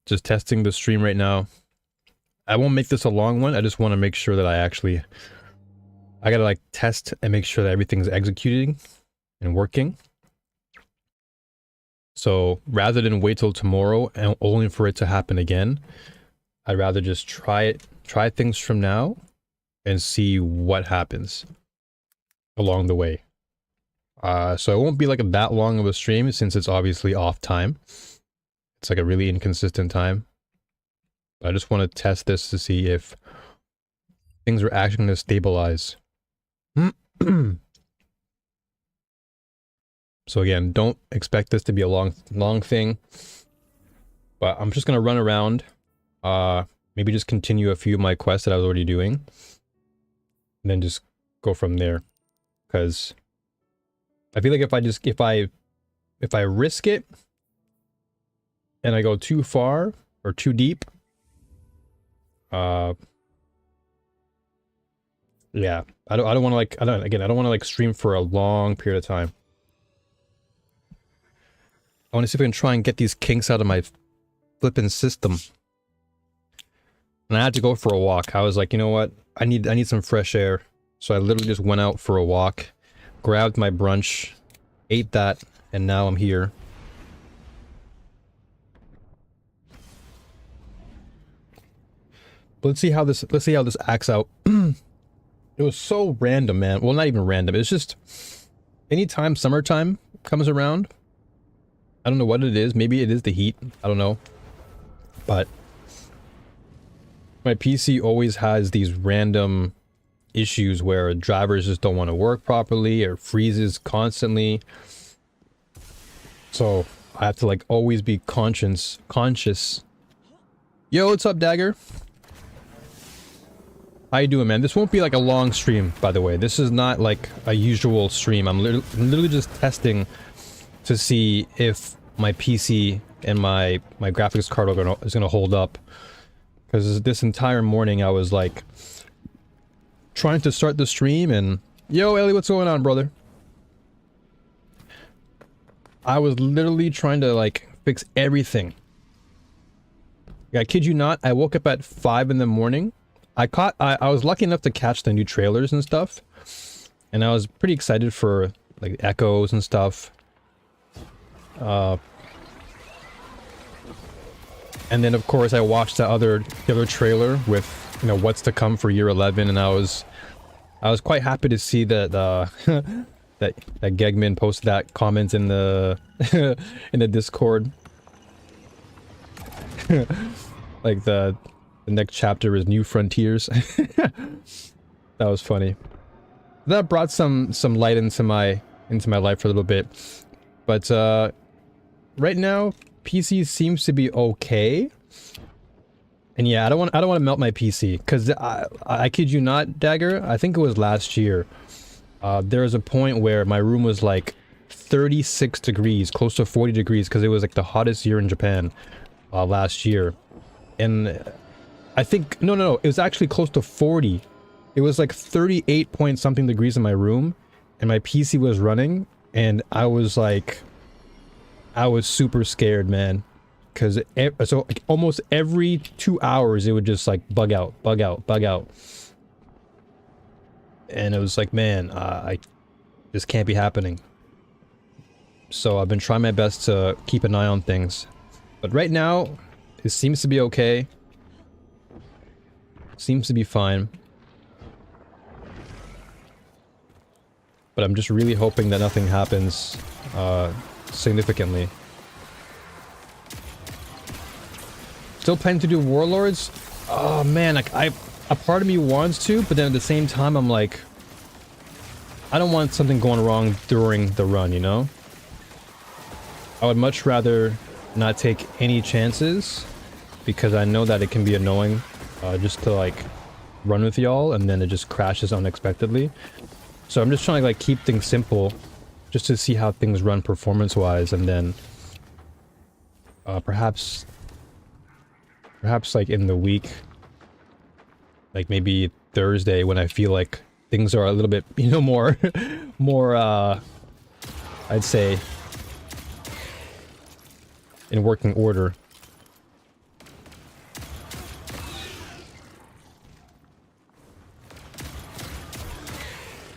just testing the stream right now. I won't make this a long one. I just want to make sure that I gotta like test and make sure that everything's executing and working. So rather than wait till tomorrow and only for it to happen again, I'd rather just try things from now and see what happens along the way. So it won't be like that long of a stream since it's obviously off time. It's like a really inconsistent time. But I just want to test this to see if things are actually going to stabilize. So again, don't expect this to be a long thing. But I'm just going to run around. Maybe just continue a few of my quests that I was already doing. And then just go from there. Because I feel like if I risk it and I go too far or too deep, yeah, I don't want to like, I don't want to like stream for a long period of time. I want to see if I can try and get these kinks out of my flipping system. And I had to go for a walk. I was like, you know what? I need some fresh air. So I literally just went out for a walk, grabbed my brunch, ate that, and now I'm here. But let's see how this acts out. It was so random, man. Well, not even random. It's just anytime summertime comes around, I don't know what it is. Maybe it is the heat. I don't know. But my PC always has these random issues where drivers just don't want to work properly or freezes constantly. So I have to like always be conscious. Yo, what's up, Dagger? How you doing, man? This won't be like a long stream, by the way. This is not like a usual stream. I'm literally just testing to see if my PC and my graphics card is gonna hold up. Because this entire morning I was like trying to start the stream and yo, Ellie, what's going on, brother? I was literally trying to like fix everything. I kid you not, I woke up at 5 in the morning. I was lucky enough to catch the new trailers and stuff. And I was pretty excited for like echoes and stuff. And then of course I watched the other trailer with, you know, what's to come for year 11, and I was quite happy to see that that Gegman posted that comment in the in the Discord. Like the next chapter is New Frontiers. That was funny. That brought some light into my life for a little bit. But right now PC seems to be okay. And yeah, I don't want to melt my PC cuz I kid you not, Dagger, I think it was last year. There was a point where my room was like 36 degrees, close to 40 degrees cuz it was like the hottest year in Japan last year. And I think, no, it was actually close to 40. It was like 38 point something degrees in my room, and my PC was running, and I was super scared, man. Because, so like, almost every 2 hours, it would just like bug out. And it was like, man, this can't be happening. So I've been trying my best to keep an eye on things. But right now, it seems to be okay. Seems to be fine. But I'm just really hoping that nothing happens significantly. Still planning to do Warlords? Oh man, like a part of me wants to, but then at the same time I'm like, I don't want something going wrong during the run, you know? I would much rather not take any chances because I know that it can be annoying. Just to like run with y'all and then it just crashes unexpectedly. So I'm just trying to like keep things simple just to see how things run performance wise, and then perhaps like in the week, like maybe Thursday when I feel like things are a little bit, you know, more I'd say in working order.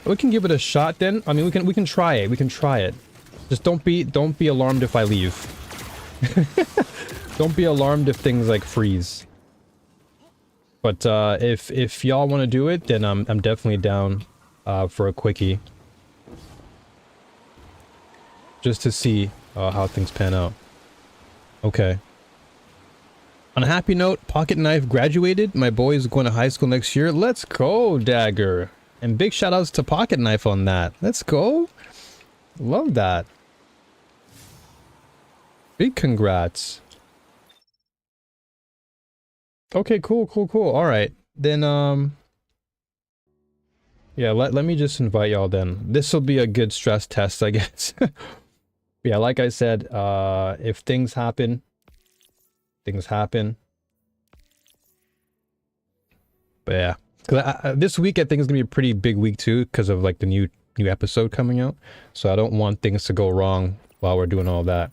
We can give it a shot then. I mean, we can try it. We can try it. Just don't be alarmed if I leave. Don't be alarmed if things like freeze. But if y'all want to do it, then I'm definitely down for a quickie. Just to see how things pan out. Okay. On a happy note, Pocket Knife graduated. My boy is going to high school next year. Let's go, Dagger. And big shout outs to Pocket Knife on that. Let's go. Love that. Big congrats. Okay, cool. All right. Then, yeah, let me just invite y'all then. This will be a good stress test, I guess. Yeah, like I said, if things happen, things happen. But yeah, because this week I think is gonna be a pretty big week too, because of like the new episode coming out. So I don't want things to go wrong while we're doing all that.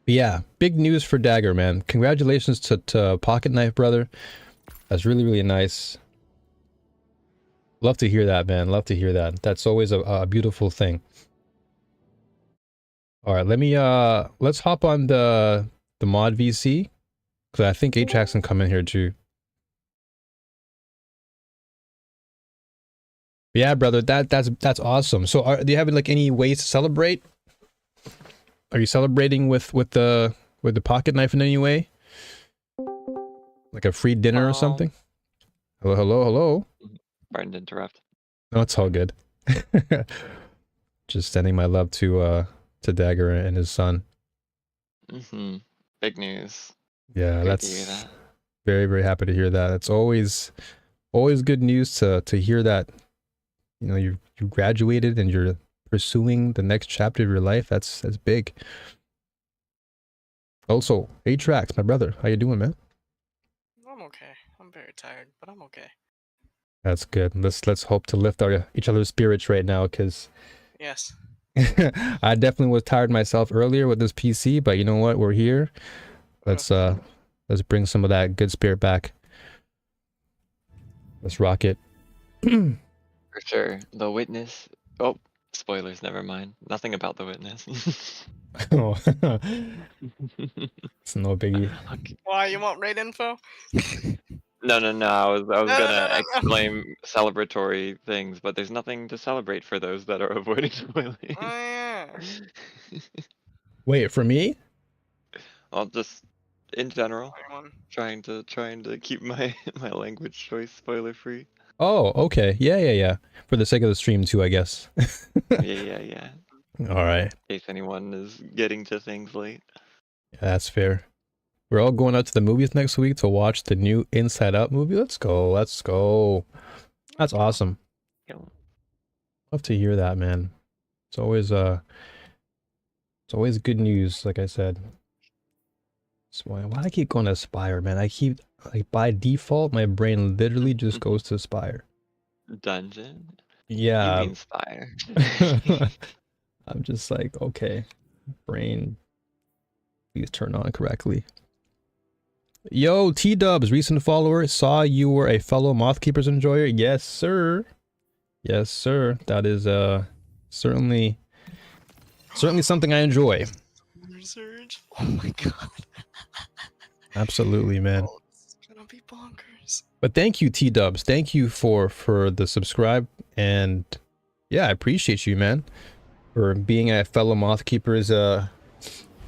But yeah, big news for Dagger, man. Congratulations to Pocket Knife, brother. That's really nice. Love to hear that, man. Love to hear that. That's always a beautiful thing. All right, let me let's hop on the mod VC, because I think Atrax can come in here too. Yeah, brother, that's awesome. So do you have like any ways to celebrate? Are you celebrating with the Pocket Knife in any way? Like a free dinner or something? Hello. Pardon to interrupt. No, it's all good. Just sending my love to Dagger and his son. Big news. Yeah, Great that's to hear that. very happy to hear that. It's always good news to hear that, you know, you graduated and you're pursuing the next chapter of your life. That's big. Also, Atrax, my brother, how you doing, man? I'm okay. I'm very tired, but I'm okay. That's good. Let's hope to lift each other's spirits right now, because yes. I definitely was tired myself earlier with this PC, but you know what? We're here. Let's bring some of that good spirit back. Let's rock it. For sure. The Witness. Oh, spoilers. Never mind. Nothing about The Witness. Oh, it's no biggie. Okay. Why, you want raid info? No. I was gonna No. exclaim celebratory things, but there's nothing to celebrate for those that are avoiding spoilers. Oh yeah. Wait, for me? I'll just, in general, Anyone? trying to keep my language choice spoiler free. Oh, okay. Yeah. For the sake of the stream too, I guess. Yeah. All right. In case anyone is getting to things late. Yeah, that's fair. We're all going out to the movies next week to watch the new Inside Out movie. Let's go. That's awesome. Yeah. Love to hear that, man. It's always good news, like I said. Why do I keep going to Spire, man? I keep, like, by default, my brain literally just goes to Spire. Dungeon? Yeah. You mean Spire. I'm just like, okay, brain, please turn on correctly. Yo, T-Dubs, recent follower, saw you were a fellow Mothkeepers enjoyer. Yes, sir. Yes, sir. That is certainly something I enjoy. Surge. Oh my god. Absolutely, man. Oh, it's gonna be bonkers. But thank you, T-Dubs. Thank you for the subscribe, and yeah, I appreciate you, man, for being a fellow Mothkeepers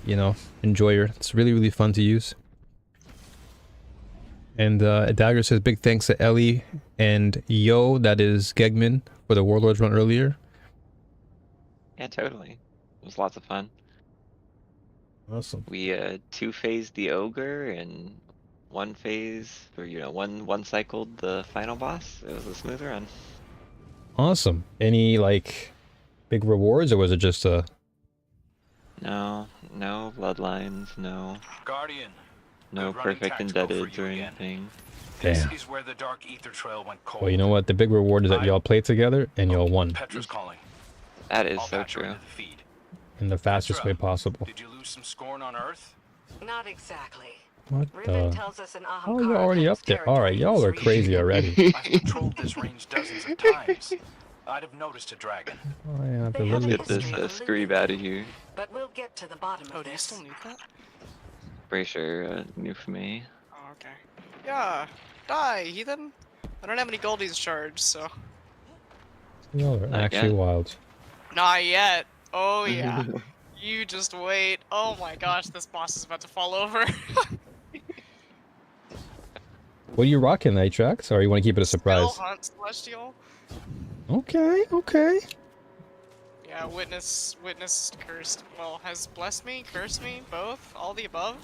you know, enjoyer. It's really fun to use. And Dagger says big thanks to Ellie and Yo, that is Gegman, for the Warlords run earlier. Yeah, totally. It was lots of fun. Awesome. We two-phased the ogre and one phase, or one cycled the final boss. It was a smooth run. Awesome. Any like big rewards, or was it just a? No bloodlines, no Guardian. no Good running perfect tactical for indebted you or again. anything. This Damn. is where the Dark Ether Trail went cold. Well, you know what? The big reward is that y'all played together and y'all won Petra's calling. That is I'll so patch her true. into the feed. in the fastest way possible. Did you lose some scorn on Earth? Not exactly. What Riven the? tells us an Oh, you're already up there. Alright, y'all are crazy already. I've patrolled this range dozens of times. I'd have noticed a dragon. Oh, yeah, They the have lily. Get this history of screeb looting. out of here. But we'll get to the bottom Oh, of do you this. still need that? Pretty sure new for me. Oh, okay. Yeah, die, heathen. I don't have any goldies charged, so. Y'all are Not actually yet. wild. Not yet. Oh yeah. You just wait. Oh my gosh, this boss is about to fall over. What are you rocking, Nitrax? Or you want to keep it a Still surprise? hunt celestial. Okay, okay. Yeah, witness cursed. Well, has blessed me, cursed me, both, all the above.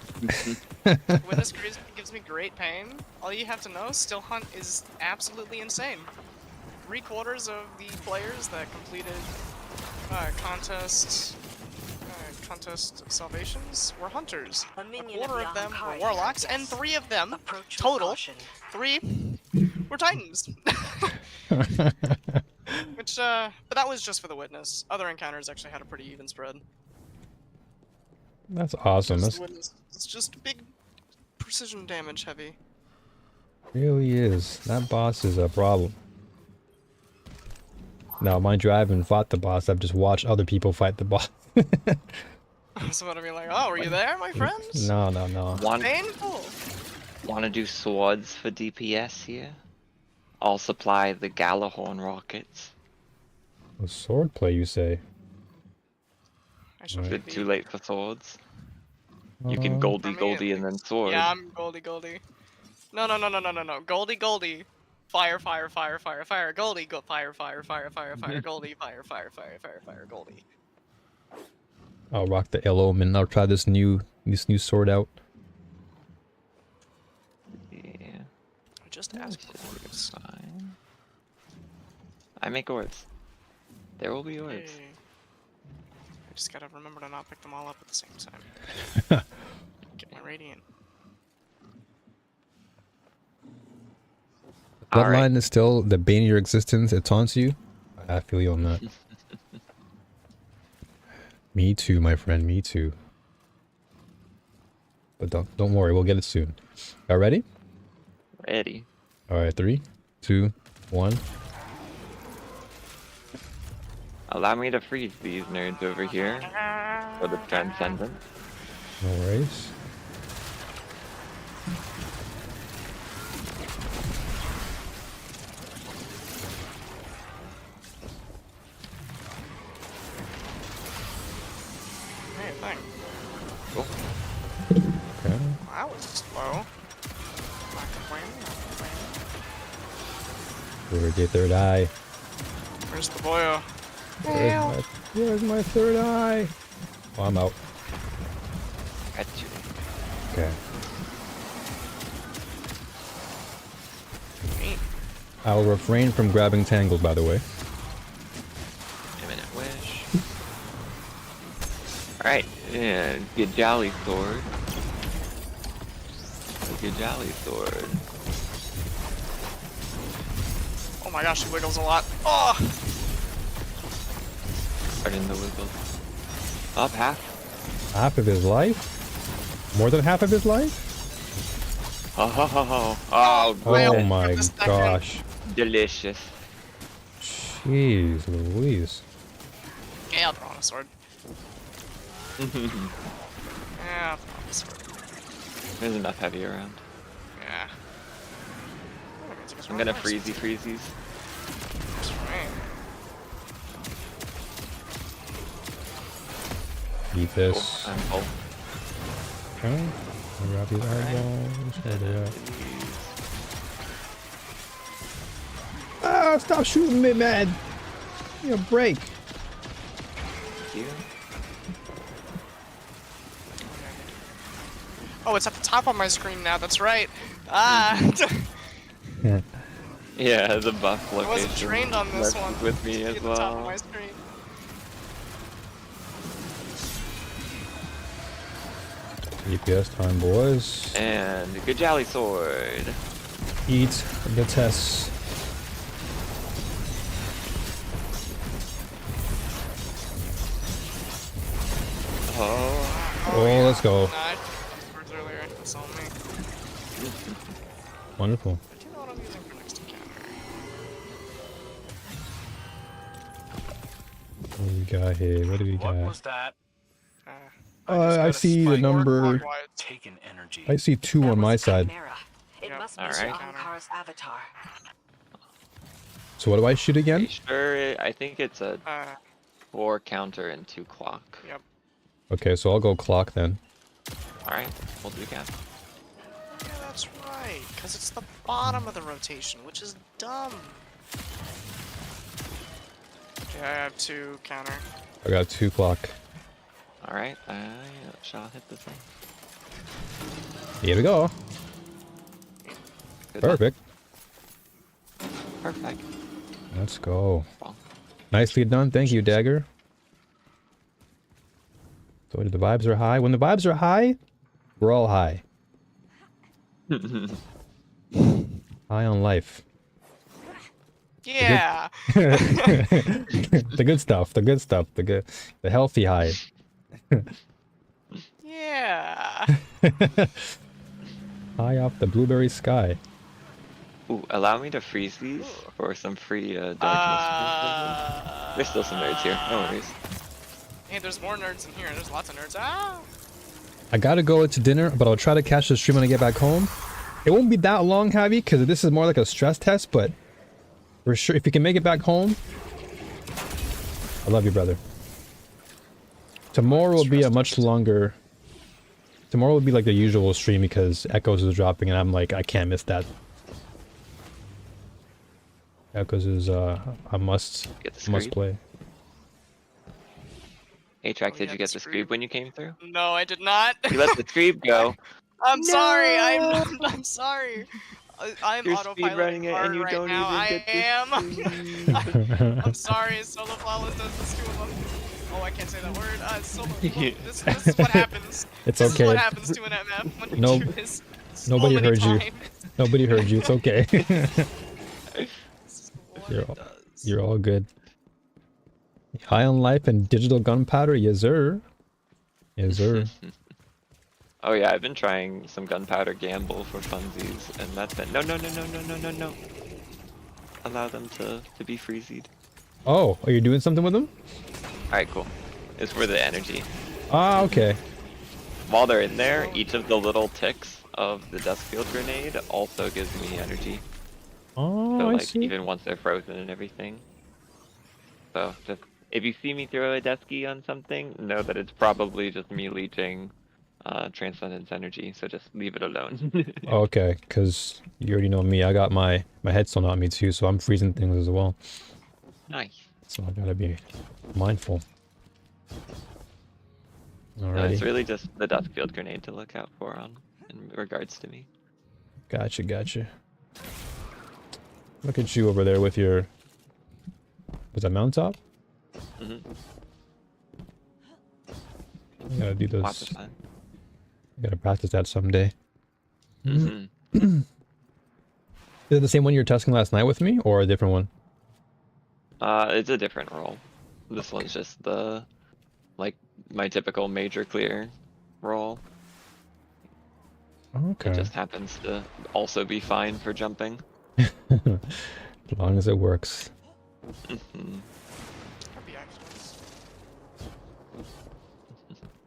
Witness gives me great pain. All you have to know, still hunt is absolutely insane. 3/4 of the players that completed contest salvations were hunters. A A minion quarter of of the them were Ahamkara, warlocks, and yes. 3 of them Approach with total. caution. 3 were titans. Which, but that was just for the witness. Other encounters actually had a pretty even spread. That's awesome. Because That's the witness is just big precision damage heavy. really is. That boss is a problem. Now, mind you, I haven't fought the boss. I've just watched other people fight the boss. So what I mean, like, oh, were you there, my friends? No, no, no. Painful. Want to do swords for DPS here? I'll supply the Galahorn rockets. A sword play, you say? I should Right. Is it too late for swords? You Uh, can For Goldie me, Goldie at and then least. sword. Yeah, I'm Goldie. No. Goldie. Fire. Goldie, go fire. Goldie, fire. Goldie. I'll rock the Eloman. I'll try this new sword out. Yeah, I just that asked should for be this. fine. I make orbs. There will be orbs. Hey. I just gotta remember to not pick them all up at the same time. Get my radiant. All right. Bloodline is still the bane of your existence. It taunts you. I feel you on that. Me too, my friend. Me too. But don't worry. We'll get it soon. Y'all ready? Ready. All right. 3, 2, 1. Allow me to freeze these nerds over here for the transcendent. No worries. Hey, thing. Cool. Okay. That was slow. Not complaining. Over get third eye. Where's the boyo? Where's my third eye? Oh, I'm out. Got you. Okay. Neat. I'll refrain from grabbing Tangled, by the way. Imminent wish. Alright, yeah, good jolly sword. Good jolly sword. Oh my gosh, he wiggles a lot. Oh! Pardon the wiggles. Up half. Half of his life? More than half of his life? Ho ho ho ho. Oh, Well, Oh goodness. my for the second. gosh. Delicious. Jeez Louise. Yeah, I'll throw on a sword. Yeah, I'll throw on a sword. There's enough heavy around. Yeah. I'm gonna freezy freezies. That's for me. Eat Cool. this. I'm full. Okay. I'll grab these eyeballs. Where they at? Ah, stop shooting me, man! Give me a break. Thank you. Oh, it's at the top of my screen now, that's right. Ah! Yeah, the buff I location. wasn't trained on this messes one. with me to as be at the top of well. my screen. DPS time, boys. And a good jolly sword. Eat the tests. Oh. Oh, let's go. Nah, I took swords earlier, that's all me. Wonderful. Do you know what I'm using for next encounter? What do we got here? What do we What got? was that? Uh, just I got a see the spike number. clockwise. Taking energy. I see 2 on my side. Chimera. It Yep. must be Alright. Ahamkara's avatar. So what do I shoot Are again? you sure? I think it's a Uh, 4 counter and 2 clock. yep. Okay, so I'll go clock then. Alright, we'll do cap. Yeah, that's right. Because it's the bottom of the rotation, which is dumb. Okay, I have 2 counter. I got 2 clock. Alright, I shall hit the thing. Here we go. Good luck. Perfect. Perfect. Let's go. Bonk. Nicely done. Thank you, Dagger. So the vibes are high. When the vibes are high, we're all high. High on life. Yeah! The good stuff. The good stuff. The healthy high. Yeah! High off the blueberry sky. Ooh, allow me to freeze these for some free darkness. There's still some nerds here, no worries. Hey, there's more nerds in here. There's lots of nerds. Ah! I gotta go to dinner, but I'll try to catch the stream when I get back home. It won't be that long, Javi, because this is more like a stress test, but for sure, if you can make it back home, I love you, brother. Tomorrow will be a much longer... Tomorrow will be like the usual stream because Echoes is dropping and I'm like, I can't miss that. Echoes is a must play. A-Track, Oh, did yeah, you get the the screeb. screeb when you came through? No, I did not. You let the screeb go. I'm sorry. I'm sorry. I'm You're autopiloting speedrunning it hard and you right don't now. even get the am. I'm sorry. Solo Flawless does this to him. Oh, I can't say that word. Solo. This is what happens. It's This okay. is what happens to an MF when you No- do this. Nobody so many heard you. times. Nobody heard you. It's okay. This is what You're it all- does. You're all good. High on life and digital gunpowder, yes sir. Yes sir. Oh yeah, I've been trying some gunpowder gamble for funsies, and that's it. No. Allow them to be freezied. Oh, are you doing something with them? Alright, cool. It's for the energy. Ah, okay. While they're in there, each of the little ticks of the dust field grenade also gives me energy. Oh, So I like, see. even once they're frozen and everything. So, just, if you see me throw a dusky on something, know that it's probably just me leeching Transcendence energy, so just leave it alone. Okay, because you already know me. I got my head still not me too, so I'm freezing things as well. Nice. So I gotta be mindful. No, it's Alrighty. really just the dust field grenade to look out for in regards to me. Gotcha. Look at you over there with your... Was that mount top? Mm-hmm. You gotta do Lots those. of fun. You gotta practice that someday. Mm-hmm. Is it the same one you were testing last night with me, or a different one? It's a different roll. This one's just the, like, my typical major clear roll. Okay. It just happens to also be fine for jumping. As long as it works. Mhm. That'd be accidents.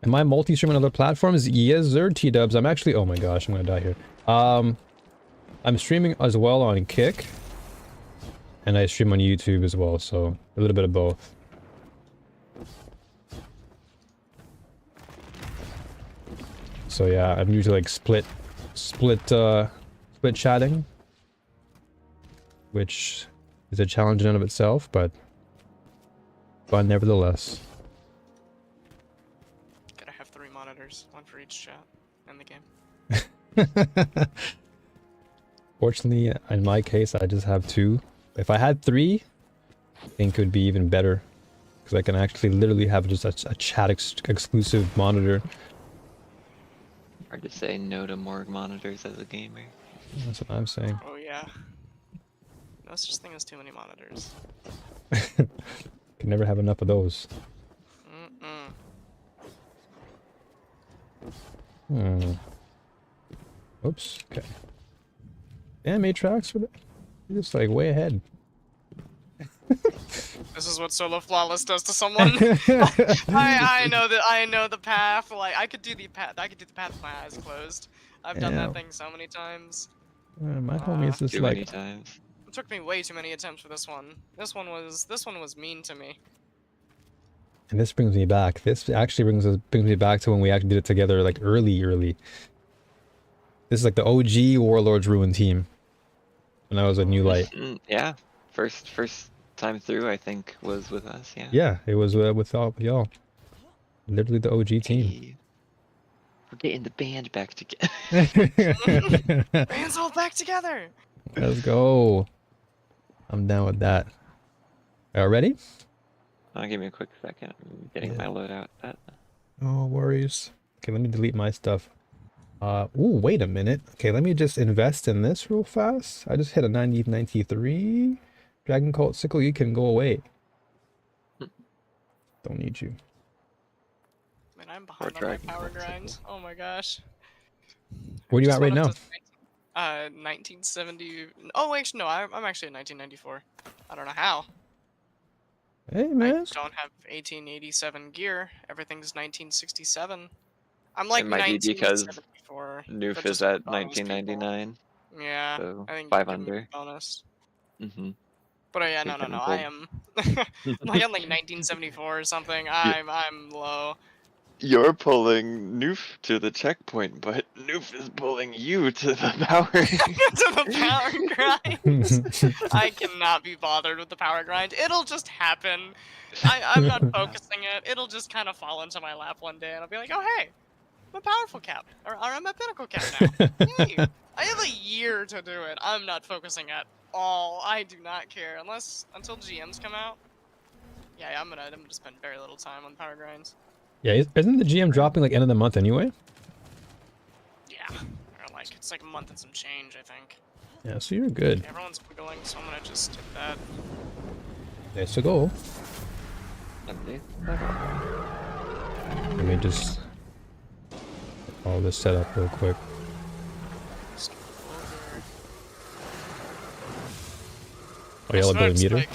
Am I multi-stream on other platforms? Yes, sir, T-dubs. I'm actually... Oh my gosh, I'm gonna die here. I'm streaming as well on Kick. And I stream on YouTube as well, so a little bit of both. So yeah, I'm usually like split chatting. Which is a challenge in and of itself, but fun nevertheless. Gotta have 3 monitors, one for each chat and the game. Fortunately, in my case, I just have 2. If I had 3, I think it would be even better. Because I can actually literally have just a chat exclusive monitor. Hard to say no to more monitors as a gamer. That's what I'm saying. Oh yeah. No such thing as too many monitors. Can never have enough of those. Mm-mm. Oops. Okay. Damn, 8 tracks for that. You're just like way ahead. This is what solo flawless does to someone. I know the path. Like I could do the path. I could do the path with my eyes closed. I've done that Yeah. thing so many times. My homie's just Too like, many times. It took me way too many attempts for this one. This one was mean to me. and this brings me back. This actually brings me back to when we actually did it together, like early. This is like the OG Warlords Ruin team. When I was a new light. Yeah, first time through I think was with us. Yeah. Yeah, it was with all y'all. Literally the OG team. Hey, we're getting the band back together. Band's all back together. Let's go. I'm down with that. Y'all ready? Give me a quick second. I'm getting Yeah. my load out. No worries. Okay, let me delete my stuff. Ooh, wait a minute. Okay, let me just invest in this real fast. I just hit a 93. Dragon Cult Sickle, you can go away. Don't need you. Man, I'm behind on my Dragon power Cult grind. Sickle. Oh my gosh. Where you Just at right went now? up to 1970. Oh, actually, no, I'm actually at 1994. I don't know how. Hey, I man. don't have 1887 gear. Everything's 1967. I'm like It might be because 1974. Noof but is just at with bonus people. 1999, Yeah, so I think 5 give me under. bonus. Mm-hmm. But yeah, You're no. getting I pulled. am. Like I'm like 1974 or something. I'm low. You're pulling Noof to the checkpoint, but Noof is pulling you to the power. To the power grind. I cannot be bothered with the power grind. It'll just happen. I'm not focusing it. It'll just kind of fall into my lap one day, and I'll be like, oh hey, I'm a powerful cap, or I'm a pinnacle cap now. Yay! I have a year to do it. I'm not focusing at all. I do not care until GMs come out. Yeah, I'm gonna spend very little time on power grinds. Yeah, isn't the GM dropping like end of the month anyway? Yeah, or like it's like a month and some change, I think. Yeah, so you're good. Everyone's wiggling, so I'm gonna just hit that. Nice to go. Okay. Let me just get all this set up real quick. Just over. Oh, y'all are building meter? Like,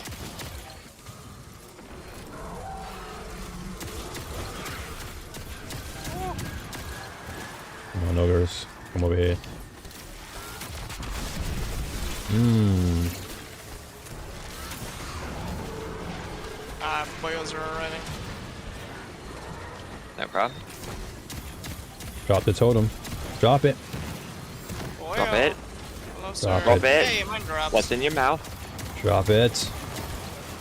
Come on, ogres. Come over here. boyos are arriving. No problem. Drop the totem. Drop it. Boyo. Drop it. Hello, sir. Drop Drop it. Hey, mine drops. What's in your mouth? Drop it.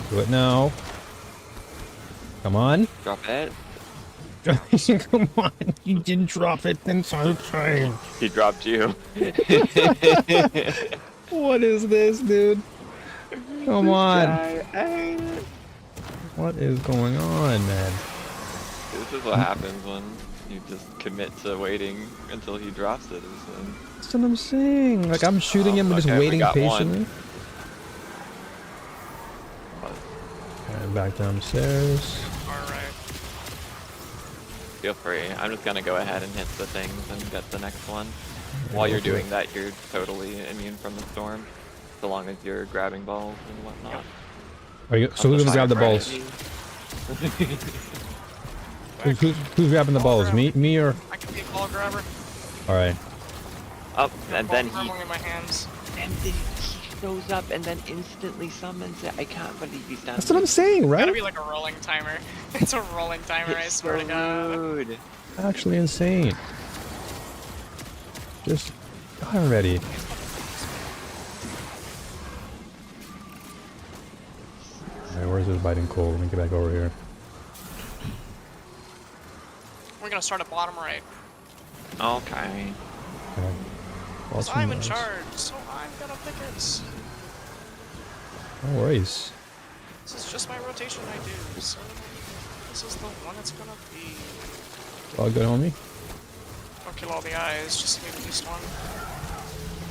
Do it now. Come on. Drop it. Come on. You didn't drop it. Then start trying. He dropped you. What is this, dude? Come on. Hey. What is going on, man? This is what happens when you just commit to waiting until he drops it. That's what I'm saying. Like, I'm shooting him and just okay, we waiting got one. patiently. And back downstairs. Alright. Feel free. I'm just gonna go ahead and hit the things and get the next one. While you're doing that, you're totally immune from the storm, so long as you're grabbing balls and whatnot. Are you, so who's gonna grab the balls? Who's grabbing the balls? Me or? I can be a ball grabber. All right. Up, and then Ball he grabber in my hands. shows up and then instantly summons it. I can't believe he's done. That's what I'm saying, Gotta right? be like a rolling timer. It's a rolling timer, I swear to God. Rude. Actually insane. Just die already. Alright, where's this biting coal? Let me get back over here. We're gonna start at bottom right. Okay. Okay. Well, So I'm in nice. charge, so I'm gonna pick it. No worries. This is just my rotation I do, so this is the one it's gonna be. All good, homie. Don't kill all the eyes, just leave at least one.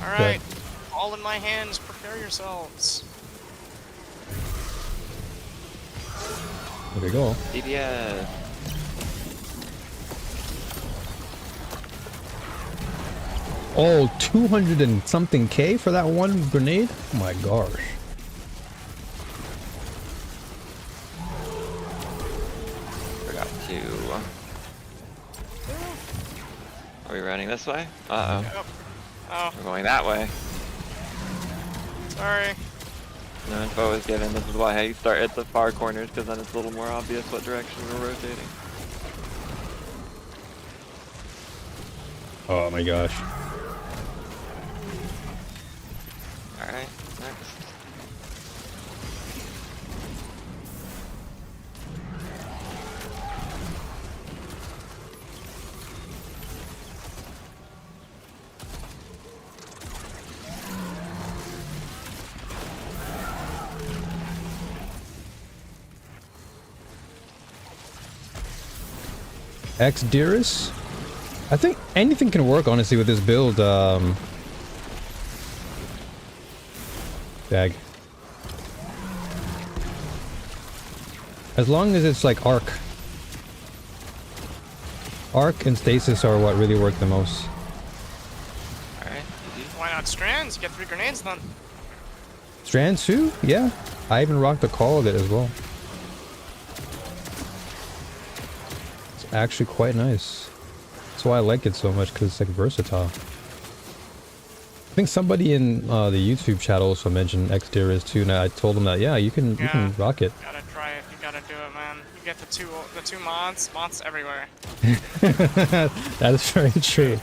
Alright, all in my hands, prepare yourselves. There we go. DPS. Oh, 200 and something K for that one grenade? Oh my gosh. Forgot to. Are we running this way? Uh oh. Yep. Oh, We're going that way. sorry. No info is given. This is why I start at the far corners, because then it's a little more obvious what direction we're rotating. Oh my gosh. Alright, next. Dearest? I think anything can work, honestly, with this build. Dag. As long as it's like arc. Arc and stasis are what really work the most. Alright, easy. Why not strands? Get 3 grenades then. Strands too? Yeah. I even rocked the call of it as well. It's actually quite nice. That's why I like it so much, because it's like versatile. I think somebody in the YouTube chat also mentioned Xderis too, and I told him that yeah, you can rock it. You gotta try it. You gotta do it, man. You get the two mods everywhere. That is very true.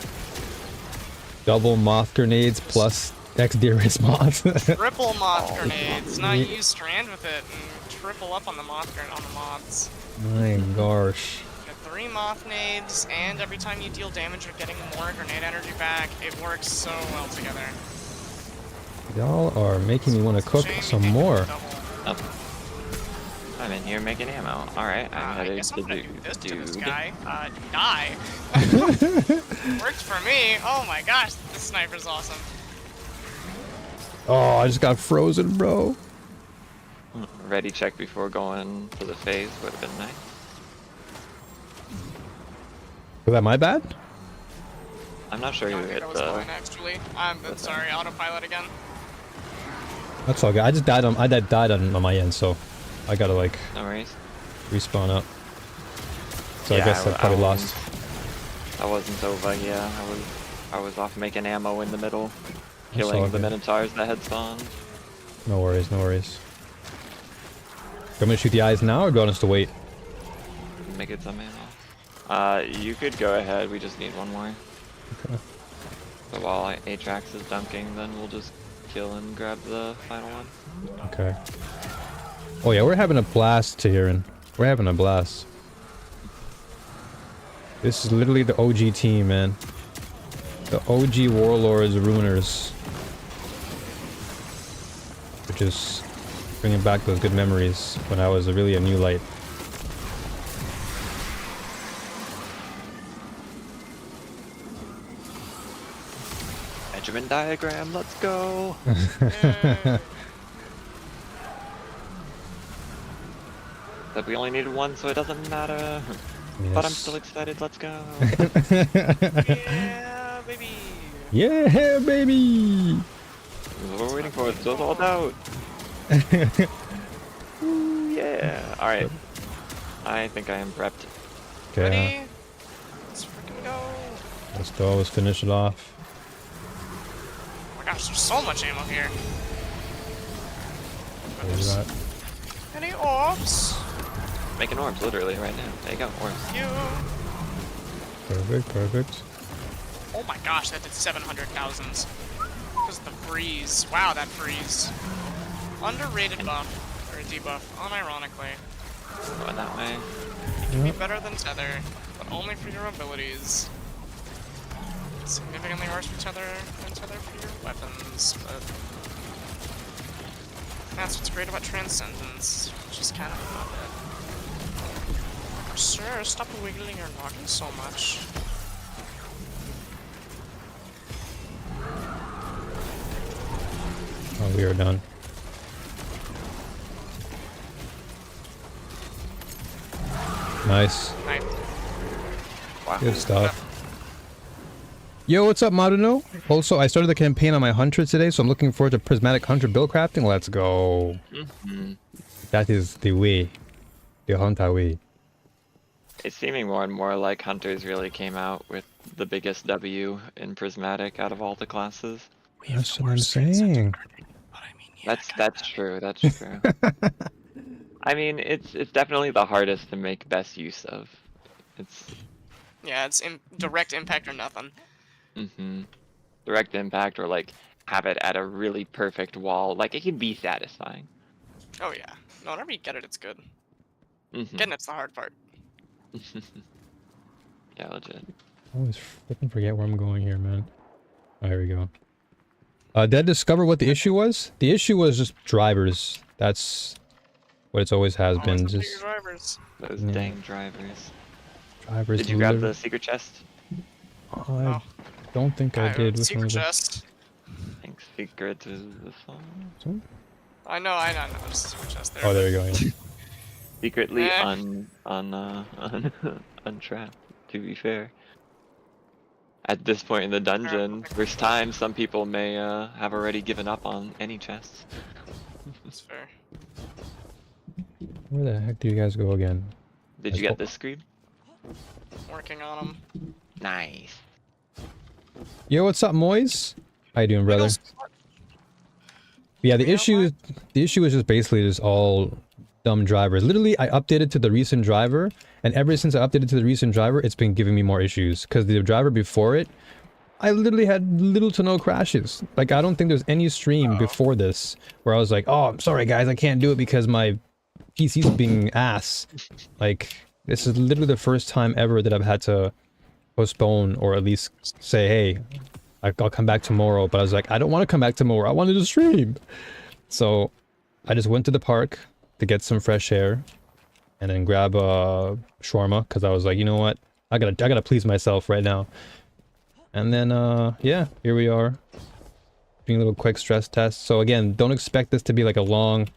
Double moth grenades plus Xderis moth. Triple moth grenades. Now you use strand with it and triple up on the moths. My gosh. Get 3 moth nades, and every time you deal damage, you're getting more grenade energy back. It works so well together. Y'all are making me want to cook Shame some you can't more. do double. Oh. I'm in here making ammo. Alright, I'm I headed guess I'm to gonna do this to this dude. guy. Die. Worked for me. Oh my gosh, this sniper's awesome. Oh, I just got frozen, bro. Ready check before going to the phase would have been nice. Was that my bad? I'm not sure I who think hit that was the... mine actually. I'm sorry, autopilot again. That's all good. I just died on on my end, so I gotta like No worries. respawn up. So Yeah, I guess I probably lost. I wasn't over, yeah. I was off making ammo in the middle. all Killing the good. minotaurs that had spawned. No worries, no worries. Do you want me to shoot the eyes now, or do you want us to wait? Make it some ammo. You could go ahead, we just need one more. Okay. So while Atrax is dunking, then we'll just kill and grab the final one. Okay. Oh yeah, we're having a blast, Tahirin. We're having a blast. This is literally the OG team, man. The OG Warlords Ruiners. Which is bringing back those good memories when I was really a new light. Benjamin diagram, let's go! Yay. But we only needed one, so it doesn't matter. Yes. But I'm still excited, let's go! Yeah, baby. Yeah, baby! This is what we're waiting for, it's still sold out! Ooh, yeah! Alright. I think I am prepped. Okay, Ready? Let's freaking go. let's go. Let's finish it off. Oh my gosh, there's so much ammo here. There's that. Any orbs? Making orbs, literally, right now. There you go, orbs. You. Perfect, perfect. Oh my gosh, that did 700,000. Because the freeze. Wow, that freeze. Underrated buff. Or debuff, unironically. Going that way. It can be better than Tether, but only for your abilities. Significantly worse for Tether than Tether for your weapons, but... That's what's great about Transcendence, which is kind of about it. Sir, stop wiggling your noggin so much. Oh, we are done. Nice. Nice. Wow. Good stuff. Yo, what's up, Maruno? Also, I started the campaign on my Hunter today, so I'm looking forward to Prismatic Hunter build crafting. Let's go. That is the way. The Hunter way. It's seeming more and more like Hunters really came out with the biggest W in Prismatic out of all the classes. That's what I'm saying. That's true. That's true. I mean, it's definitely the hardest to make best use of. It's Yeah, it's direct impact or nothing. direct impact, or like have it at a really perfect wall. Like it can be satisfying. Oh yeah. No, whenever you get it, it's good. Getting it's the hard part. Yeah, legit. I always freaking forget where I'm going here, man. Oh, here we go. Did I discover what the issue was? The issue was just drivers. That's what it's always has been. Always the Just bigger drivers. Those dang drivers. drivers. Did you grab the secret chest? I don't think I did. Which Secret one was it? chest. I think secret is this one. I know, just a secret chest there. Oh, there you go. Yeah. Secretly Eh. untrapped, to be fair. At this point in the dungeon, first time, some people may have already given up on any chests. That's fair. Where the heck do you guys go again? Did you get this screen? Working on them. Nice. Yo, what's up, Moise? How you doing, brother? Yeah, the issue is just basically just all dumb drivers. Literally, I updated to the recent driver, and ever since I updated to the recent driver, it's been giving me more issues. Because the driver before it, I literally had little to no crashes. Like, I don't think there's any stream before this where I was like, oh, I'm sorry guys, I can't do it because my PC's being ass. Like, this is literally the first time ever that I've had to postpone or at least say, hey, I'll come back tomorrow. But I was like, I don't want to come back tomorrow. I wanted to stream. So I just went to the park to get some fresh air and then grab a shawarma because I was like, you know what? I gotta please myself right now. And then, yeah, here we are. Doing a little quick stress test. So again, don't expect this to be like a long,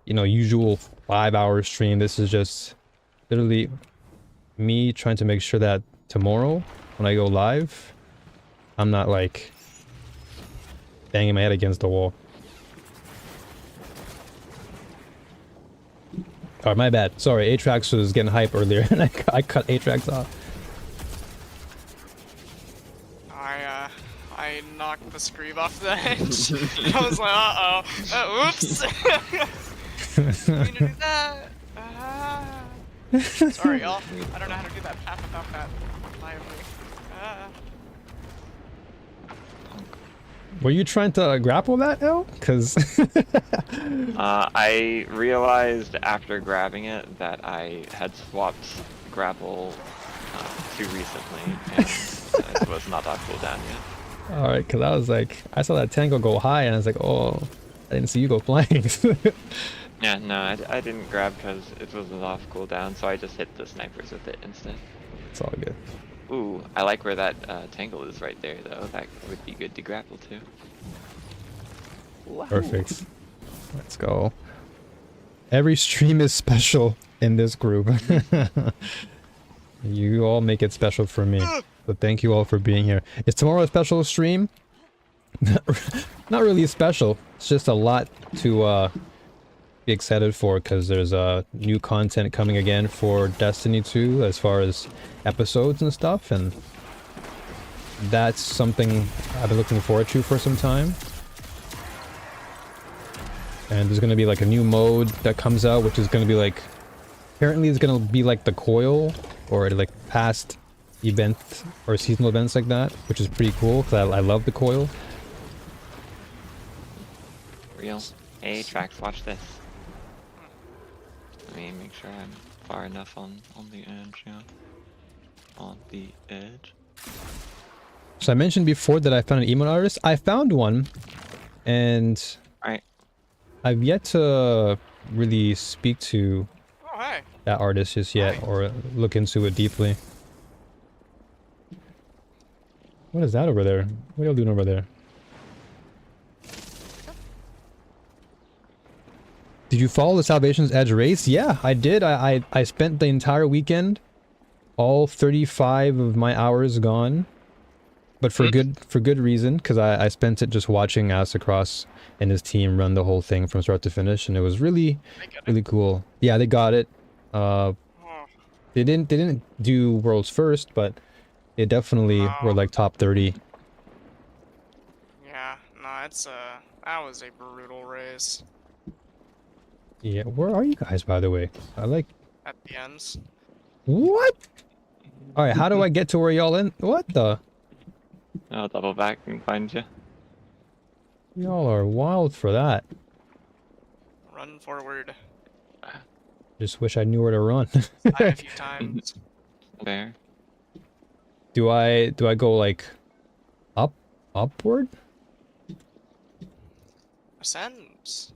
you know, usual 5-hour stream. This is just literally me trying to make sure that tomorrow when I go live, I'm not like banging my head against the wall. Oh, my bad. Sorry, Atrax was getting hype earlier and I cut Atrax off. I knocked the screeve off the edge. I was like, uh-oh. Oops. Didn't mean to do that. Sorry, y'all. I don't know how to do that path without that lively. Were you trying to grapple that, El? Because... I realized after grabbing it that I had swapped grapple too recently, and it was not off cooldown yet. Alright, because I was like, I saw that tango go high and I was like, oh, I didn't see you go flying. Yeah, no, I didn't grab because it wasn't off cooldown, so I just hit the snipers with it instead. It's all good. Ooh, I like where that tangle is right there, though. That would be good to grapple to. Perfect. Let's go. Every stream is special in this group. You all make it special for me. So thank you all for being here. Is tomorrow a special stream? Not really special. It's just a lot to be excited for because there's new content coming again for Destiny 2 as far as episodes and stuff, and that's something I've been looking forward to for some time. And there's going to be like a new mode that comes out, which is going to be like, apparently it's going to be like the coil or like past event or seasonal events like that, which is pretty cool because I love the coil. Real. Hey, Trax, watch this. Let me make sure I'm far enough on the edge, yeah. On the edge. So I mentioned before that I found an emote artist. I found one, and Alright. I've yet to really speak to Oh, hey. that artist just yet, or look into it deeply. What is that over there? What are y'all doing over there? Did you follow the Salvation's Edge race? Yeah, I did. I spent the entire weekend, all 35 of my hours gone, but for good reason, because I spent it just watching Asacross and his team run the whole thing from start to finish, and it was really cool. Yeah, they got it. They didn't do worlds first, but they definitely were like top 30. Yeah, no, that was a brutal race Yeah, where are you guys, by the way? I like... at the ends. What? Alright, how do I get to where y'all in? What the? I'll double back and find you. Y'all are wild for that. Run forward. Just wish I knew where to run. Died a few times. There. Do I go like upward? Ascends.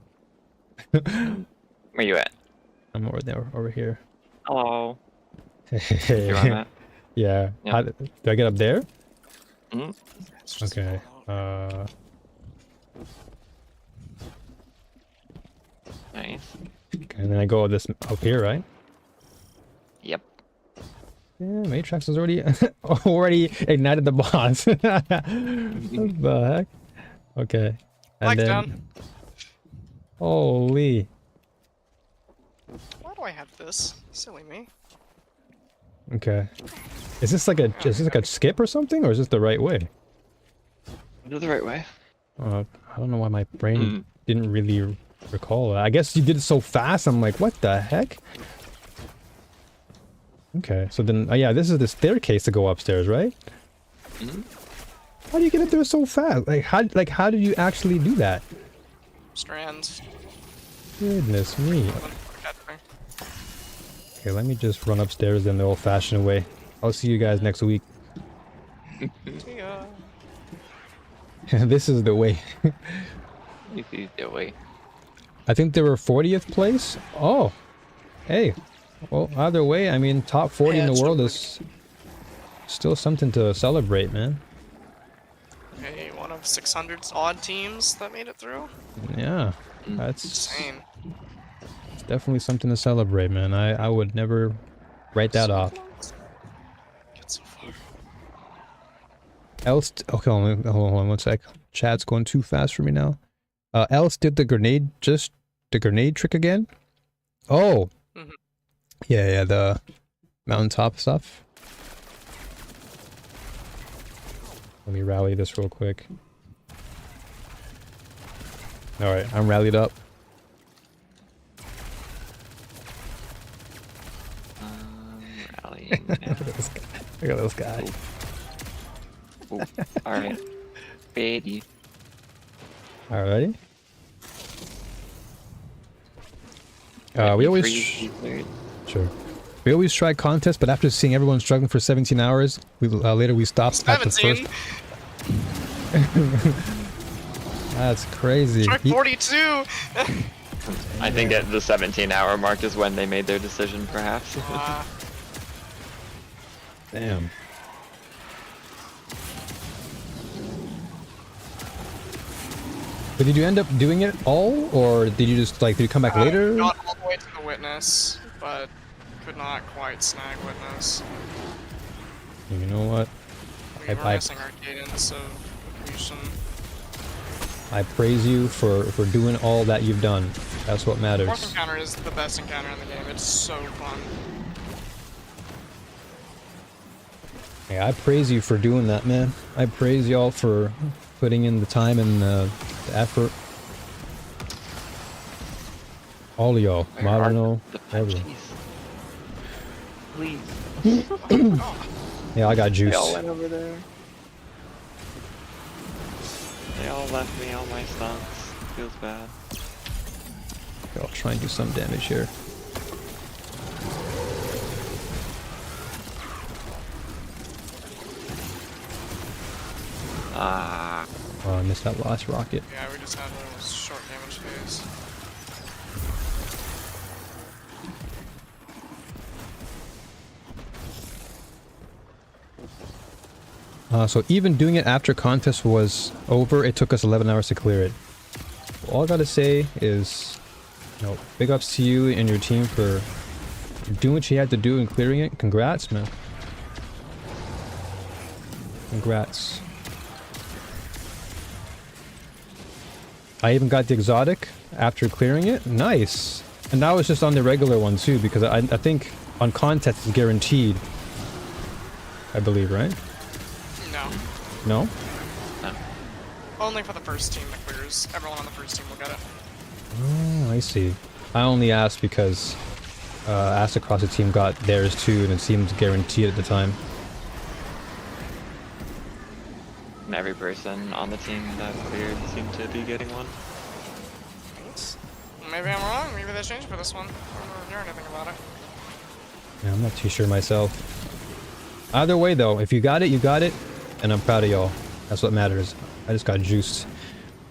Where you at? I'm over here. Hello. You're on that? Yeah. Yeah. How, do I get up there? Mm-hmm. Okay. Nice. And then I go this up here, right? Yep. Yeah, Matrix has already ignited the boss. What the heck? Okay. And Like then down. holy. Why do I have this? Silly me. Okay. Is this like a skip or something, or is this the right way? Go the right way. I don't know why my brain didn't really recall that. I guess you did it so fast. I'm like, what the heck? Okay, so then, yeah, this is the staircase to go upstairs, right? How do you get up there so fast? Like, how did you actually do that? Strands. Goodness me. Okay, let me just run upstairs in the old-fashioned way. I'll see you guys next week. See ya. This is the way. You see the way. I think they were 40th place. Oh, hey. Well, either way, I mean, top 40 in the world is still something to celebrate, man. Hey, one of 600's odd teams that made it through. Yeah, that's Insane. it's definitely something to celebrate, man. I would never write that off. Get so far. Else, okay, hold on 1 sec. Chat's going too fast for me now. Else did the grenade trick again? Oh. Yeah, the mountaintop stuff. Let me rally this real quick. Alright, I'm rallied up. Rallying. Look at this guy. Look at this guy. Alright. Ready. Alrighty. We always... Sure. We always try contests, but after seeing everyone struggling for 17 hours, later we stopped at the first... 17? That's crazy. Truck 42! I think at the 17-hour mark is when they made their decision, perhaps. Damn. But did you end up doing it all, or did you just like, did you come back later? Got all the way to the witness, but could not quite snag witness. You know what? We were missing our cadence of completion. I praise you for doing all that you've done. That's what matters. Fourth encounter is the best encounter in the game. It's so fun. Hey, I praise you for doing that, man. I praise y'all for putting in the time and the effort. All of y'all. Marino, everyone. Please. Yeah, I got juice. They all went over there. They all left me all my stunts. Feels bad. Okay, I'll try and do some damage here. Ah. Oh, I missed that last rocket. Yeah, we just had a short damage phase. So even doing it after contest was over, it took us 11 hours to clear it. All I gotta say is, you know, big ups to you and your team for doing what you had to do and clearing it. Congrats, man. Congrats. I even got the exotic after clearing it. Nice. And that was just on the regular one too, because I think on contest it's guaranteed. I believe, right? No. No? No. Only for the first team that clears. Everyone on the first team will get it. Oh, I see. I only asked because Across the team got theirs too, and it seemed guaranteed at the time. And every person on the team that cleared seemed to be getting one. Thanks. Maybe I'm wrong. Maybe they changed for this one. I don't hear anything about it. Yeah, I'm not too sure myself. Either way though, if you got it, you got it, and I'm proud of y'all. That's what matters. I just got juiced.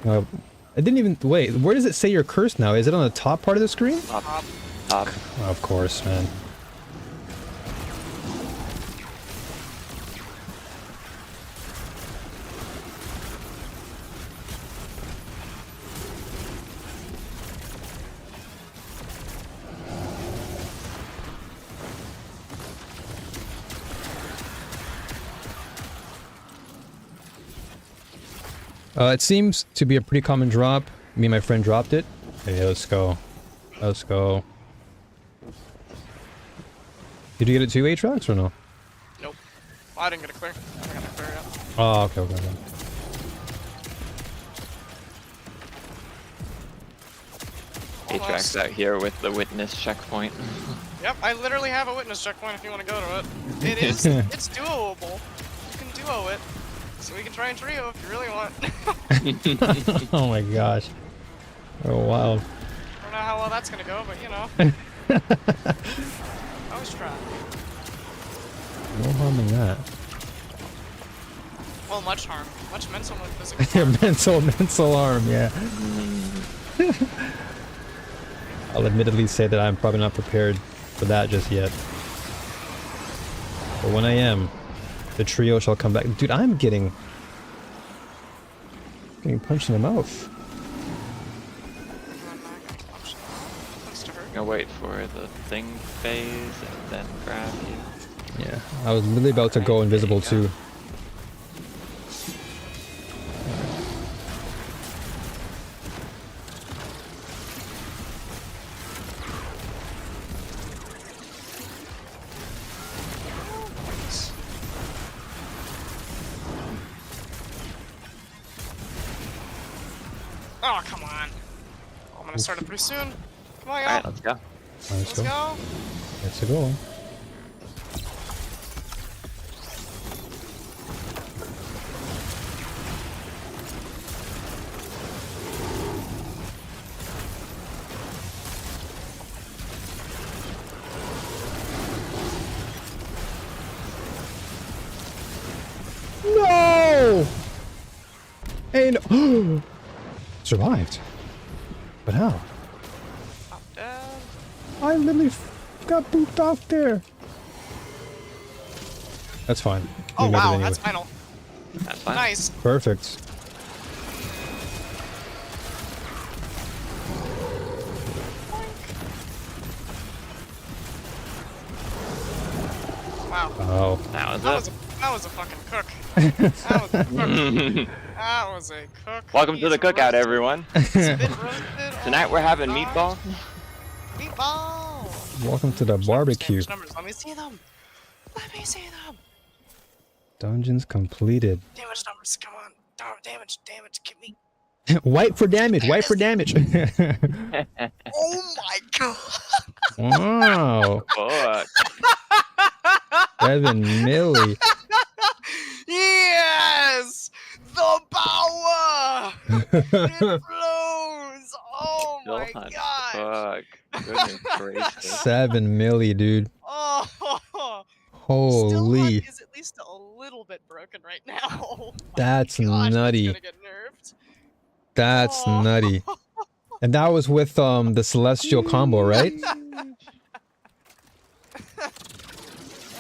I didn't even... Wait, where does it say you're cursed now? Is it on the top part of the screen? Top. Oh, of course, man. It seems to be a pretty common drop. Me and my friend dropped it. Hey, let's go. Let's go. Did you get it 2 Aatrox or no? Nope. Well, I didn't get it clear. I haven't got it clear yet. Oh, okay, okay, okay. Aatrox out here with the witness checkpoint. Yep, I literally have a witness checkpoint if you want to go to it. It is, it's duoable. You can duo it. So we can try and trio if you really want. Oh my gosh. Oh, wow. I don't know how well that's gonna go, but you know. Always try. No harm in that. Well, much harm. Much mental and physical harm. mental harm, yeah. I'll admittedly say that I'm probably not prepared for that just yet. But when I am, the trio shall come back. Dude, I'm getting punched in the mouth. Gonna wait for the thing phase and then grab you. Yeah, I was literally about to go invisible too. Oh, come on. Oh, I'm gonna start it pretty soon. Come on, y'all. Alright, let's go. Let's go. Let's go. No! Hey, no. Survived. But how? I'm dead. I literally got booped off there. That's fine. Oh, We made it wow, anyway. that's final. That's fine. Nice. Perfect. Wow. Oh. That That was it. was a fucking cook. That was a cook. That was a cook. Welcome to the He's cookout, roasted. everyone. He's been roasted. Tonight Oh we're my having gosh. meatball. Meatball. Welcome to the barbecue. Numbers. Let me see them. Let me see them. Dungeons completed. Damage numbers. Come on. Damage. Give me. Wipe for damage. Wipe for damage. Oh my god. Wow. Fuck. 7 milli. Yes. The power. It flows. Oh Still my hunt. god. Fuck. Goodness gracious. 7 milli, dude. Oh. Still Holy. Hunt is at least a little bit broken right now. Oh my That's gosh, nutty. That's gonna get nerfed. That's Oh. nutty. And that was with the celestial combo, right?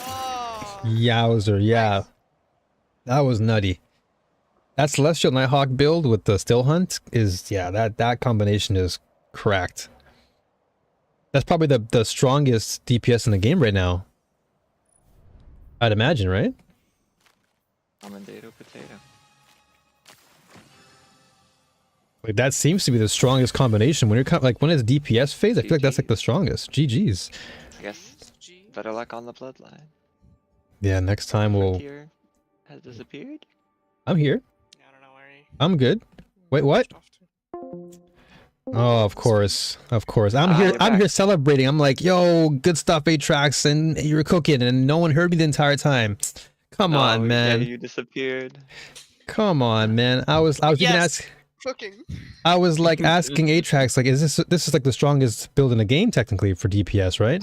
Oh. Yowzer, yeah. Nice. That was nutty. That celestial Nighthawk build with the still hunt is, yeah, that combination is cracked. That's probably the strongest DPS in the game right now. I'd imagine, right? Potato. Like that seems to be the strongest combination when you're like when it's DPS phase. I feel like that's like the strongest. GG's. I guess G. better luck on the bloodline. Yeah, next time we'll. Frontier has disappeared. I'm here. Yeah, I don't know where he. I'm good. Wait, what? pushed off to. Oh, of course, of course. I'm Ah, here. you're I'm back. here celebrating. I'm like, yo, good stuff, Atrax, and you were cooking, and no one heard me the entire time. Come on, Oh, man. Yeah, you disappeared. Come on, man. I was even Yes. Cooking. I was like asking Atrax, like, is this is like the strongest build in the game technically for DPS, right?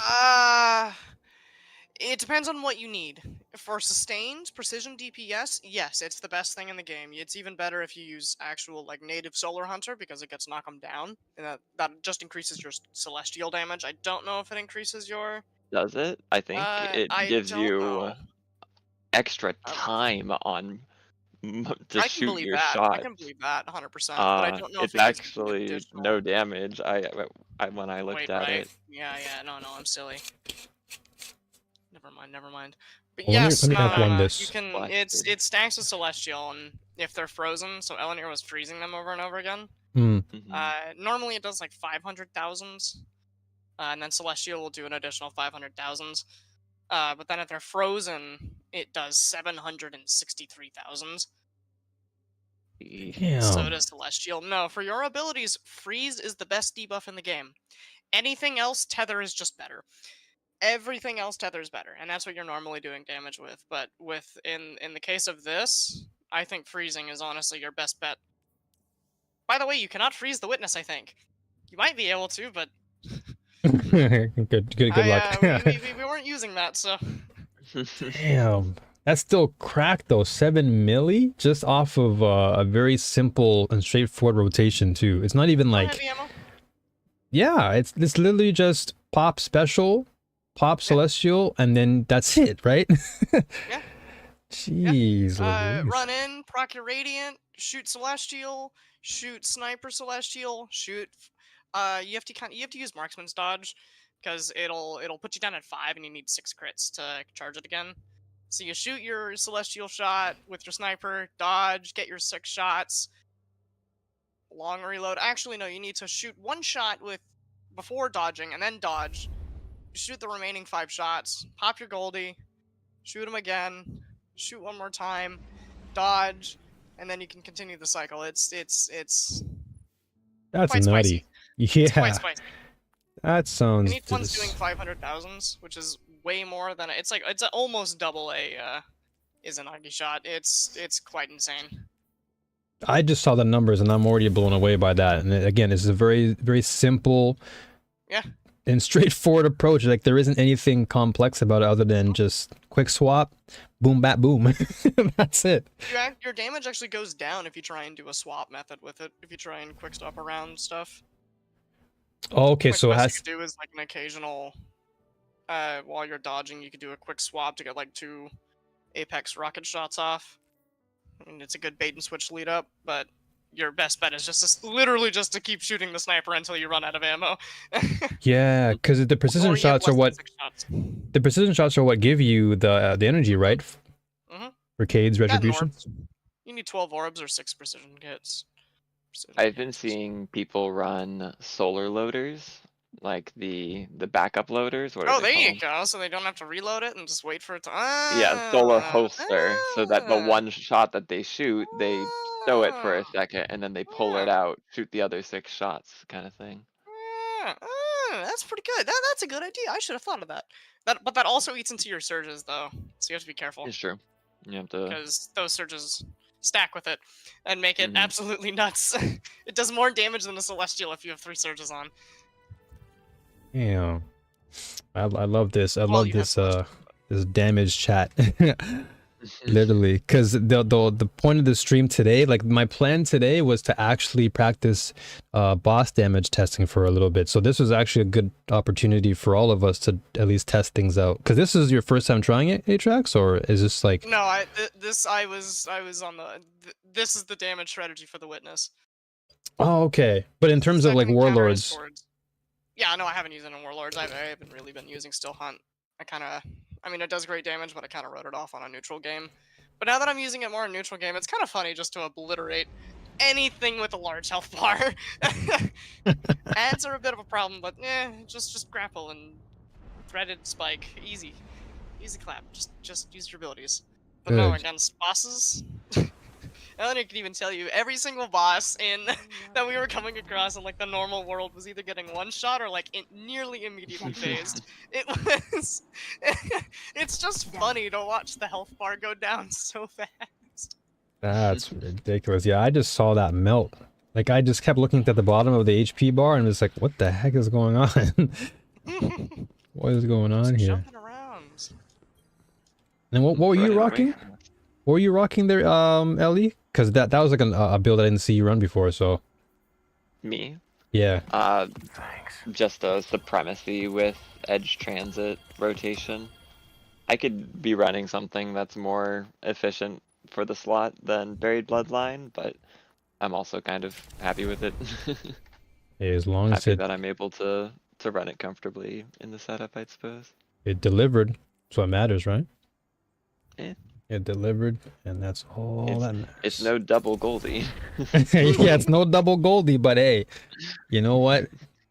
It depends on what you need. For sustained precision DPS, yes, it's the best thing in the game. It's even better if you use actual like native Solar Hunter because it gets knock 'em down, and that just increases your celestial damage. I don't know if it increases your. Does it? I think it I gives don't you know. extra time on to I can shoot believe your that. shot. I can believe that 100%. But I don't know It's if it gives you actually additional. no damage. I when I looked Wait, at right? it. Yeah, no, I'm silly. Never mind. But Well, yes, let me F1 you this. can. Blasted. It stacks with Celestial, and if they're frozen, so Elenir was freezing them over and over again. Hmm. Normally it does like 500,000s, and then Celestial will do an additional 500,000s. But then if they're frozen, it does 763,000s. Damn. So does Celestial. No, for your abilities, Freeze is the best debuff in the game. Anything else, Tether is just better. Everything else Tether is better, and that's what you're normally doing damage with. But in the case of this, I think freezing is honestly your best bet. By the way, you cannot freeze the witness. I think you might be able to, but good luck. we weren't using that, so. Damn. That's still cracked though. 7 milli just off of a very simple and straightforward rotation too. It's not even like. Heavy ammo? Yeah, it's literally just pop special, pop celestial, and then that's it, right? Yeah. Jeez. Louise. Run in, proc your radiant, shoot celestial, shoot sniper celestial, shoot. You have to use marksman's dodge because it'll put you down at 5 and you need 6 crits to charge it again. So you shoot your celestial shot with your sniper, dodge, get your 6 shots. Long reload. Actually, no, you need to shoot 1 shot before dodging and then dodge. Shoot the remaining 5 shots. Pop your Goldie. Shoot him again. Shoot 1 more time. Dodge, and then you can continue the cycle. It's That's quite nutty. spicy. It's quite Yeah, spicy. that sounds. And each one's doing 500,000s, which is way more than it's almost double a Izanagi shot. It's quite insane. I just saw the numbers and I'm already blown away by that. And again, it's a very, very simple, Yeah. and straightforward approach. Like there isn't anything complex about it other than just quick swap, boom, bat, boom. That's it. Your damage actually goes down if you try and do a swap method with it. If you try and quick stop around stuff. Oh, okay, Like, so the it best has. you could do is like an occasional. While you're dodging, you could do a quick swap to get like 2 Apex rocket shots off. And it's a good bait and switch lead up, but your best bet is literally just to keep shooting the sniper until you run out of ammo. Yeah, because the precision Or you have shots are less than what 6 shots. the precision shots are what give you the energy, right? Mhm. For Cade's That and retribution. orbs. You need 12 orbs or 6 precision hits. I've been seeing people run solar loaders, like the backup loaders. What are Oh, they there you called? go. So they don't have to reload it and just wait for it to. Yeah, solar holster, so that the one shot that they shoot, they stow it for a second, and then they pull it out, shoot the other 6 shots, kind of thing. That's pretty good. That's a good idea. I should have thought of that. But that also eats into your surges, though. So you have to be careful. It's true. You have to. Because those surges stack with it and make it Mhm. absolutely nuts. It does more damage than a celestial if you have 3 surges on. Yeah, I love this. I Well, love you have this celestial. this damage chat. Literally, because the point of the stream today, like my plan today was to actually practice boss damage testing for a little bit. So this was actually a good opportunity for all of us to at least test things out. Because this is your first time trying it, Atrax, or is this like? No, I was on the. This is the damage strategy for the witness. Oh, okay. But in terms of like Second counter warlords, is swords. Yeah, no, I haven't used it in warlords. I haven't really been using Still Hunt. I mean, it does great damage, but I kind of wrote it off on a neutral game. But now that I'm using it more in neutral game, it's kind of funny just to obliterate anything with a large health bar. Ads are a bit of a problem, but just grapple and threaded spike, easy clap. Just use your abilities. But no, Good. against bosses. Eleanor can even tell you every single boss in that we were coming across in like the normal world was either getting one shot or like nearly immediately phased. It was. It's just funny to watch the health bar go down so fast. That's ridiculous. Yeah, I just saw that melt. Like, I just kept looking at the bottom of the HP bar and was like, what the heck is going on? What is going on here? Jumping around. And what were you rocking? What were you rocking there, Ellie? Because that was like a build I didn't see you run before, so... Me? Yeah. Just a supremacy with edge transit rotation. I could be running something that's more efficient for the slot than Buried Bloodline, but I'm also kind of happy with it. Hey, as long as happy that I'm able to run it comfortably in the setup, I suppose. it delivered, that's what matters, right? Yeah. It delivered, and that's all that matters. It's no double Goldie. Yeah, it's no double Goldie, but hey, you know what?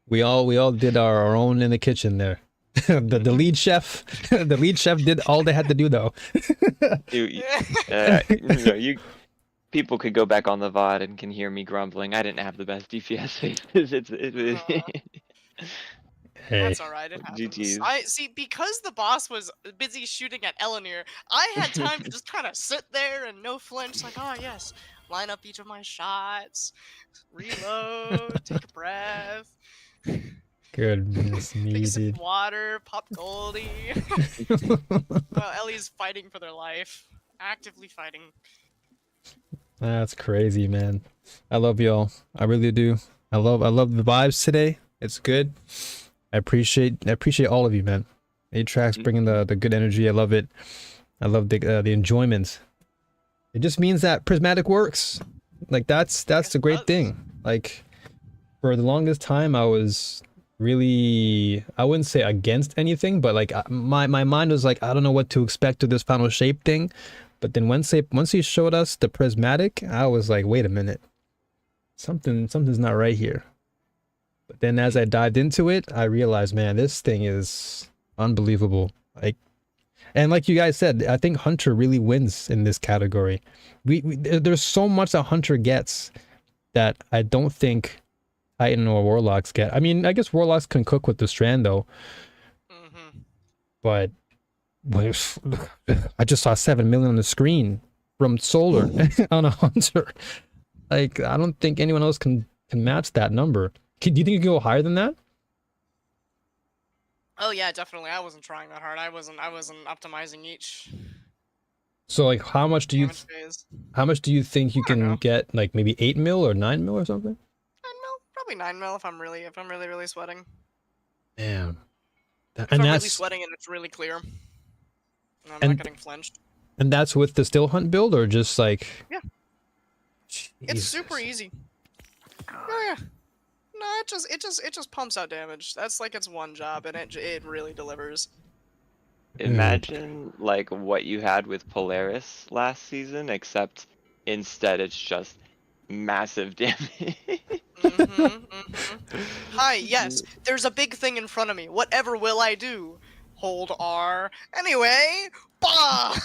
We all did our own in the kitchen there. the lead chef, the lead chef did all they had to do though. People could go back on the VOD and can hear me grumbling. I didn't have the best DPS faces. Hey. That's alright, it happens. GG's. I see, because the boss was busy shooting at Eleanor, I had time to just kind of sit there and no flinch, like, oh yes, line up each of my shots, reload, take a breath. Goodness Take a sip needed. of water, pop Goldie. Well, Ellie's fighting for their life. Actively fighting. That's crazy, man. I love y'all. I really do. I love the vibes today. It's good. I appreciate all of you, man. A-Track's bringing the good energy. I love it. I love the enjoyment. It just means that Prismatic works. Like that's the great thing. Like for the longest time I was really, I wouldn't say against anything, but like my mind was like, I don't know what to expect of this final shape thing. But then once he showed us the Prismatic, I was like, wait a minute. Something's not right here. But then as I dived into it, I realized, man, this thing is unbelievable. And like you guys said, I think Hunter really wins in this category. There's so much that Hunter gets that I don't think Titan or Warlocks get. I mean, I guess Warlocks can cook with the Strand though. But I just saw 7 million on the screen from Solar on a Hunter. Like, I don't think anyone else can match that number. Do you think you can go higher than that? Oh yeah, definitely. I wasn't trying that hard. I wasn't optimizing each. So like, how much do you think you can get? Like maybe 8 mil or 9 mil or something? 9 mil, probably 9 mil if I'm really sweating. Damn. If I'm really sweating and it's really clear. And I'm not getting flinched. And that's with the Still Hunt build, or just like? Yeah. Jesus. It's super easy. Oh yeah. No, it just pumps out damage. That's like its one job, and it really delivers. Imagine like what you had with Polaris last season, except instead it's just massive damage. Hi, yes, there's a big thing in front of me. Whatever will I do? Hold R. Anyway, bah!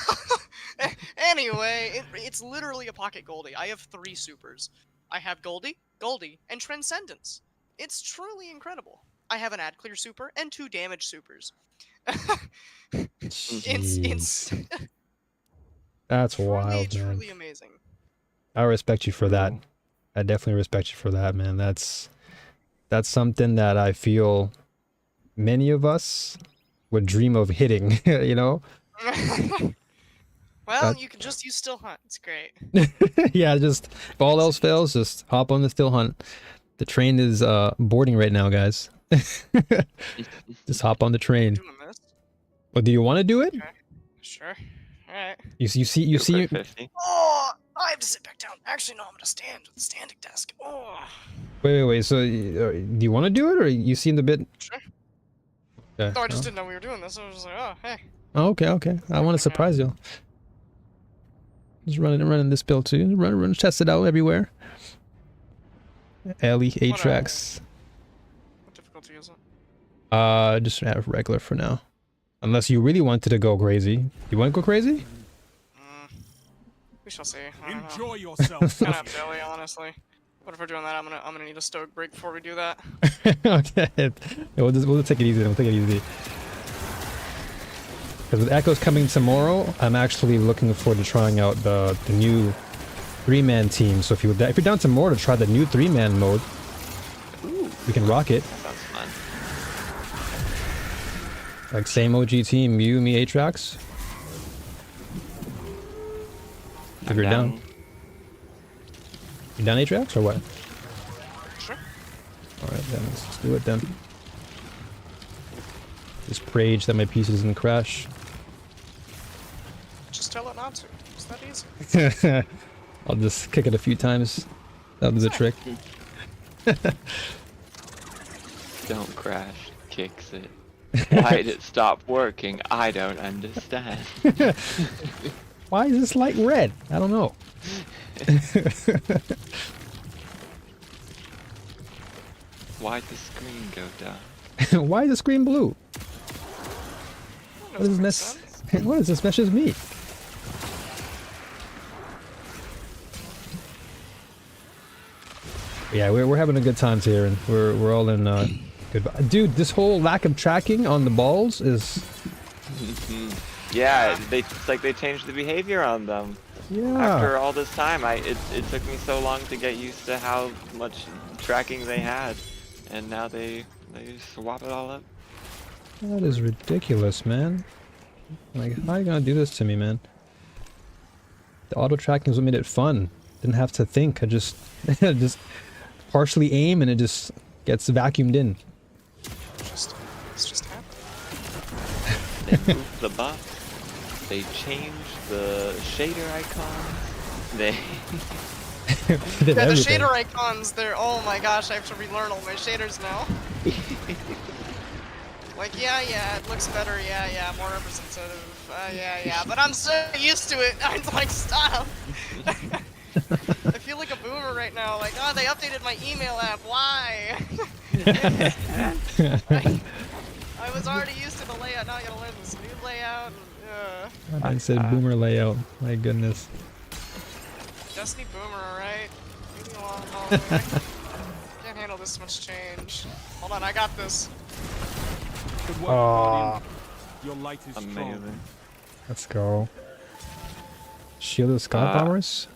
Anyway, it's literally a pocket Goldie. I have 3 supers. I have Goldie, and Transcendence. It's truly incredible. I have an ad clear super and 2 damage supers. It's That's wild, truly amazing. I respect you for that. I definitely respect you for that, man. That's something that I feel many of us would dream of hitting, you know? Well, you can just use Still Hunt. It's great. Yeah, just if all else fails, just hop on the Still Hunt. The train is boarding right now, guys. Just hop on the train. Well, do you want to do it? Okay. Sure. All right. You see. 50. Oh, I have to sit back down. Actually, no, I'm gonna stand with the standing desk. Oh. Wait. So, do you want to do it, or you seem the bit? Sure. Okay. No, I just didn't know we were doing this. I was just like, oh, hey. Oh, okay. I want to surprise you. Just running this build too. Run, test it out everywhere. Ellie Atrax. What difficulty is it? Just have regular for now. Unless you really wanted to go crazy. You want to go crazy? We shall see. I don't know. Enjoy yourself. Kind of silly, honestly. But if we're doing that, I'm gonna need a stoic break before we do that. Okay. Yeah, we'll just take it easy. We'll take it easy. Because with Echoes coming tomorrow, I'm actually looking forward to trying out the new 3-man team. So if you're down tomorrow to try the new 3-man mode, we can rock it. That sounds fun. Like same OG team, you, me, Atrax. If I'm you're down. You down, Atrax, or what? Sure. Alright then, let's just do it then. Just rage that my piece doesn't crash. Just tell it not to. It's that easy. I'll just kick it a few times. That'll do the trick. Don't crash. Kicks it. Why'd it stop working? I don't understand. Why is this light red? I don't know. Why'd the screen go down? Why is the screen blue? That What does doesn't make this sense. what does this message mean? Yeah, we're having a good time here, and we're all in good. Dude, this whole lack of tracking on the balls is Yeah, it's like they changed the behavior on them. yeah. After all this time, it took me so long to get used to how much tracking they had, and now they swap it all up. That is ridiculous, man. Like, how are you gonna do this to me, man? The auto tracking is what made it fun. Didn't have to think. I just just partially aim and it just gets vacuumed in. It's just happening. They moved the buff. They changed the shader icons. They Did Yeah, the everything. shader icons, they're, oh my gosh, I have to relearn all my shaders now. Like, yeah, it looks better, yeah, more representative, yeah, but I'm so used to it, I'm like, stop! I feel like a boomer right now, like, oh, they updated my email app, why? I was already used to the layout, now I gotta learn this new layout, and, I said boomer layout. My goodness. Destiny boomer, alright? Leave me alone, hallway. Can't handle this much change. Hold on, I got this. Good work, Guardian. Your light is strong. amazing. Let's go. Shielded Scott Bombers?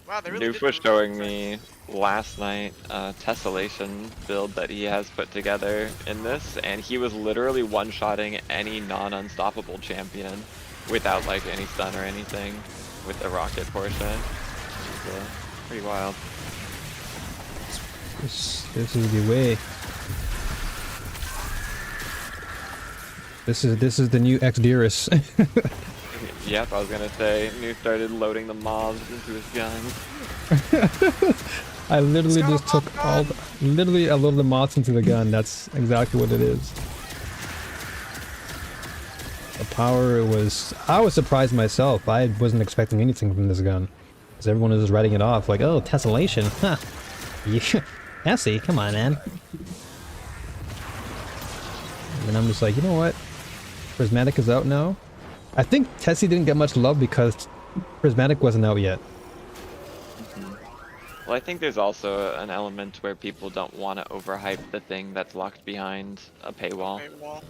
Wow, they really Noof did was move showing quick. me last night a tessellation build that he has put together in this, and he was literally one-shotting any non-unstoppable champion without like any stun or anything with the rocket portion. It's pretty wild. This is the way. This is the new Xdirus. Yep, I was gonna say, Noof started loading the mobs into his gun. I literally It's got a just took mob all gun. literally I loaded the mods into the gun. That's exactly what it is. The power was I was surprised myself. I wasn't expecting anything from this gun. Because everyone was just writing it off like, oh, tessellation. Huh. Yeah. Essie, come on, man. And I'm just like, you know what? Prismatic is out now. I think Tessie didn't get much love because Prismatic wasn't out yet. Well, I think there's also an element where people don't want to overhype the thing that's locked behind a paywall. Paywall.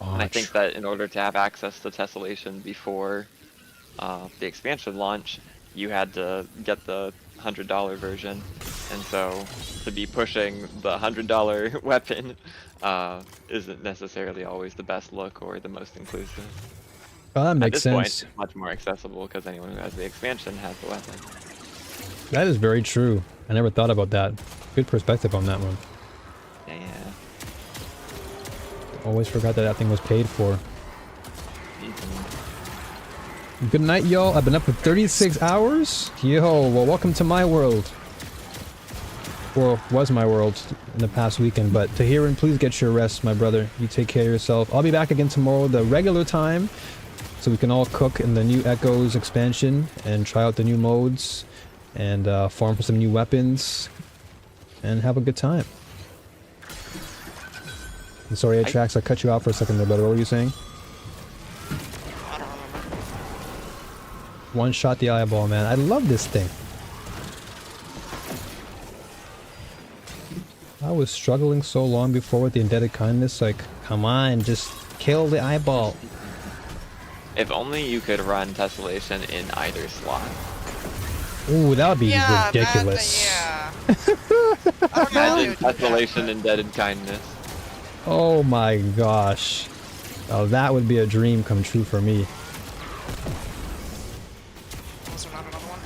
Oh, And I think that in order to have access to tessellation before the expansion launch, you had to get the $100 version, and so to be pushing the $100 weapon isn't necessarily always the best look or the most inclusive. well, that At makes this point, sense. it's much more accessible because anyone who has the expansion has the weapon. That is very true. I never thought about that. Good perspective on that one. Yeah. Always forgot that that thing was paid for. Good night, y'all. I've been up for 36 hours. Yo, well, welcome to my world. Or was my world in the past weekend. But Tahiran, please get your rest, my brother. You take care of yourself. I'll be back again tomorrow, the regular time, so we can all cook in the new Echoes expansion and try out the new modes. and farm for some new weapons and have a good time. I'm sorry, Atrax, I cut you off for a second there, brother. What were you saying? I don't remember. One shot the eyeball, man. I love this thing. I was struggling so long before with the indebted kindness. Like, come on, just kill the eyeball. If only you could run Tessellation in either slot. Ooh, that would be Yeah, ridiculous. I don't know how they Imagine would do that, Tessellation but- Indebted Kindness. Oh my gosh. Oh, that would be a dream come true for me. Was there not another one?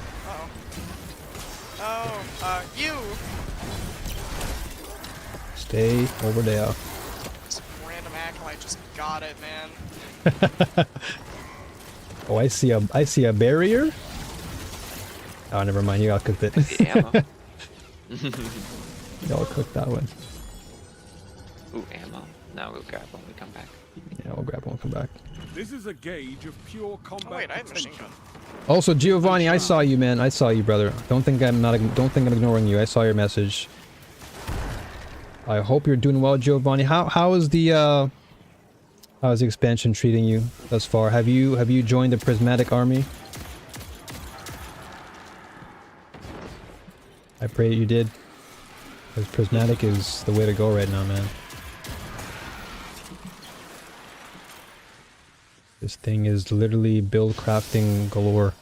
Uh-oh. Oh, you! Stay over there. Some random acolyte just got it, man. Oh, I see a barrier. Oh, never mind. You all cooked it. The ammo. Y'all cooked that one. Ooh, ammo. No, we'll grab when we come back. Yeah, we'll grab one. We'll come back. This is a gauge of pure combat Oh wait, I have a machine potential. gun. Also, Giovanni, I saw you, man. I saw you, brother. Don't think I'm ignoring you. I saw your message. I hope you're doing well, Giovanni. How is the expansion treating you thus far? Have you joined the Prismatic army? I pray that you did. Because Prismatic is the way to go right now, man. This thing is literally build crafting galore.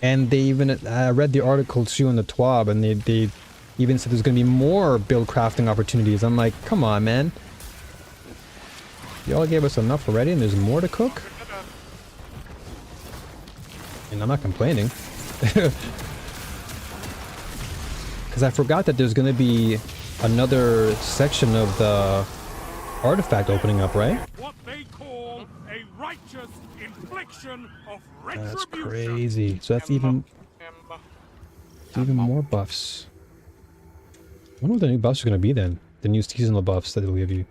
And they even, I read the article too on the TWAB, and they even said there's going to be more build crafting opportunities. I'm like, come on, man. Y'all gave us enough already and there's more to cook? And I'm not complaining. Because I forgot that there's going to be another section of the artifact opening up, right? What they call a righteous infliction of retribution. That's crazy. So that's even more buffs. I wonder what the new buffs are going to be then. The new seasonal buffs that they'll give you.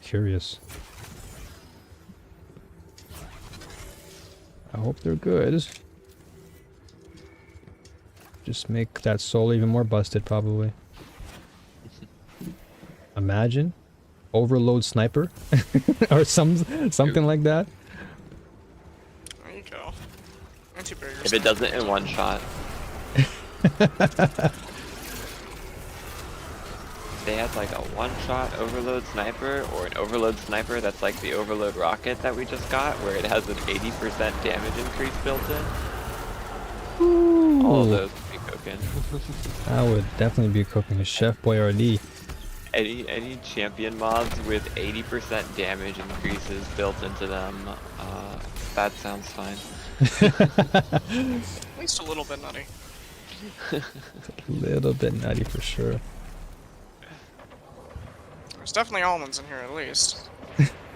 Curious. I hope they're good. Just make that soul even more busted, probably. Imagine. Overload sniper. Or something like that. There you go. Anti-barrier If it does it in one shot. They had like a one-shot overload sniper, or an overload sniper that's like the overload rocket that we just got, where it has an 80% damage increase built in. All of those would be cooking. That would definitely be cooking a Chef Boyardee. Any champion mobs with 80% damage increases built into them, that sounds fine. At least a little bit nutty. A little bit nutty for sure. There's definitely almonds in here at least.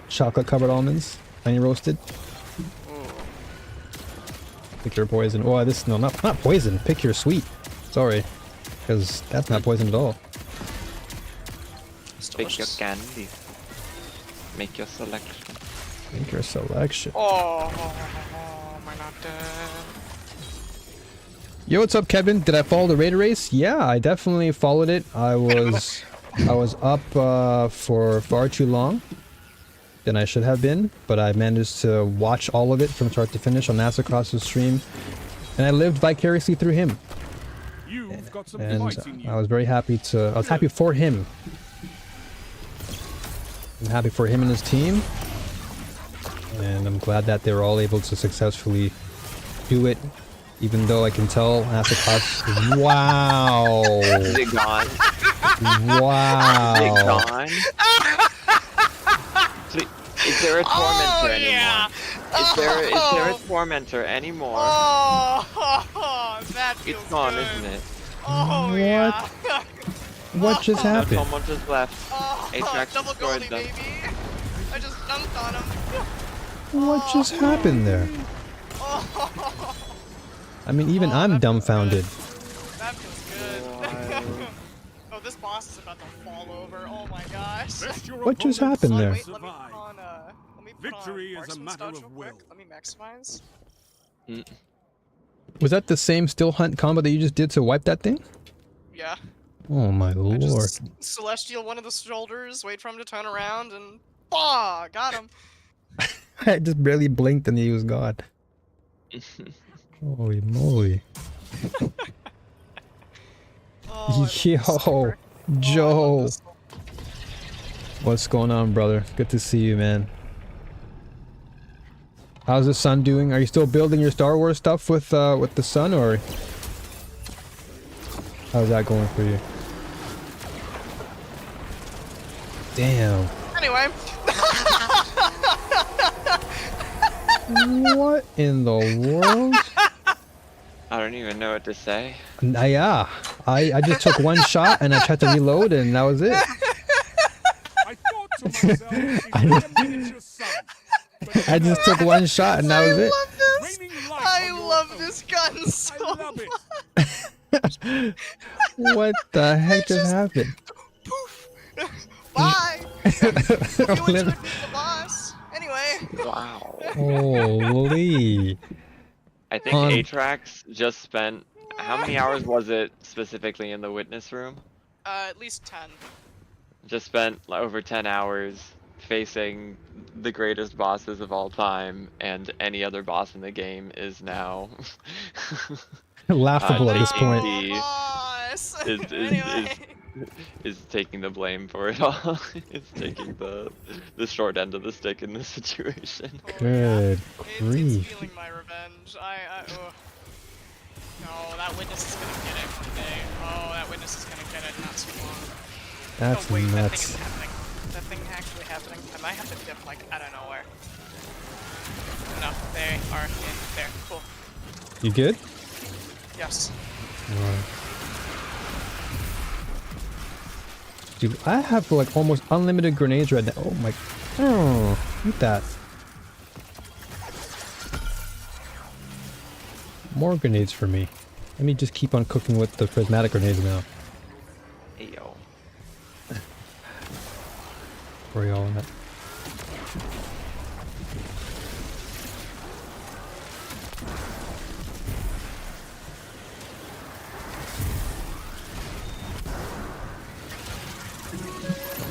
Chocolate covered almonds, honey roasted. Ooh. Pick your poison. Oh, this no, not poison. Pick your sweet. Sorry, because that's not poison at all. It's Pick your delicious. candy. Make your selection. Make your selection. Oh, am I not dead? Yo, what's up, Kevin? Did I follow the raid race? Yeah, I definitely followed it. I was up for far too long than I should have been, but I managed to watch all of it from start to finish on Nasacross's stream, and I lived vicariously through him. You've got some And fight in you. I was very happy I was happy for him. I'm happy for him and his team, and I'm glad that they were all able to successfully do it. Even though I can tell Nasacross. Wow! Is it gone? Wow! Is it gone? So, is there a tormentor anymore? Yeah. Is there a tormentor anymore? Oh, that feels It's gone, good. isn't it? Oh, What? yeah. What just No happened? tormentors left. Oh, Atrax double destroyed goldie, them. baby. I just dunked on him. What just happened there? Oh, I mean, even Oh, I'm that feels dumbfounded. that feels good. Oh, this boss is about to fall over. Oh my gosh. Best your What just opponents happened there? Wait, let me survive. put on, let me put Victory on is a marksman's matter dodge of real quick. will. Let me maximize. Mm. Was that the same still hunt combo that you just did to wipe that thing? Yeah. Oh my I lord. just celestial one of the shoulders, wait for him to turn around, and bah, got him. I just barely blinked and he was gone. Holy moly. Oh, I love Yo, this silver. Oh, I love Joe. this silver. What's going on, brother? Good to see you, man. How's the sun doing? Are you still building your Star Wars stuff with the sun, or how's that going for you? Damn. Anyway. What in the world? I don't even know what to say. Yeah, I just took one shot and I tried to reload and that was it. I thought to myself, if you're a miniature sun, but I just took one shot and that was it. love this. raining light I on your love own. this gun so I love it. What the heck just happened? Poof. Bye. You Lit- enjoyed being the boss. Anyway. Wow. Holy. I think Um, Atrax just spent, how many hours was it specifically in the witness room? At least 10. Just spent over 10 hours facing the greatest bosses of all time, and any other boss in the game is now Laughable at this taking point. the- Boss. is Anyway. is taking the blame for it all. It's taking the short end of the stick in this situation. Oh, yeah. Good It's grief. feeling my revenge. Ugh. No, that witness is gonna get it one day. Oh, that witness is gonna get it not too long. That's Oh wait, that thing nuts. is happening. That thing actually happening. I might have to dip like out of nowhere. No, they are in there. Cool. You good? Yes. Alright. Dude, I have like almost unlimited grenades right now. Oh my. Oh, eat that. More grenades for me. Let me just keep on cooking with the prismatic grenades now. Ayo. Where y'all at?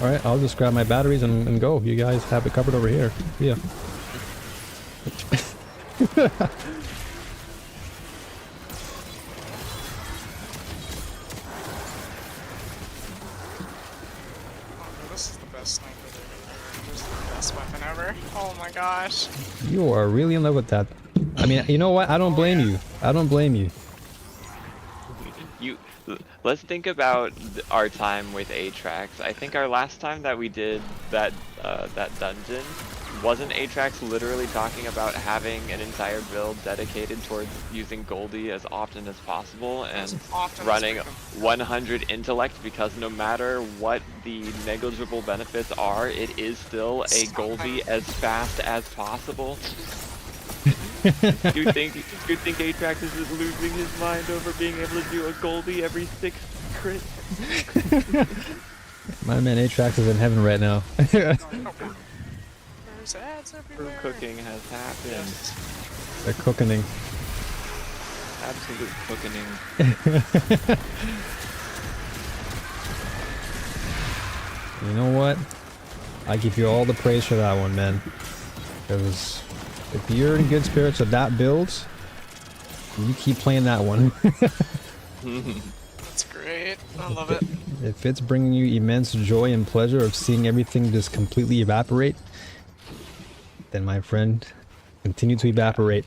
Alright, I'll just grab my batteries and go. You guys have it covered over here. Yeah. Oh, this is the best sniper ever. This is the best weapon ever. Oh my gosh. You are really in love with that. I mean, you know what? I don't blame you. I don't blame you. Let's think about our time with Atrax. I think our last time that we did that dungeon, wasn't Atrax literally talking about having an entire build dedicated towards using Goldie as often as possible and Often running as 100 intellect, because no matter what the negligible benefits are, it is still a Goldie as fast as possible. you think Atrax is just losing his mind over being able to do a Goldie every 6 crit? My man Atrax is in heaven right now. There's ads True everywhere. cooking has happened. They're cooking. Absolute cooking. You know what? I give you all the praise for that one, man. Because if you're in good spirits of that build, you keep playing that one. That's great. I love it. If it's bringing you immense joy and pleasure of seeing everything just completely evaporate, then my friend, continue to evaporate.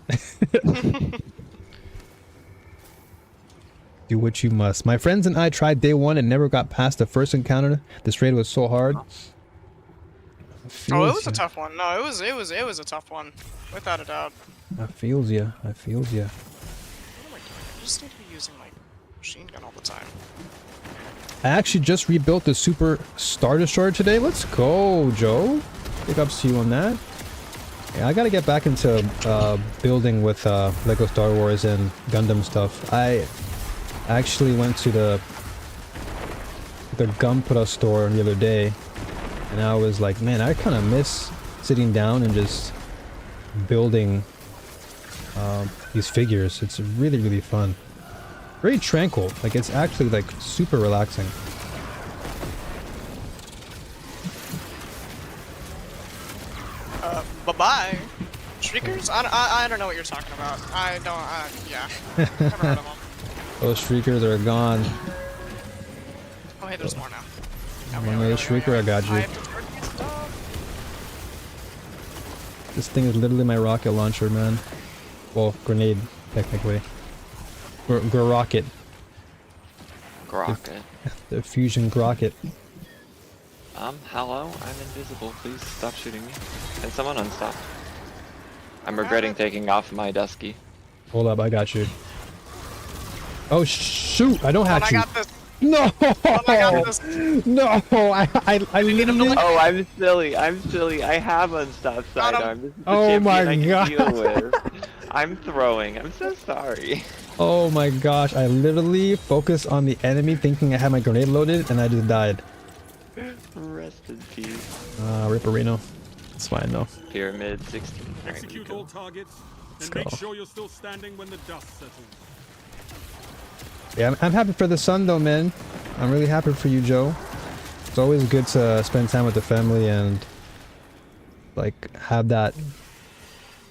Do what you must. My friends and I tried day one and never got past the first encounter. This raid was so hard. Oh, it was a tough one. No, it was a tough one, without a doubt. I feels ya. I feels ya. What am I doing? I just need to be using my machine gun all the time. I actually just rebuilt the Super Star Destroyer today. Let's go, Joe. Big ups to you on that. Yeah, I gotta get back into building with Lego Star Wars and Gundam stuff. I actually went to the Gunpla store the other day, and I was like, man, I kind of miss sitting down and just building these figures. It's really, really fun. Very tranquil. Like, it's actually, like, super relaxing. Bye-bye. Shriekers? I don't know what you're talking about. I don't, yeah. Never heard of them. Those shriekers are gone. Oh, hey, there's more now. Another shrieker, I got you. I have to turn these stuff. This thing is literally my rocket launcher, man. Well, grenade, technically. Rocket. Grocket. The fusion rocket. Hello? I'm invisible. Please stop shooting me. Can someone unstop? I'm regretting taking off my dusky. Hold up, I got you. Oh shoot! I don't have I you. got this. No! I got this. No! I literally. Oh, I'm silly. I'm silly. I have unstopped Got him. sidearm. This is the Oh my champion I can God. deal with. I'm throwing. I'm so sorry. Oh my gosh! I literally focused on the enemy, thinking I had my grenade loaded, and I just died. Rest in peace. Ripperino. It's fine though. Pyramid 16. Alright, we Execute go. all targets, Let's and make go. sure you're still standing when the dust settles. Yeah, I'm happy for the son though, man. I'm really happy for you, Joe. It's always good to spend time with the family and like have that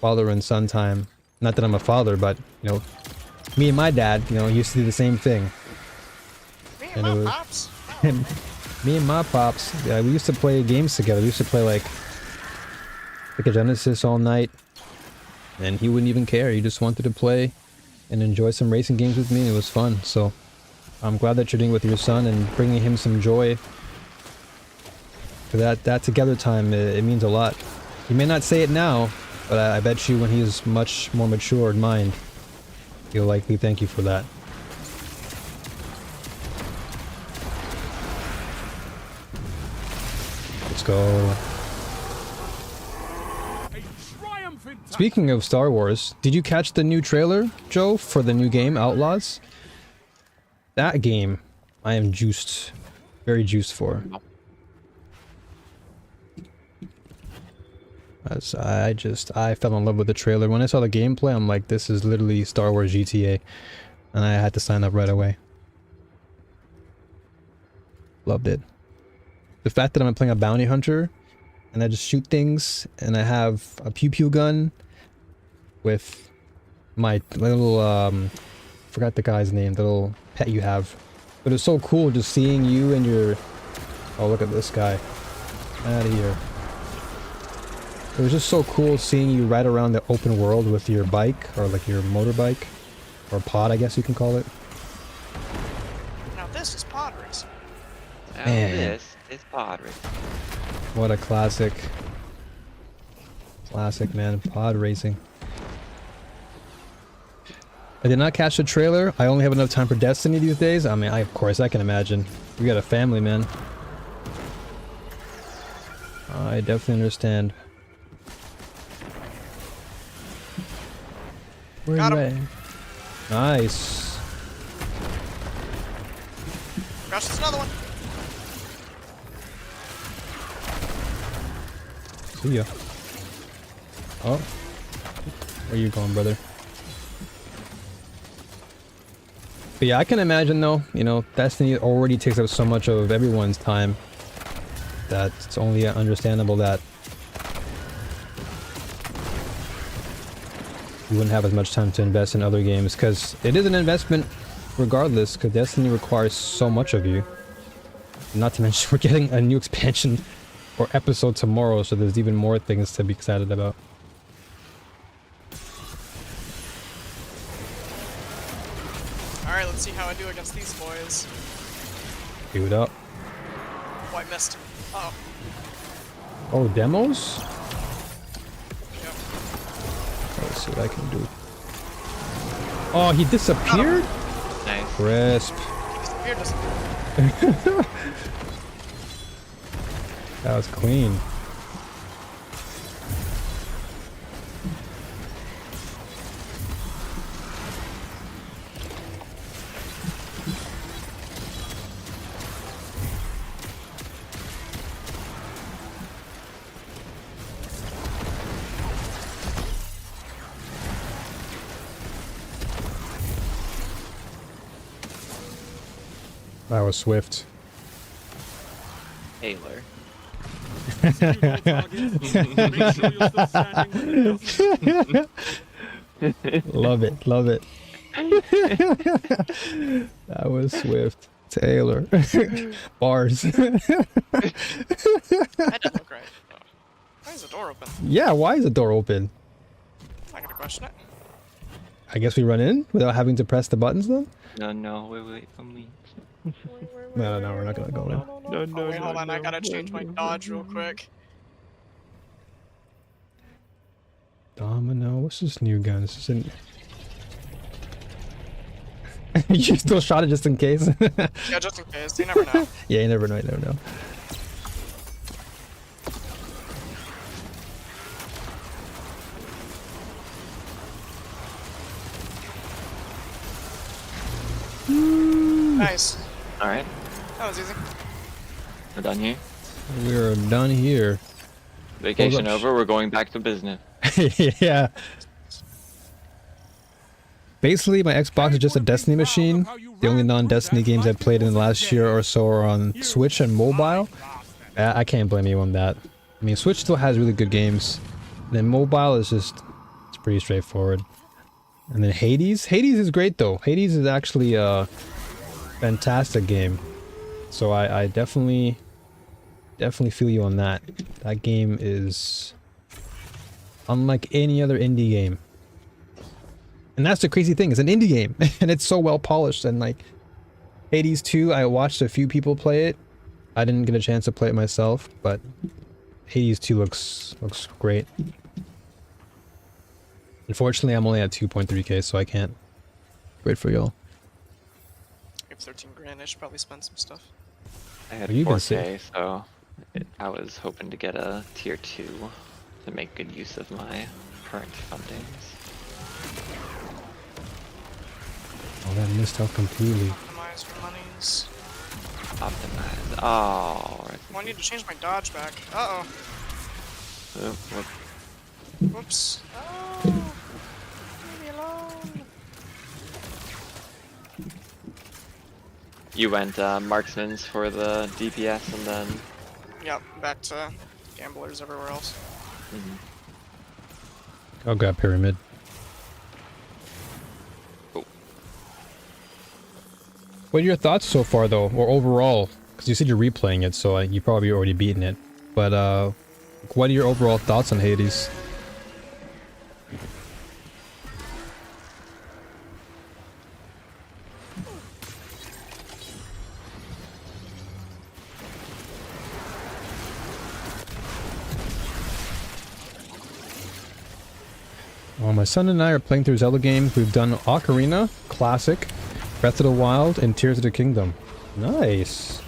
father and son time. Not that I'm a father, but you know, me and my dad, you know, used to do the same thing. Me And and it my was- pops. Me and my pops, yeah, we used to play games together. We used to play like a Genesis all night, and he wouldn't even care. He just wanted to play and enjoy some racing games with me, and it was fun. So I'm glad that you're doing it with your son and bringing him some joy. For that together time, it means a lot. He may not say it now, but I bet you when he's much more mature in mind, he'll likely thank you for that. Let's go. A triumphant Speaking of Star Wars, did you catch the new trailer, Joe, for the new game, Outlaws? That game, I am juiced. Very juiced for. As I fell in love with the trailer. When I saw the gameplay, I'm like, this is literally Star Wars GTA. And I had to sign up right away. Loved it. The fact that I'm playing a bounty hunter, and I just shoot things, and I have a pew pew gun with my little forgot the guy's name, the little pet you have. But it's so cool just seeing you and your, oh look at this guy, out of here. It was just so cool seeing you ride around the open world with your bike, or like your motorbike, or pod I guess you can call it. Now this is pod racing. Now Man. this is pod racing. What a classic. Classic, man. Pod racing. I did not catch the trailer. I only have enough time for Destiny these days. I mean, of course, I can imagine. You got a family, man. I definitely understand. Where Got you him. at? Nice. Gosh, there's another one. See ya. Oh. Where you going, brother? But yeah, I can imagine though, you know, Destiny already takes up so much of everyone's time that it's only understandable that you wouldn't have as much time to invest in other games, because it is an investment regardless, because Destiny requires so much of you. Not to mention we're getting a new expansion or episode tomorrow, so there's even more things to be excited about. Alright, let's see how I do against these boys. Queued up. Oh, I missed. Oh, Oh, demos? yep. Let's see what I can do. Oh, he disappeared? Nice. Crisp. He disappeared. That was clean. That was swift. Taylor. You go, target. Make sure you're still standing when the dust Love it, love it. That was swift. Taylor. Bars. That didn't look right. Why is the door open? Yeah, why is the door open? I gotta question it. I guess we run in without having to press the buttons then? No, wait for me. No, we're not gonna go in. Oh, wait, hold on. I gotta change my dodge real quick. Domino, what's this new gun? This isn't... You still shot it just in case? Yeah, just in case. You never know. Yeah, you never know, you never know. Nice. Alright, That was easy. we're done here. We're done here. Vacation Hold up. over, we're going back to business. Yeah. Basically, my Xbox is just a Destiny machine. The only non-Destiny games I've played in the last year or so are on Switch and mobile. I can't blame you on that. I mean, Switch still has really good games. And then mobile is just... it's pretty straightforward. And then Hades? Hades is great though. Hades is actually a fantastic game. So I definitely feel you on that. That game is unlike any other indie game. And that's the crazy thing, it's an indie game, and it's so well polished, and like, Hades 2, I watched a few people play it. I didn't get a chance to play it myself, but Hades 2 looks great. Unfortunately, I'm only at 2.3k, so I can't wait for y'all. I have 13 grand. I should probably spend some stuff. I had Are you gonna 4K, so I was hoping to get a tier 2 to make good use of my current fundings. Oh, that missed out completely. Optimize your monies. Optimize. Oh, right. Oh, I need to change my dodge back. Uh-oh. Whoop. Whoops. Oh. Leave me alone. You went marksman's for the DPS and then... Yep, back to gamblers everywhere else. I'll grab Pyramid. What are your thoughts so far though, or overall? Because you said you're replaying it, so you probably already beaten it. But what are your overall thoughts on Hades? Well, my son and I are playing through Zelda games. We've done Ocarina, Classic, Breath of the Wild, and Tears of the Kingdom. Nice.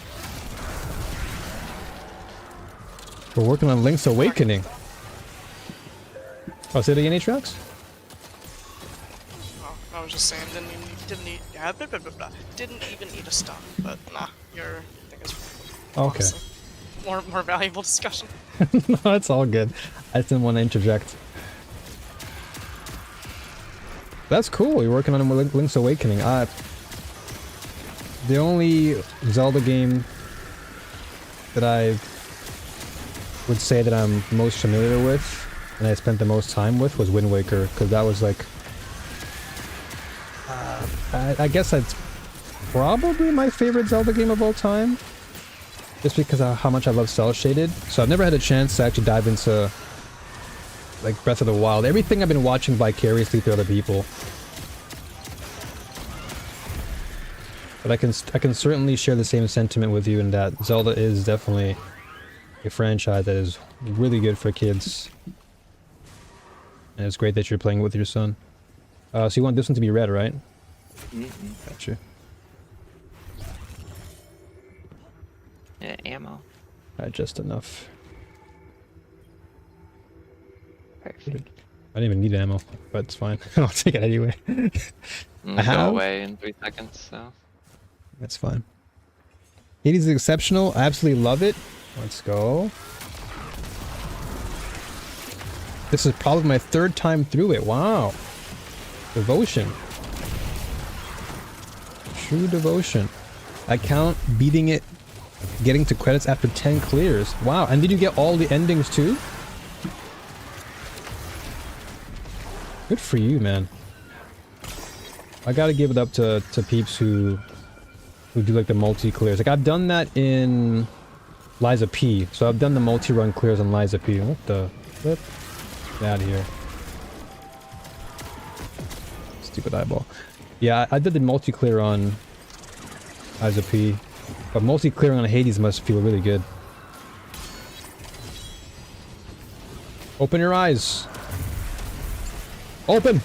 We're working on Link's Awakening. Oh, say it again, Atrax? Oh, I was just saying, didn't even need a stop, but nah, your thing is Okay. awesome. More valuable discussion. No, it's all good. I just didn't want to interject. That's cool. You're working on Link's Awakening. The only Zelda game that I would say that I'm most familiar with, and I spent the most time with, was Wind Waker, because that was like... I guess that's probably my favorite Zelda game of all time. Just because of how much I love cel shaded. So I've never had a chance to actually dive into like Breath of the Wild. Everything I've been watching vicariously through other people. But I can certainly share the same sentiment with you in that Zelda is definitely a franchise that is really good for kids. And it's great that you're playing with your son. So you want this one to be red, right? Mm-hmm. Gotcha. Yeah, ammo. Just enough. Perfect. I didn't even need ammo, but it's fine. I'll take it anyway. Go How? away in 3 seconds, so... That's fine. Hades is exceptional. I absolutely love it. Let's go. This is probably my 3rd time through it. Wow. Devotion. True devotion. I count beating it, getting to credits after 10 clears. Wow, and did you get all the endings too? Good for you, man. I gotta give it up to peeps who do like the multi-clears. Like I've done that in Liza P. So I've done the multi-run clears on Liza P. What the flip? Get out of here. Stupid eyeball. Yeah, I did the multi-clear on Liza P. But multi-clearing on Hades must feel really good. Open your eyes. Open!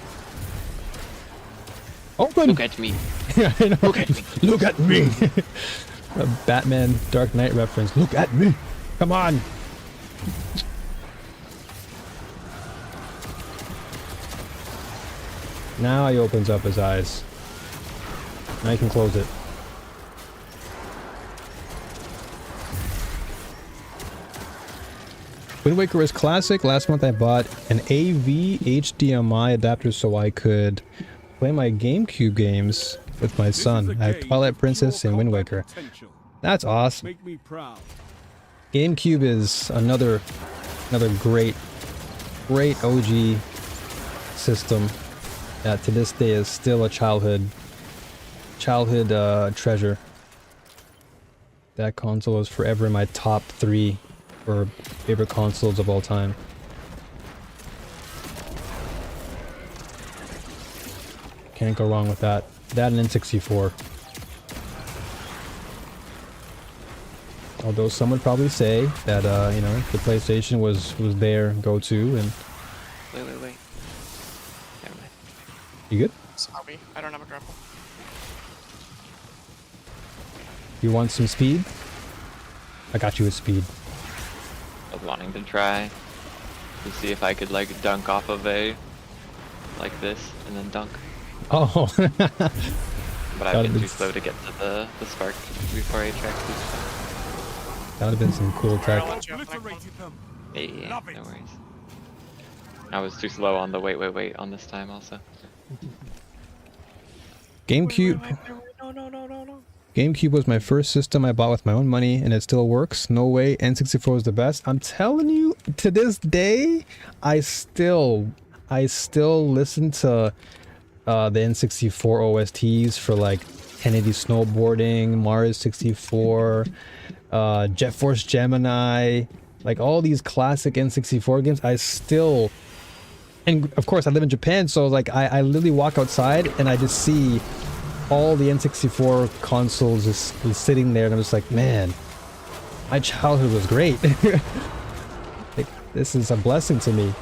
Open! Look at me. Yeah, I know. Look at me. Look at me! A Batman Dark Knight reference. Look at me! Come on! Now he opens up his eyes. Now you can close it. Wind Waker is classic. Last month I bought an AV HDMI adapter so I could play my GameCube games with my son. I have Twilight Princess and Wind Waker. That's awesome. Make me proud. GameCube is another great OG system that to this day is still a childhood treasure. That console is forever in my top 3 for favorite consoles of all time. Can't go wrong with that. That and N64. Although some would probably say that you know, the PlayStation was their go-to and Wait. Never mind. you good? Sorry, I don't have a grapple. You want some speed? I got you with speed. I was wanting to try to see if I could like dunk off of a like this and then dunk. Oh. But I've been too slow to get to the spark before I track this. That would have been some cool Alright, tech. I'll let you have the next one. Obliterated them. Yeah, Love it. no worries. I was too slow on the wait on this time also. GameCube. Wait, no. GameCube was my first system I bought with my own money, and it still works. No way, N64 is the best. I'm telling you, to this day, I still listen to the N64 OSTs for like 1080 Snowboarding, Mario 64, Jet Force Gemini, like all these classic N64 games. I still, and of course I live in Japan, so like I literally walk outside and I just see all the N64 consoles just sitting there, and I'm just like, man, my childhood was great. Like, this is a blessing to me.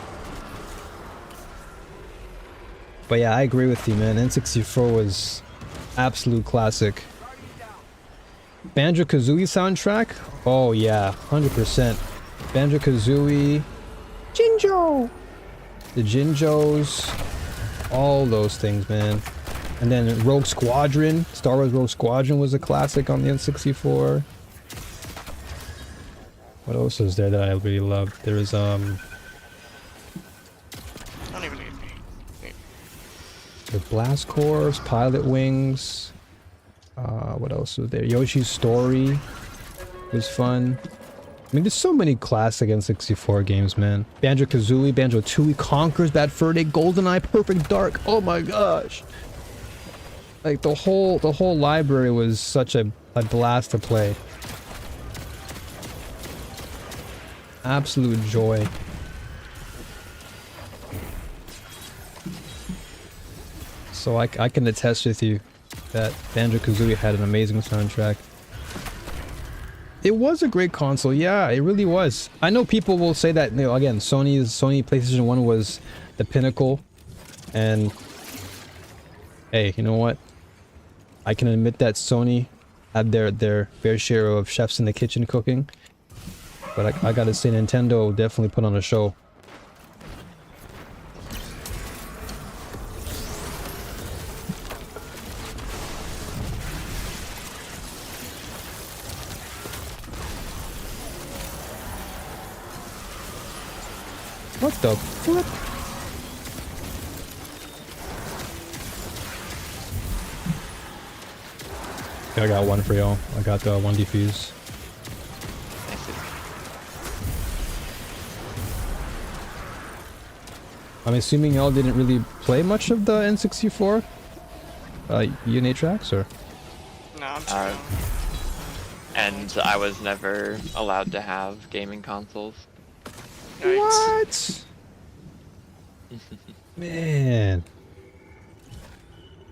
But yeah, I agree with you, man. N64 was absolute classic. Banjo-Kazooie soundtrack? Oh yeah, 100%. Banjo-Kazooie, Jinjo, the Jinjos, all those things, man. And then Rogue Squadron, Star Wars Rogue Squadron was a classic on the N64. What else is there that I really loved? There is Don't even need me. the Blast Corps, Pilot Wings. What else was there? Yoshi's Story was fun. I mean, there's so many classic N64 games, man. Banjo-Kazooie, Banjo-Tooie, Conker's Bad Fur Day, GoldenEye, Perfect Dark. Oh my gosh. Like the whole library was such a blast to play. Absolute joy. So I can attest with you that Banjo-Kazooie had an amazing soundtrack. It was a great console, yeah, it really was. I know people will say that, you know, again, Sony PlayStation 1 was the pinnacle, and hey, you know what? I can admit that Sony had their fair share of chefs in the kitchen cooking, but I gotta say Nintendo definitely put on a show. What the flip? I got one for y'all. I got the one defuse. Nice. I'm assuming y'all didn't really play much of the N64 UNA tracks, or? No, I'm too Uh, young. And I was never allowed to have gaming consoles. Yikes. What? Man.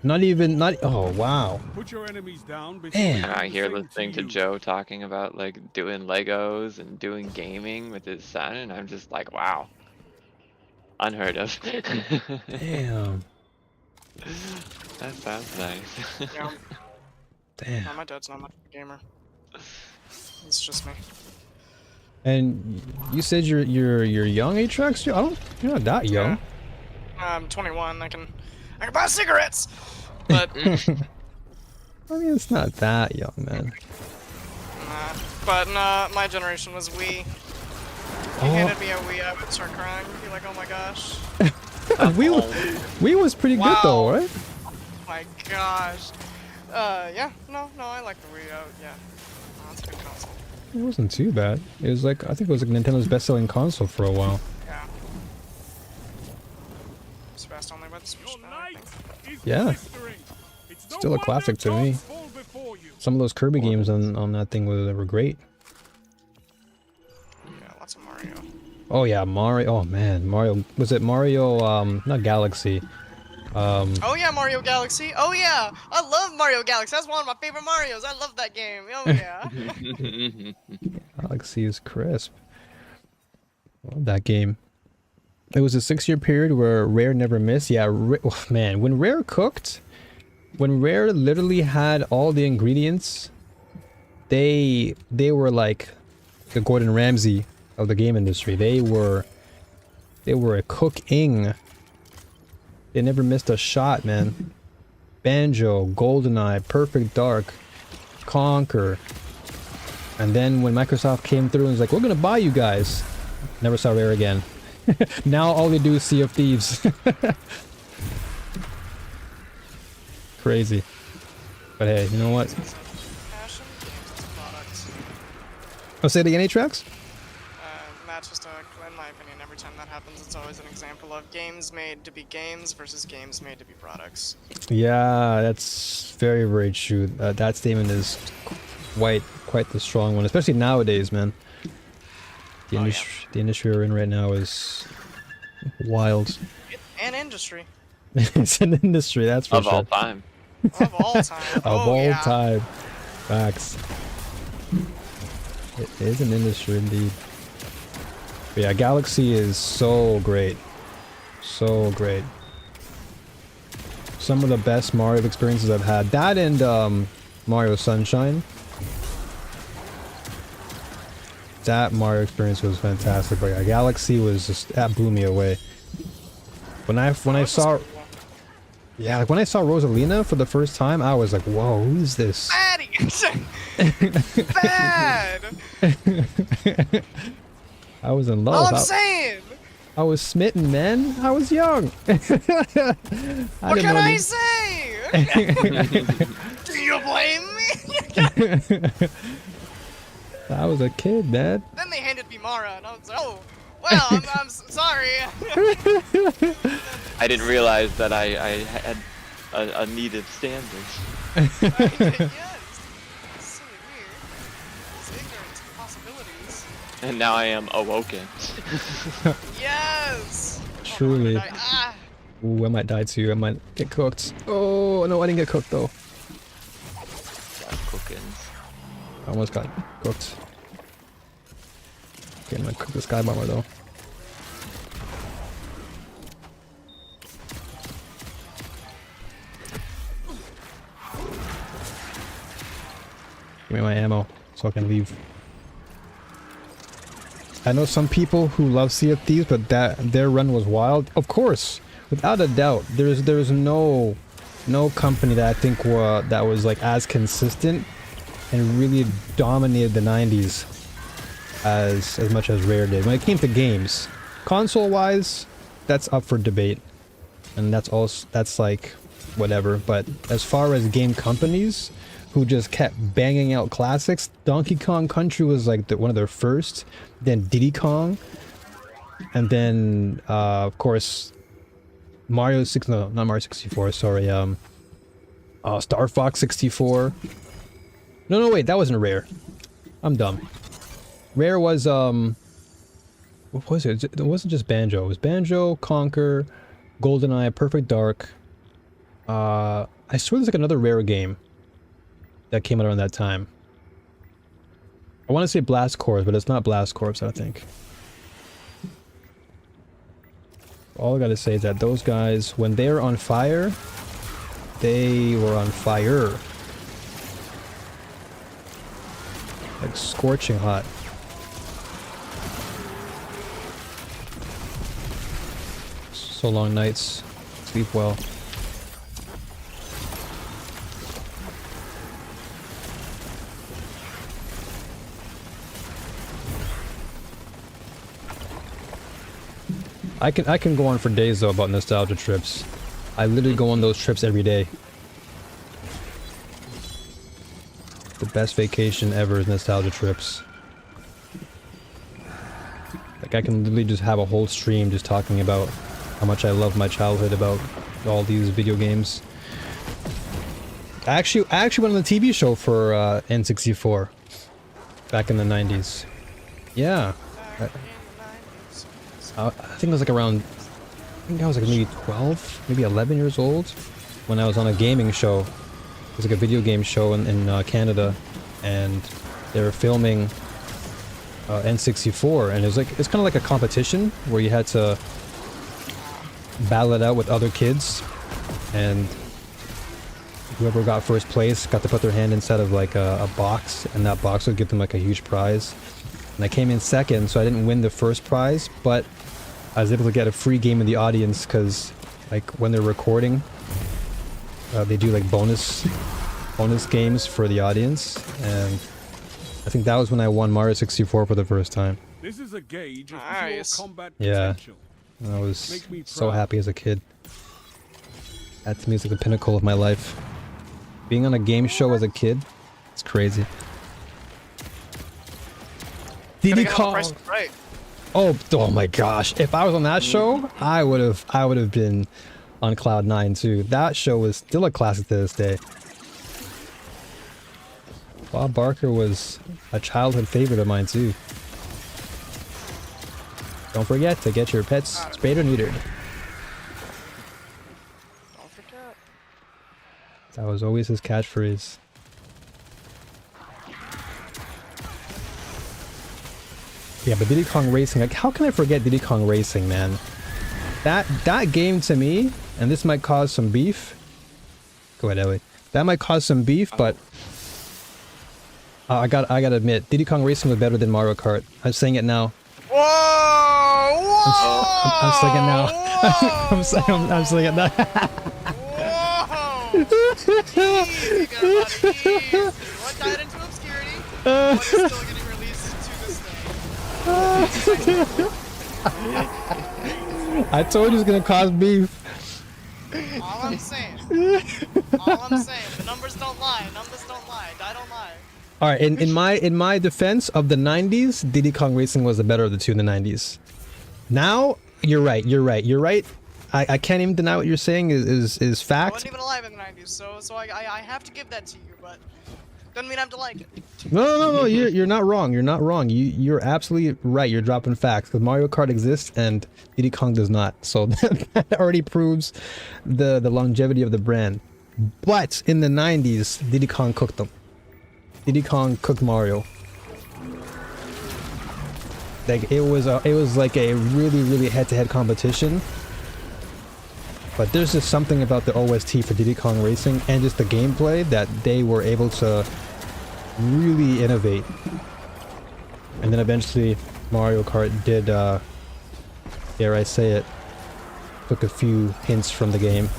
Oh, wow. Put your enemies down before Man. they And do I the hear same listening to you. Joe talking about like doing Legos and doing gaming with his son, and I'm just like, wow, unheard of. Damn. That sounds nice. Yeah, Damn. no, my dad's not much of a gamer. It's just me. And you said you're young, Atrax? I don't. You're not that young. I'm 21. I can buy cigarettes. But I mean, it's not that young, man. nah, my generation was Wii. If you handed me a Wii, I would start crying. Be like, oh my gosh. We was pretty good though, right? Oh my gosh. Yeah, no, I like the Wii. Yeah, no, it's a good console. It wasn't too bad. It was like, I think it was like Nintendo's best-selling console for a while. Yeah. It's fast only by the Switch Your now, I night think. is Yeah. blistering. It's no Still a wonder classic to me. gods fall before you. Some of those Kirby games on that thing were great. Yeah, lots of Mario. Oh yeah, Mario. Oh man, Mario. Was it Mario? Not Galaxy. Oh yeah, Mario Galaxy. Oh yeah, I love Mario Galaxy. That's one of my favorite Marios. I love that game. Oh yeah. Galaxy is crisp. Love that game. It was a 6-year period where Rare never missed. Yeah, oh, man, when Rare cooked, when Rare literally had all the ingredients, they were like the Gordon Ramsay of the game industry. They were a cooking. They never missed a shot, man. Banjo, GoldenEye, Perfect Dark, Conquer. And then when Microsoft came through and was like, we're gonna buy you guys. Never saw Rare again. Now all they do is Sea of Thieves. Crazy. But hey, you know what? Passion, games, it's a product. Oh, say it again, Atrax? That's just in my opinion, every time that happens, it's always an example of games made to be games versus games made to be products. Yeah, that's very, very true. That statement is quite the strong one, especially nowadays, man. The industry we're in right now is wild. An industry. It's an industry, that's for Of sure. all time. Of all time. Of Oh, all yeah. time. Facts. It is an industry indeed. But yeah, Galaxy is so great. So great. Some of the best Mario experiences I've had. That and Mario Sunshine. That Mario experience was fantastic. But yeah, Galaxy was just, that blew me away. When I saw, yeah, like when I saw Rosalina for the first time, I was like, whoa, who is this? Fatty! Bad! I was in All love. I'm saying! I was smitten, man. I was young. What can I say? Do you blame me? I was a kid, man. Then they handed me Mara, and I was like, oh, well, I'm sorry. I didn't realize that I had a needed standard. Yes. Silly me. It's ignorant to possibilities. And now I am awoken. Yes! Truly. Oh, ah! Ooh, I might die too. I might get cooked. Oh, no, I didn't get cooked though. Cookins. I almost got cooked. Okay, I'm gonna cook this guy bomber though. Give me my ammo so I can leave. I know some people who love Sea of Thieves, but their run was wild. Of course, without a doubt, there's no company that I think that was like as consistent and really dominated the 90s as much as Rare did. When it came to games, console-wise, that's up for debate, and that's like whatever. But as far as game companies, who just kept banging out classics. Donkey Kong Country was like one of their first, then Diddy Kong, and then of course Mario 6, no, not Mario 64, sorry, Star Fox 64. No, wait, that wasn't Rare. I'm dumb. Rare was, what was it? It wasn't just Banjo. It was Banjo, Conker, GoldenEye, Perfect Dark. I swear there's like another Rare game that came out around that time. I want to say Blast Corps, but it's not Blast Corps, I think. All I gotta say is that those guys, when they're on fire, they were on fire. Like scorching hot. So long nights. Sleep well. I can go on for days though about nostalgia trips. I literally go on those trips every day. The best vacation ever is nostalgia trips. Like I can literally just have a whole stream just talking about how much I love my childhood, about all these video games. I actually went on the TV show for N64 back in the 90s. Yeah. I think I was like around, I think I was like maybe 12, maybe 11 years old when I was on a gaming show. It was like a video game show in Canada, and they were filming N64, and it's kind of like a competition where you had to battle it out with other kids, and whoever got first place got to put their hand inside of like a box, and that box would give them like a huge prize. And I came in second, so I didn't win the first prize, but I was able to get a free game in the audience because, like, when they're recording, they do like bonus games for the audience, and I think that was when I won Mario 64 for the first time. This is a gauge of Nice. your combat Yeah. potential. I was Make me so proud. happy as a kid. That to me is like the pinnacle of my life. Being on a game show as a kid, it's crazy. Diddy Gotta get all the Kong. prices right. Oh my gosh! If I was on that show, I would have been on cloud 9 too. That show was still a classic to this day. Bob Barker was a childhood favorite of mine too. Don't forget to get your pets spayed or neutered. Don't forget. That was always his catchphrase. Yeah, but Diddy Kong Racing, like, how can I forget Diddy Kong Racing, man? That game to me, and this might cause some beef. Go ahead, Ellie. That might cause some beef, but I gotta admit, Diddy Kong Racing was better than Mario Kart. I'm saying it now. Whoa! Whoa! I'm saying it now. I'm saying it now. Whoa! Easy, everybody, easy. One died into obscurity. One is still getting released to this day. I told you it's gonna cause beef. All I'm saying. All I'm saying. The numbers don't lie. Numbers don't lie. Die don't lie. All right, in my defense of the 90s, Diddy Kong Racing was the better of the two in the 90s. Now, you're right. I can't even deny what you're saying is I fact. wasn't even alive in the 90s, so I have to give that to you, but doesn't mean I have to like it. No, you're not wrong. You're not wrong. You're absolutely right. You're dropping facts because Mario Kart exists and Diddy Kong does not. So that already proves the longevity of the brand. But in the 90s, Diddy Kong cooked them. Diddy Kong cooked Mario. Like it was like a really head-to-head competition. But there's just something about the OST for Diddy Kong Racing and just the gameplay that they were able to really innovate. And then eventually Mario Kart did, dare I say it, took a few hints from the game.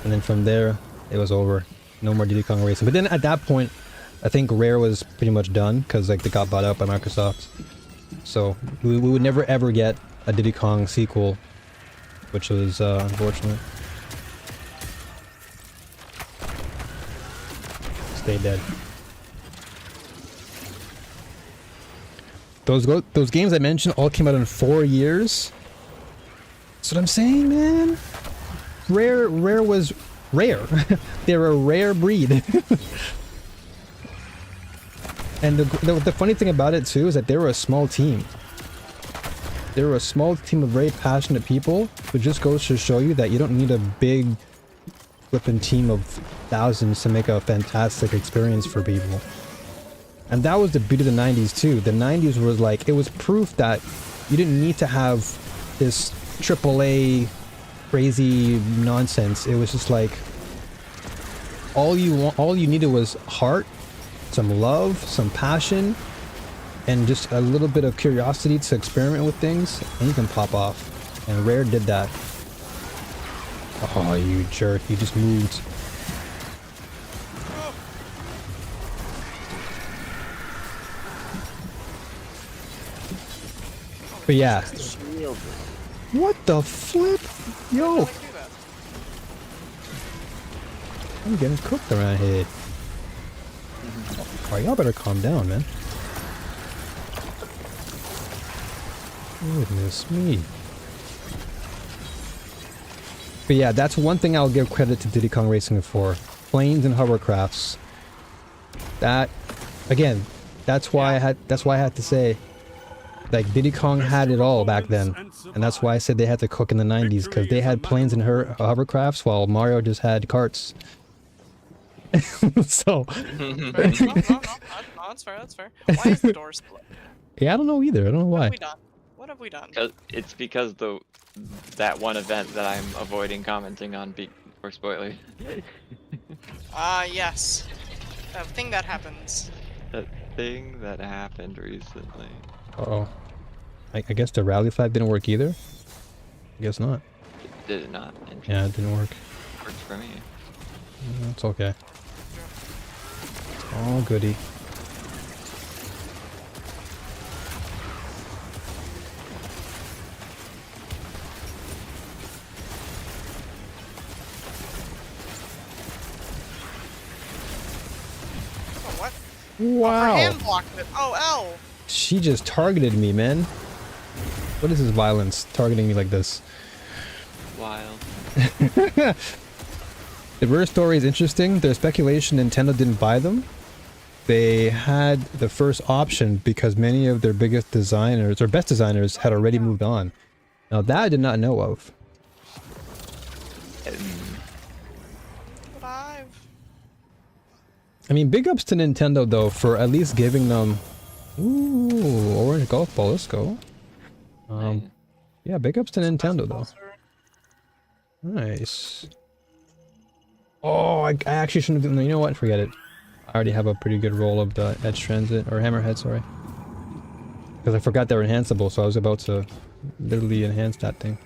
And then from there, it was over. No more Diddy Kong Racing. But then at that point, I think Rare was pretty much done because like they got bought out by Microsoft. So we would never ever get a Diddy Kong sequel, which was unfortunate. stay dead. Those games I mentioned all came out in 4 years. That's what I'm saying, man. Rare was rare. They're a rare breed. And the funny thing about it too is that they were a small team. They were a small team of very passionate people, which just goes to show you that you don't need a big flipping team of thousands to make a fantastic experience for people. And that was the beauty of the 90s too. The 90s was like, it was proof that you didn't need to have this AAA crazy nonsense. It was just like, all you needed was heart, some love, some passion, and just a little bit of curiosity to experiment with things, and you can pop off. And Rare did that. Oh, you jerk, you just moved. But yeah. What the flip? Yo! I'm getting cooked around here. Alright, y'all better calm down, man. Goodness me. But yeah, that's one thing I'll give credit to Diddy Kong Racing for. Planes and hovercrafts. That, again, that's why I had to say, like, Diddy Kong had it all back then. And that's why I said they had to cook in the 90s, because they had planes and hovercrafts while Mario just had carts. So... no, that's fair, that's fair. Why is the door still open? Yeah, I don't know either. I don't know why. What have we done? It's because that one event that I'm avoiding commenting on for spoilers. Yes. That thing that happens. That thing that happened recently. Uh-oh. I guess the rally flag didn't work either? I guess not. Did it not? Yeah, it didn't work. Worked for me. It's okay. It's all goody. Oh, what? Wow! Her hand blocked it. Oh, L! She just targeted me, man. What is this violence? Targeting me like this? Wild. The Rare story is interesting. There's speculation Nintendo didn't buy them. They had the first option because many of their biggest designers, or best designers, had already moved on. Now that I did not know of. I mean, big ups to Nintendo though for at least giving them... Ooh, orange golf ball, let's go. Yeah, big ups to Nintendo though. Nice. Oh, I actually shouldn't have... You know what? Forget it. I already have a pretty good roll of the Edge Transit, or Hammerhead, sorry. Because I forgot they were enhanceable, so I was about to literally enhance that thing.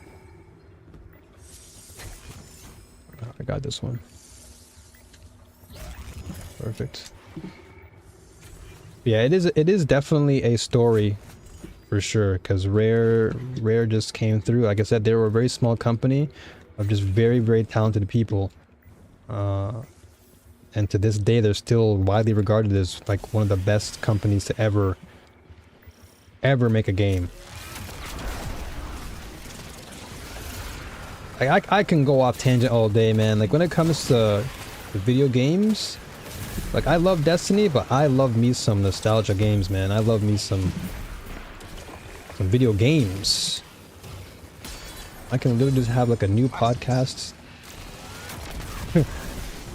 Oh, I got this one. Perfect. Yeah, it is definitely a story for sure, because Rare just came through. Like I said, they were a very small company of just very, very talented people. And to this day, they're still widely regarded as like one of the best companies to ever make a game. Like, I can go off tangent all day, man. Like when it comes to the video games, like I love Destiny, but I love me some nostalgia games, man. I love me some video games. I can literally just have like a new podcast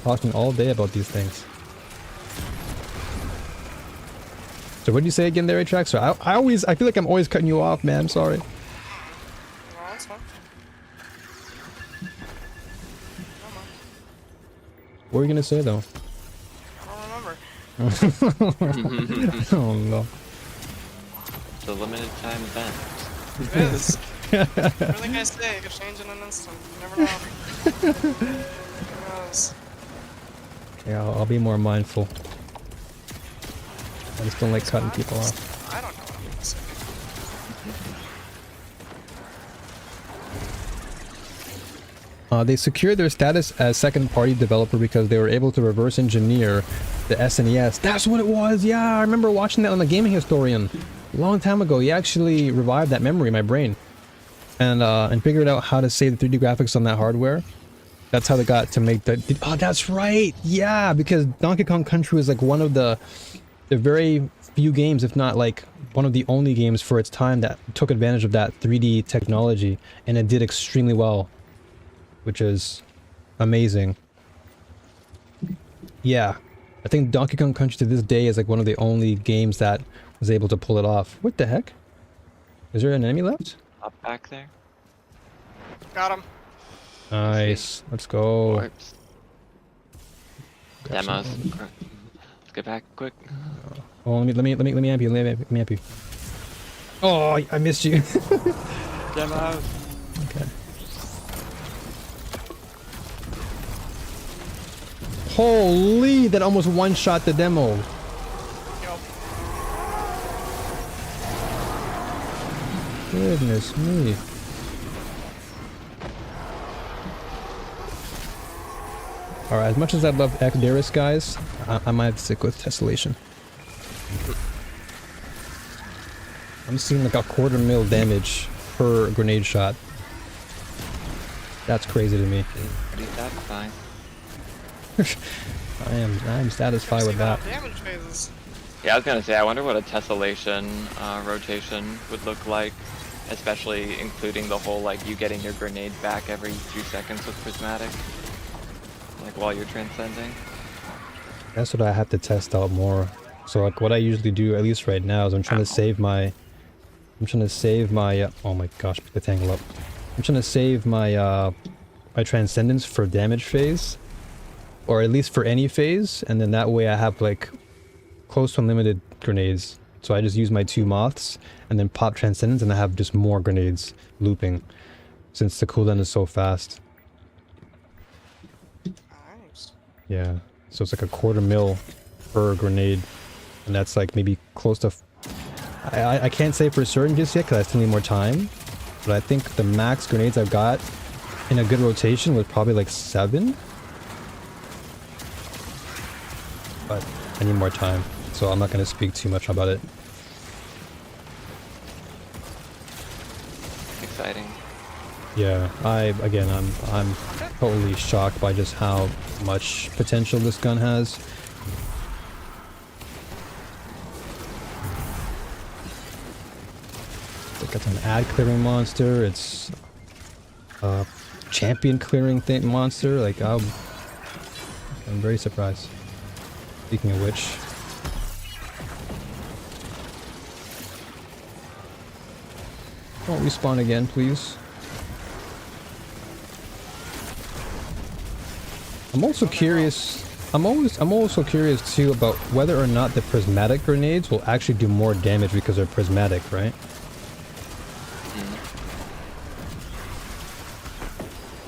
talking all day about these things. So what did you say again there, A-Track? So I feel like I'm always cutting you off, man. I'm sorry. No, that's fine. What were you gonna say though? I don't remember. Oh no. It's a limited time event. It is. Everything I say could change in an instant. You never know. Who knows? Yeah, I'll be more mindful. I just don't like cutting people off. I don't know what I'm gonna say. They secured their status as second-party developer because they were able to reverse engineer the SNES. That's what it was! Yeah, I remember watching that on the Gaming Historian a long time ago. He actually revived that memory in my brain. And figured out how to save the 3D graphics on that hardware. That's how they got to make the... Oh, that's right! Yeah, because Donkey Kong Country was like one of the very few games, if not like one of the only games for its time that took advantage of that 3D technology. And it did extremely well. Which is amazing. Yeah, I think Donkey Kong Country to this day is like one of the only games that was able to pull it off. What the heck? Is there an enemy left? Up back there. Got him. Nice. Let's go. Warps. Grab Demos. some- Let's get back quick. Oh, let me amp you. Let me amp you. Oh, I missed you. Demos. Okay. Holy, that almost one-shot the demo. Yo. Goodness me. Alright, as much as I love Ekdaris, guys, I might have to stick with Tessellation. I'm seeing like a 1/4 damage per grenade shot. That's crazy to me. Pretty satisfying. I am satisfied with that. Damage phases. Yeah, I was gonna say, I wonder what a tessellation rotation would look like, especially including the whole, like, you getting your grenade back every 2 seconds with Prismatic, like, while you're transcending. That's what I have to test out more. So like what I usually do, at least right now, is I'm trying to save my... oh my gosh, pick the tangle up. I'm trying to save my my transcendence for damage phase. Or at least for any phase, and then that way I have like close to unlimited grenades. So I just use my 2 moths and then pop transcendence and I have just more grenades looping since the cooldown is so fast. Nice. Yeah, so it's like a 1/4 per grenade, and that's like maybe close to... I can't say for certain just yet because I still need more time, but I think the max grenades I've got in a good rotation was probably like 7. But I need more time, so I'm not going to speak too much about it. Exciting. Yeah, I'm totally shocked by just how much potential this gun has. It's an ad clearing monster. It's a champion clearing monster. Like I'm very surprised. Speaking of which, don't respawn again, please. I'm also curious. I'm also curious too about whether or not the prismatic grenades will actually do more damage because they're prismatic, right?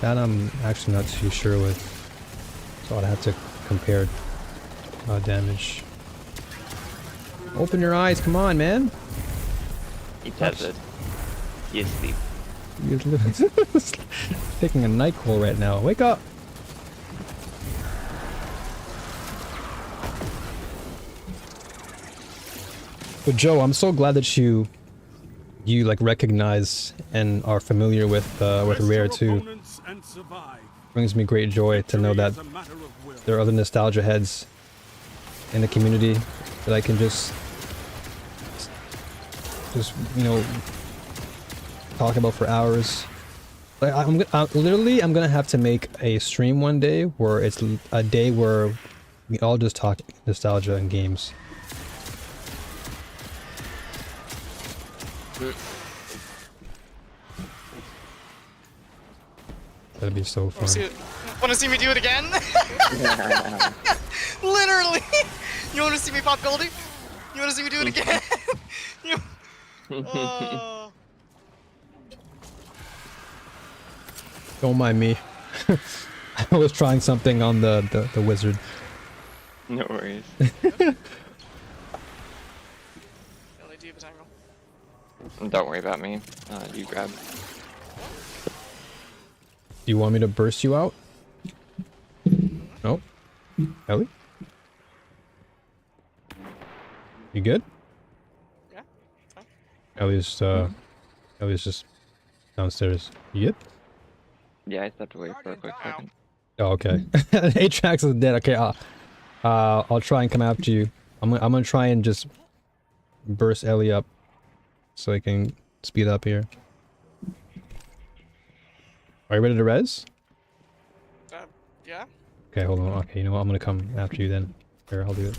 That I'm actually not too sure with. So I'd have to compare damage. Open your eyes, come on, man. He does it. He is asleep. You're taking a NyQuil right now. Wake up! But Joe, I'm so glad that you like recognize and are familiar with Rare too. Brings me great joy to know that there are other nostalgia heads in the community that I can just you know talk about for hours. Like I'm gonna have to make a stream one day where it's a day where we all just talk nostalgia and games. That'd be so fun. Wanna see me do it again? Literally! You wanna see me pop Goldie? You wanna see me do it again? you... Don't mind me. I was trying something on the wizard. No worries. Don't worry about me. You grab. Do you want me to burst you out? Nope. Ellie? You good? Yeah, fine. Ellie's just downstairs. You good? Yeah, I stepped away for a quick Ow. second. Oh, okay. Atrax is dead. Okay, I'll try and come after you. I'm gonna try and just burst Ellie up so I can speed up here. Are you ready to res? Yeah. Okay, hold on. Okay, you know what? I'm gonna come after you then. Here, I'll do it.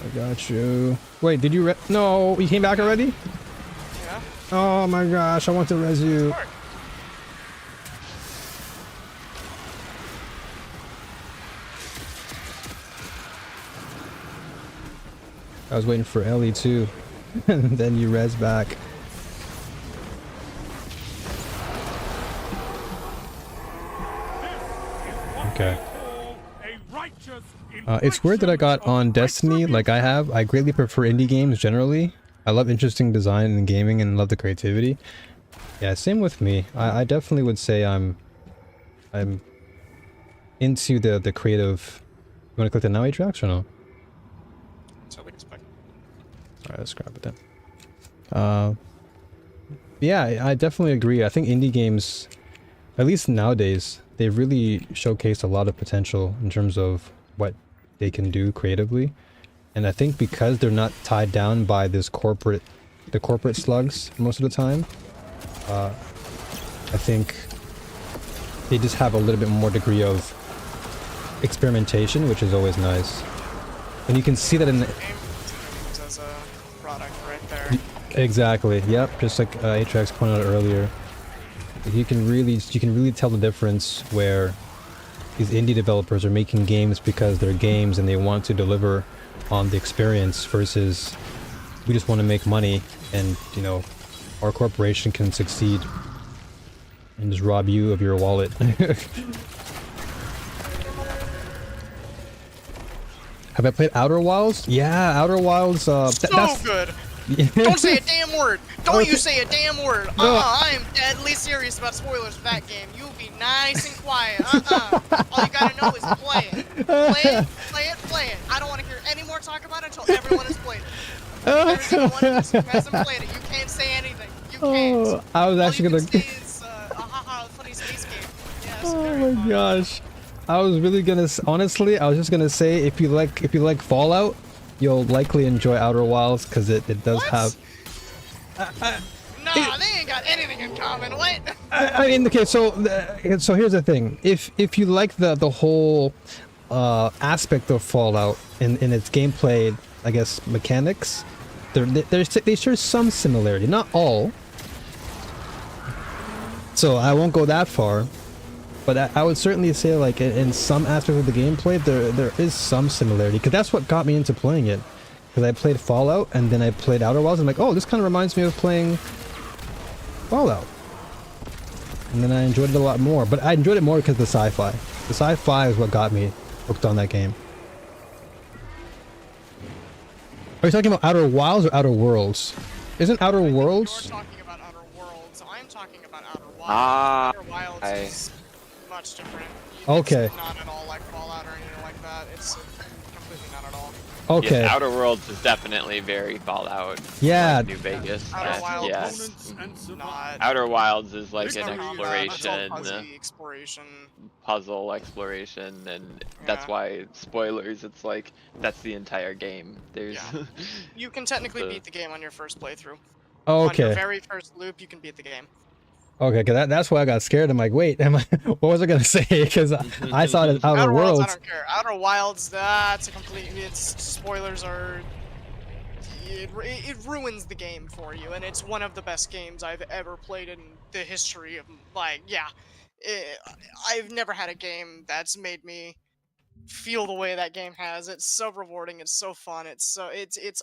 I got you. Wait, did you No, you came back already? Yeah. Oh my gosh, I want to res you. Sure. I was waiting for Ellie too. And then you res back. Okay. It's weird that I got on Destiny like I have. I greatly prefer indie games generally. I love interesting design in gaming and love the creativity. Yeah, same with me. I definitely would say I'm into the creative. You want to click the now Atrax or no? So we expect. Alright, let's grab it then. Yeah, I definitely agree. I think indie games, at least nowadays, they've really showcased a lot of potential in terms of what they can do creatively. And I think because they're not tied down by the corporate slugs most of the time, I think they just have a little bit more degree of experimentation, which is always nice. And you can see that in the... As a product right there. Exactly. Yep. Just like Atrax pointed out earlier, you can really tell the difference where these indie developers are making games because they're games and they want to deliver on the experience versus we just want to make money and, you know, our corporation can succeed and just rob you of your wallet. Have I played Outer Wilds? Yeah, Outer Wilds. That's good. Don't say a damn word. Don't you say a damn word. I am deadly serious about spoilers for that game. You be nice and quiet. All you gotta know is play it. Play it. I don't want to hear any more talk about it until everyone has played it. There's anyone who hasn't played it. You can't say anything. You can't. I was actually All gonna. you can say is, funny space game. Yes, Oh very my fun. gosh. I was really gonna, honestly, I was just gonna say if you like Fallout, you'll likely enjoy Outer Wilds because it does What? have. Nah, they ain't got anything in common. What? I mean, okay, so here's the thing. If you like the whole aspect of Fallout in its gameplay, I guess mechanics, they share some similarity, not all. So I won't go that far. But I would certainly say, like, in some aspects of the gameplay, there is some similarity. Because that's what got me into playing it. Because I played Fallout, and then I played Outer Wilds, and I'm like, oh, this kind of reminds me of playing Fallout. And then I enjoyed it a lot more. But I enjoyed it more because of the sci-fi. The sci-fi is what got me hooked on that game. Are you talking about Outer Wilds or Outer Worlds? Isn't Outer Worlds? You're talking about Outer Worlds. I'm talking about Outer Wilds. Ah, Outer Wilds is much different. Okay. It's not at all like Fallout or anything like that. It's completely not at all. Okay. Yes, Outer Worlds is definitely very Fallout. Yeah. Like New Vegas. Outer Wilds Yes. is not. Outer Wilds is like an It's all exploration, fuzzy exploration. puzzle exploration, and that's Yeah. why spoilers. It's like that's the entire game. There's Yeah. You can technically The- beat the game on your first playthrough. On your Okay. very first loop, you can beat the game. Okay, cause that's why I got scared. I'm like, wait, what was I gonna say? Because I saw it as Outer Worlds, I Worlds. don't care. Outer Wilds, that's a complete. It's spoilers are. It ruins the game for you, and it's one of the best games I've ever played in the history of. Like, yeah, I've never had a game that's made me feel the way that game has. It's so rewarding. It's so fun. It's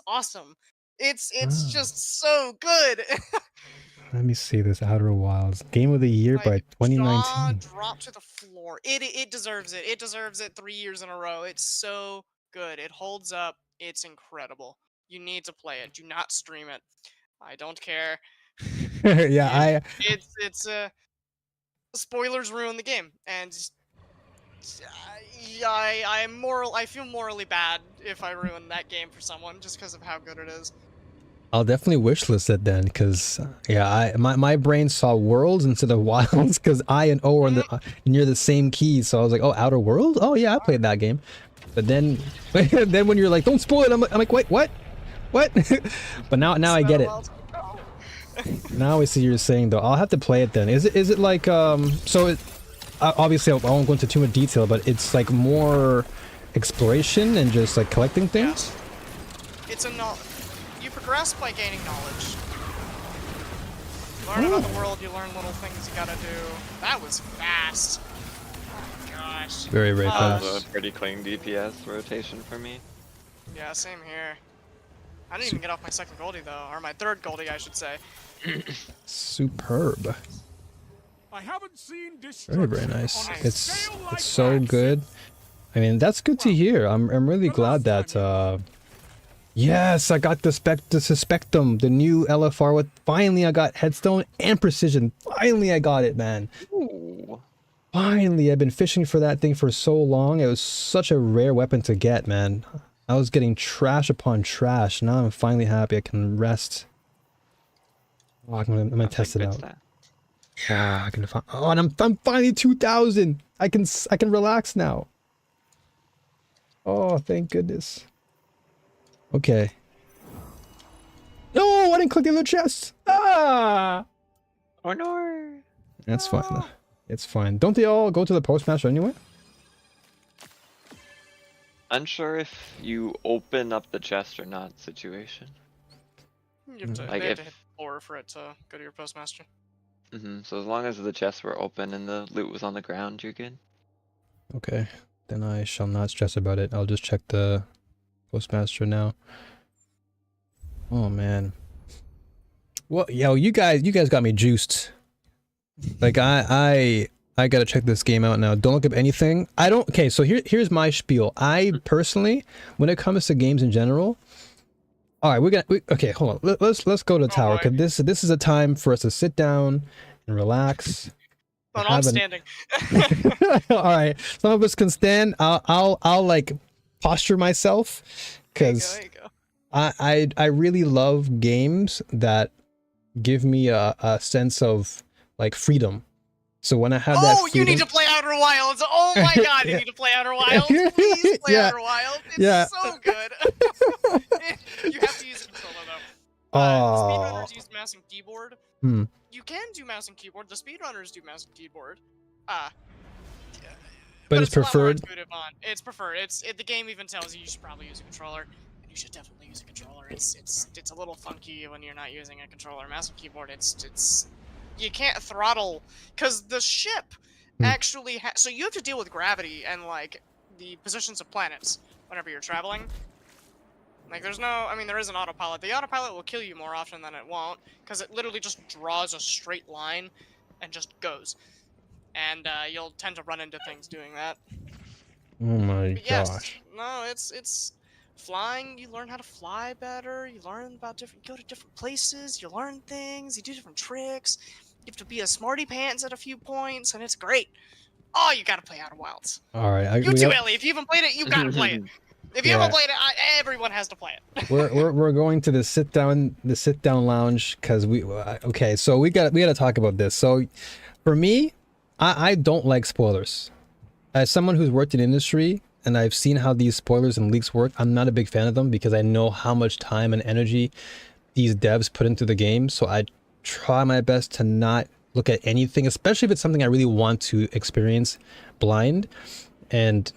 awesome. It's Ah. just so good. Let me see this Outer Wilds Game of the Year by Like, 2019. Jaw drop to the floor. It deserves it. It deserves it 3 years in a row. It's so good. It holds up. It's incredible. You need to play it. Do not stream it. I don't care. Yeah, It's spoilers ruin the game, and I feel morally bad if I ruin that game for someone just because of how good it is. I'll definitely wishlist it then, because yeah, my brain saw worlds instead of wilds, because I and O are near the same keys, so I was like, oh, Outer World? Oh yeah, I played that game. But then then when you're like, don't spoil it, I'm like, wait, what? But now I get it. Now I see what you're saying though. I'll have to play it then. Is it like so it obviously I won't go into too much detail, but it's like more exploration and just like collecting things? It's a you progress by gaining knowledge. You learn about the world, you learn little things you gotta do. That was fast. Oh my gosh. Very fast. Also a pretty clean DPS rotation for me. Yeah, same here. I didn't even get off my second Goldie though, or my third Goldie I should say. Superb. I haven't seen Very nice. on a It's scale like so that good. I mean, that's good to hear. I'm really glad that yes, I got the Suspectum, the new LFR with finally I got Headstone and Precision. Finally I got it, man. Ooh. Finally, I've been fishing for that thing for so long. It was such a rare weapon to get, man. I was getting trash upon trash. Now I'm finally happy I can rest. Oh, I'm gonna test it out. Stat. Yeah, I can find. Oh, and I'm finally 2,000. I can relax now. Oh, thank goodness. Okay. No, I didn't click the other chest. Ah. Oh no. That's fine. Though. It's fine. Don't they all go to the postmaster anyway? Unsure if you open up the chest or not situation. You have to, Like they have to if- hit the floor for it to go to your postmaster. So as long as the chests were open and the loot was on the ground, you're good. Okay. Then I shall not stress about it. I'll just check the postmaster now. Oh man. Well, yo, you guys got me juiced. Like I gotta check this game out now. Don't look up anything. I don't. Okay, so here's my spiel. I personally, when it comes to games in general. All right, okay, hold on. Let's go to the tower, boy. because this is a time for us to sit down and relax. Oh, no, I'm standing. All right, some of us can stand. I'll like posture myself, because There you go. I really love games that give me a sense of like freedom. So when I have that Oh, you freedom, need to play Outer Wilds! Oh my god, you need to play Outer Wilds! Please play Yeah. Outer Wilds! It's Yeah. so good! You have to use a controller though. Oh. Speedrunners use mouse and keyboard. Hmm. You can do mouse and keyboard. The speedrunners do mouse and keyboard. But it's a lot more preferred. intuitive on. It's preferred. The game even tells you should probably use a controller. And you should definitely use a controller. It's a little funky when you're not using a controller. Mouse and keyboard, it's you can't throttle because the ship actually so you have to deal with gravity and like the positions of planets whenever you're traveling. Like there is an autopilot. The autopilot will kill you more often than it won't, because it literally just draws a straight line and just goes. And you'll tend to run into things doing that. Oh my But yes, gosh. no, it's flying. You learn how to fly better. You learn about you go to different places. You learn things. You do different tricks. You have to be a smarty pants at a few points, and it's great. Oh, you gotta play Outer Wilds. All right, You too, Ellie. If you haven't played it, you gotta play it. If you Yeah. haven't played it, everyone has to play it. we're going to the sit down lounge, because okay, so we gotta talk about this. So for me, I don't like spoilers. As someone who's worked in industry and I've seen how these spoilers and leaks work, I'm not a big fan of them, because I know how much time and energy these devs put into the game. So I try my best to not look at anything, especially if it's something I really want to experience blind. And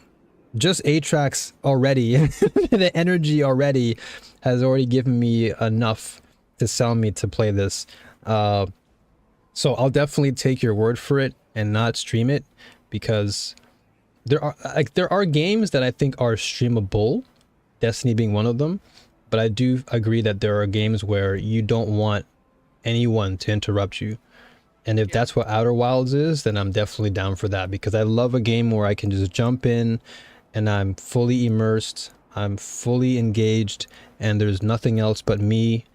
just A-Tracks already, the energy already has already given me enough to sell me to play this. So I'll definitely take your word for it and not stream it, because there are games that I think are streamable, Destiny being one of them, but I do agree that there are games where you don't want anyone to interrupt you. And if that's what Outer Wilds is, then I'm definitely down for that, because I love a game where I can just jump in and I'm fully immersed. I'm fully engaged, and there's nothing else but me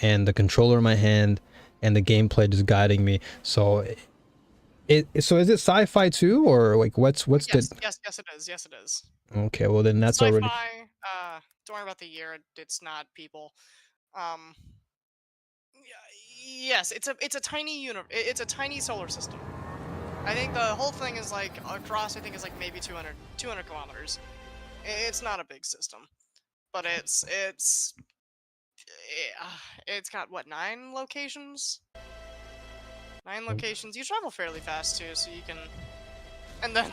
and the controller in my hand and the gameplay just guiding me. So so is it sci-fi too, or like what's Yes, the... yes, yes, it is. Yes, it is. Okay, well then that's already... Sci-fi. Don't worry about the year. It's not people. Um, yes, it's a tiny It's a tiny solar system. I think the whole thing is like across. I think is like maybe 200 kilometers. It's not a big system, but it's got what, 9 locations? 9 locations. You travel fairly fast too, so you can. And then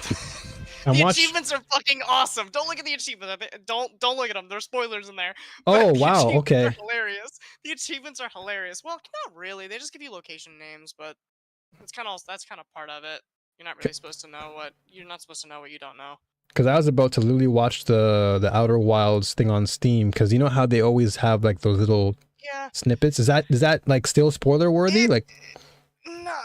the achievements are fucking awesome. Don't look at the achievements. Don't look at them. There's spoilers in there. Oh But the wow, achievements okay. are hilarious. The achievements are hilarious. Well, not really. They just give you location names, but that's kind of part of it. You're not really supposed to know what you're not supposed to know what you don't know. Because I was about to literally watch the Outer Wilds thing on Steam, because you know how they always have like those little snippets. Is that like still spoiler worthy? Like, no,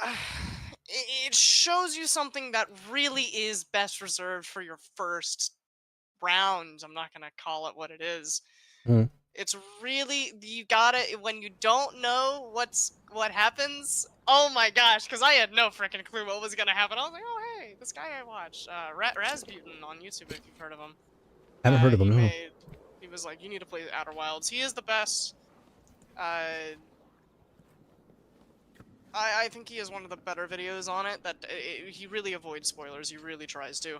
it shows you something that really is best reserved for your first round. I'm not gonna call it what it is. Mm. It's really, you gotta, when you don't know what happens. Oh my gosh, because I had no freaking clue what was gonna happen. I was like, oh hey, this guy I watched, Rasputin on YouTube, if you've heard of him. I haven't heard of him. No. He was like, you need to play Outer Wilds. He is the best. I think he is one of the better videos on it. That he really avoids spoilers. He really tries to.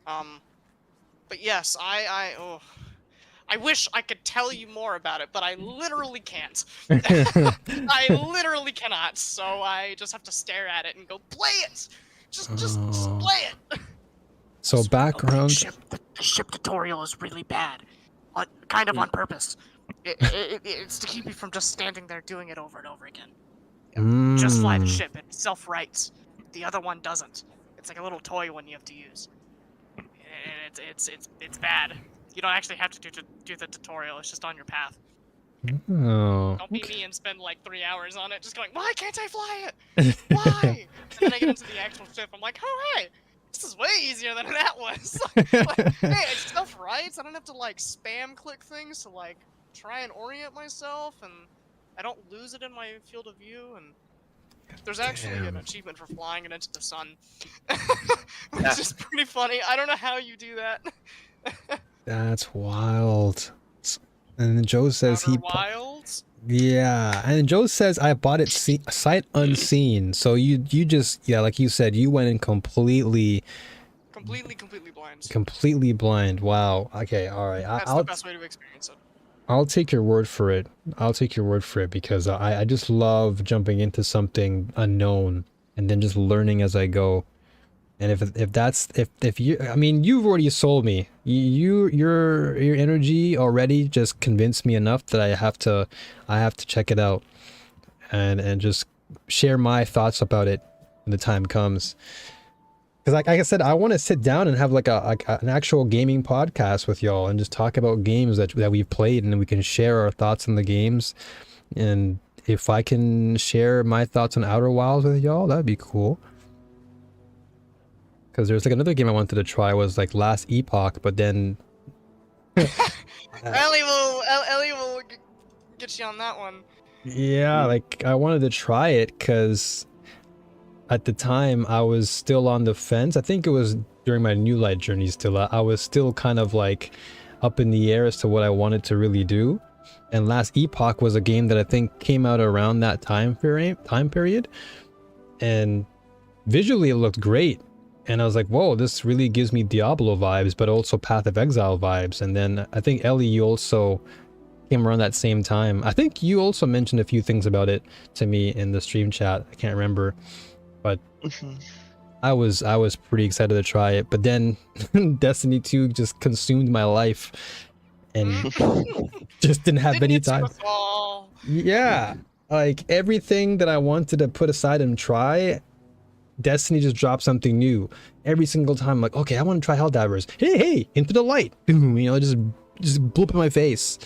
But yes, I wish I could tell you more about it, but I literally can't. I literally cannot. So I just have to stare at it and go, play it. Just play it. So background. The ship tutorial is really bad, kind of on purpose. It's to keep you from just standing there doing it over and over again. Just fly the ship. It self-rights. The other one doesn't. It's like a little toy one you have to use. It's bad. You don't actually have to do the tutorial. It's just on your path. Oh. Don't be me and spend like 3 hours on it, just going, why can't I fly it? Why? And then I get into the actual ship. I'm like, oh hey, this is way easier than that was. Like, hey, it's self-rights. I don't have to like spam click things to like try and orient myself, and I don't lose it in my field of view. And there's actually an achievement for flying it into the sun, which is pretty funny. I don't know how you do that. That's wild. And then Joe says Outer Wilds? Yeah, and Joe says I bought it sight unseen. So you just, yeah, like you said, you went in completely blind. Completely blind. Wow. Okay. All right. That's the best way to experience it. I'll take your word for it. I'll take your word for it, because I just love jumping into something unknown and then just learning as I go. And if you, I mean, you've already sold me. Your energy already just convinced me enough that I have to check it out and just share my thoughts about it when the time comes. Because like I said, I want to sit down and have like an actual gaming podcast with y'all and just talk about games that we've played, and we can share our thoughts on the games. And if I can share my thoughts on Outer Wilds with y'all, that'd be cool. Because there's like another game I wanted to try was like Last Epoch, but then Ellie will get you on that one. Yeah, like I wanted to try it because at the time I was still on the fence. I think it was during my New Light journey still. I was still kind of like up in the air as to what I wanted to really do. And Last Epoch was a game that I think came out around that time period. And visually it looked great. And I was like, whoa, this really gives me Diablo vibes, but also Path of Exile vibes. And then I think Ellie, you also came around that same time. I think you also mentioned a few things about it to me in the stream chat. I can't remember, but I was pretty excited to try it. But then Destiny 2 just consumed my life and just didn't have any time. Yeah, like everything that I wanted to put aside and try, Destiny just dropped something new every single time. I'm like, okay, I want to try Helldabbers. Hey, into the light. Boom, you know, just blew up in my face.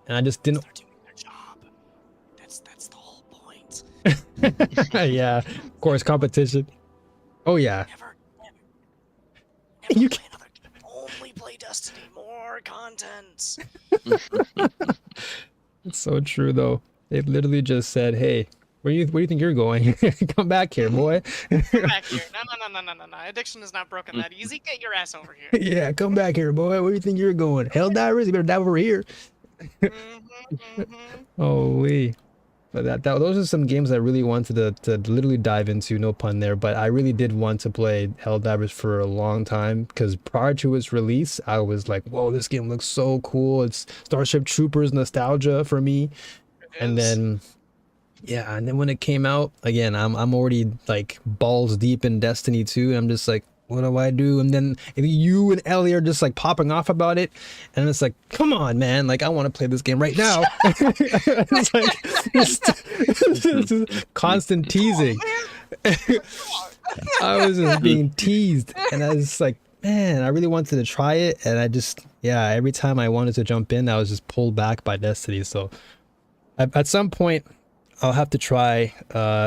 And I just didn't. They're doing their job. That's the whole point. Yeah, of course, competition. Oh yeah. Never You play another game. Only play Destiny more. more content. It's so true though. They literally just said, "Hey, where do you think you're going? Come back here, boy." Come back here. No. Addiction is not broken that easy. Get your ass over here. Yeah, come back here, boy. Where do you think you're going? Hell divers? You better dive over here. Holy. But those are some games I really wanted to literally dive into, no pun there, but I really did want to play Helldivers for a long time because prior to its release, I was like, whoa, this game looks so cool. It's Starship Troopers nostalgia for me. And then, yeah, and then when it came out, again, I'm already like balls deep in Destiny 2. I'm just like, what do I do? And then you and Ellie are just like popping off about it, and it's like, come on, man! Like I want to play this game right now. It's like it's constant teasing. I was just being teased, and I was like, man, I really wanted to try it, and I just, yeah, every time I wanted to jump in, I was just pulled back by Destiny. So at some point, I'll have to try